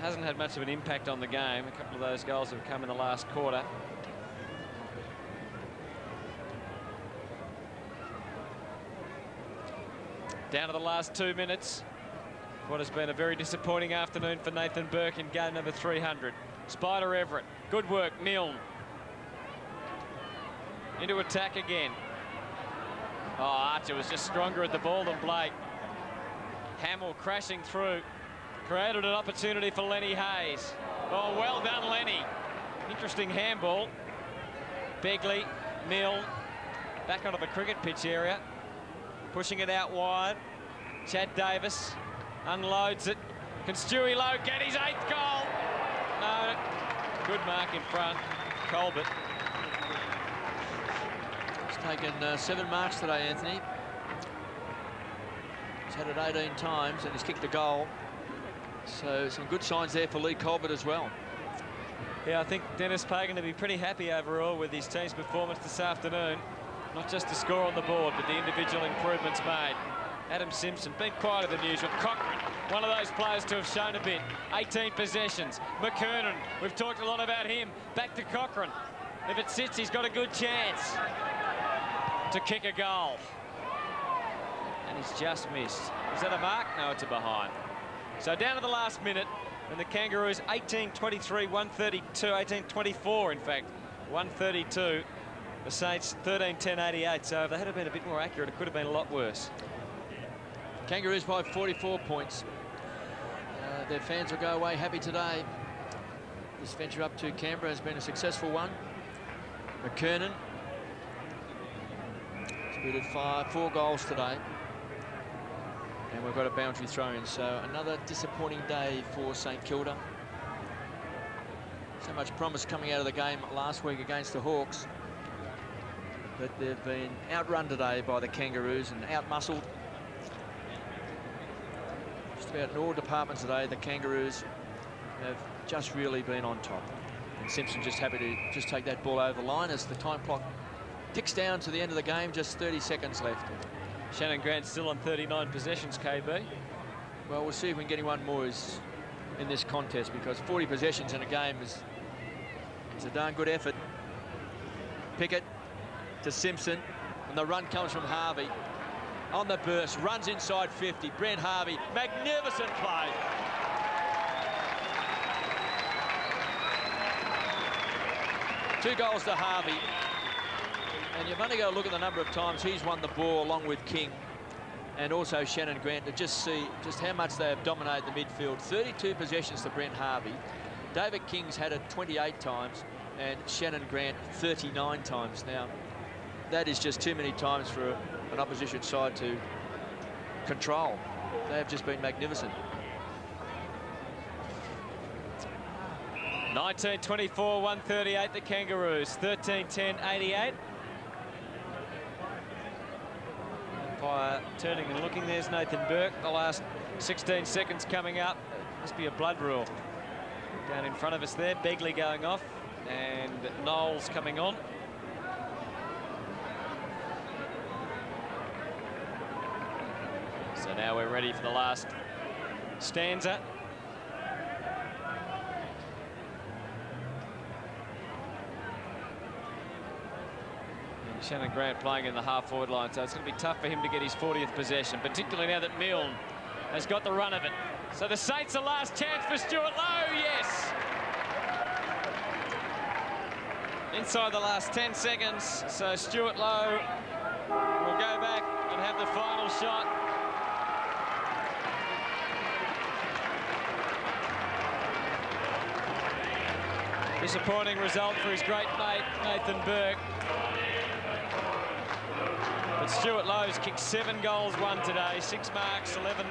hasn't had much of an impact on the game. A couple of those goals have come in the last quarter. Down to the last 2 minutes. What has been a very disappointing afternoon for Nathan Burke in game number 300. Spider Everett, good work, Milne. Into attack again. Oh, Archer was just stronger at the ball than Blake. Hamill crashing through. Created an opportunity for Lenny Hayes. Oh, well done, Lenny. Interesting handball. Begley, Milne, back onto the cricket pitch area. Pushing it out wide. Chad Davis unloads it. Can Stewie Lowe get his 8th goal? No. Good mark in front. Colbert. He's taken 7 marks today, Anthony. He's had it 18 times and he's kicked a goal. So some good signs there for Lee Colbert as well. Yeah, I think Dennis Pagan to be pretty happy overall with his team's performance this afternoon. Not just the score on the board, but the individual improvements made. Adam Simpson, been quieter than usual. Cochrane, one of those players to have shown a bit. 18 possessions. McKernan, we've talked a lot about him. Back to Cochrane. If it sits, he's got a good chance to kick a goal. And he's just missed. Is that a mark? No, it's a behind. So down to the last minute, and the Kangaroos 18-23, 132, 18-24 in fact, 132. The Saints 13-10, 88. So if they had been a bit more accurate, it could have been a lot worse. Kangaroos by 44 points. Their fans will go away happy today. This venture up to Canberra has been a successful one. McKernan booted 4 goals today. And we've got a boundary throw in, so another disappointing day for St Kilda. So much promise coming out of the game last week against the Hawks. But they've been outrun today by the Kangaroos and out-muscled. Just about in all departments today, the Kangaroos have just really been on top. And Simpson just happy to just take that ball over the line as the time clock ticks down to the end of the game, just 30 seconds left. Shannon Grant still on 39 possessions, KB. Well, we'll see if we can get anyone more in this contest, because 40 possessions in a game is a darn good effort. Pickett to Simpson, and the run comes from Harvey. On the burst, runs inside 50. Brent Harvey, magnificent play. Two goals to Harvey. And you've only got to look at the number of times he's won the ball along with King. and also Shannon Grant, to just see just how much they have dominated the midfield. 32 possessions to Brent Harvey. David King's had it 28 times, and Shannon Grant 39 times. Now, that is just too many times for an opposition side to control. They have just been magnificent. 19-24, 138, the Kangaroos. 13-10, 88. Umpire turning and looking. There's Nathan Burke. The last 16 seconds coming up. Must be a blood rule. Down in front of us there, Begley going off, and Knowles coming on. So now we're ready for the last stanza. And Shannon Grant playing in the half-forward line, so it's going to be tough for him to get his 40th possession, particularly now that Milne has got the run of it. So the Saints, a last chance for Stuart Lowe, yes! Inside the last 10 seconds, so Stuart Lowe will go back and have the final shot. Disappointing result for his great mate, Nathan Burke. But Stuart Lowe's kicked 7 goals, 1 today, 6 marks, 11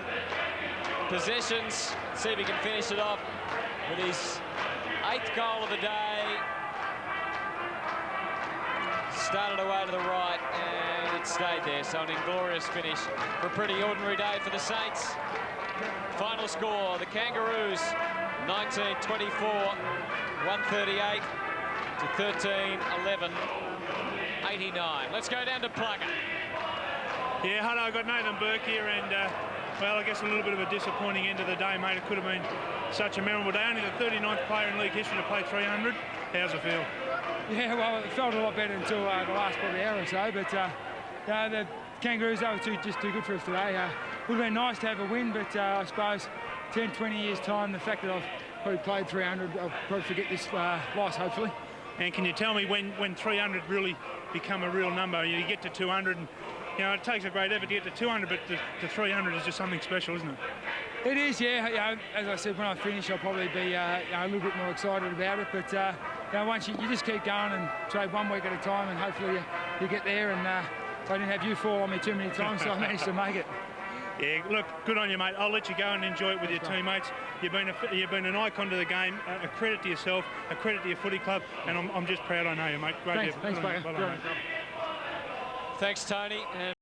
possessions. Let's see if he can finish it off with his 8th goal of the day. Started away to the right and it stayed there. So an inglorious finish for a pretty ordinary day for the Saints. Final score, the Kangaroos 19-24, 138 to 13-11, 89. Let's go down to Plugger. Yeah, Hutto, I've got Nathan Burke here, and well, I guess a little bit of a disappointing end of the day, mate. It could have been such a memorable day. Only the 39th player in league history to play 300. How's it feel? Yeah, well, it felt a lot better until the last probably hour or so, but the Kangaroos, they were just too good for us today. Would have been nice to have a win, but I suppose 10, 20 years' time, the fact that I've probably played 300, I'll probably forget this loss, hopefully. And can you tell me when 300 really become a real number? You get to 200, and you know, it takes a great effort to get to 200, but the 300 is just something special, isn't it? It is, yeah. You know, as I said, when I finish, I'll probably be a little bit more excited about it. But you know, once you just keep going and trade 1 week at a time, and hopefully you get there. And I didn't have you fall on me too many times, so I managed to make it. Yeah, look, good on you, mate. I'll let you go and enjoy it with your teammates. You've been an icon to the game. A credit to yourself, a credit to your footy club, and I'm just proud I know you, mate. Great Thanks, mate. Thanks, Tony.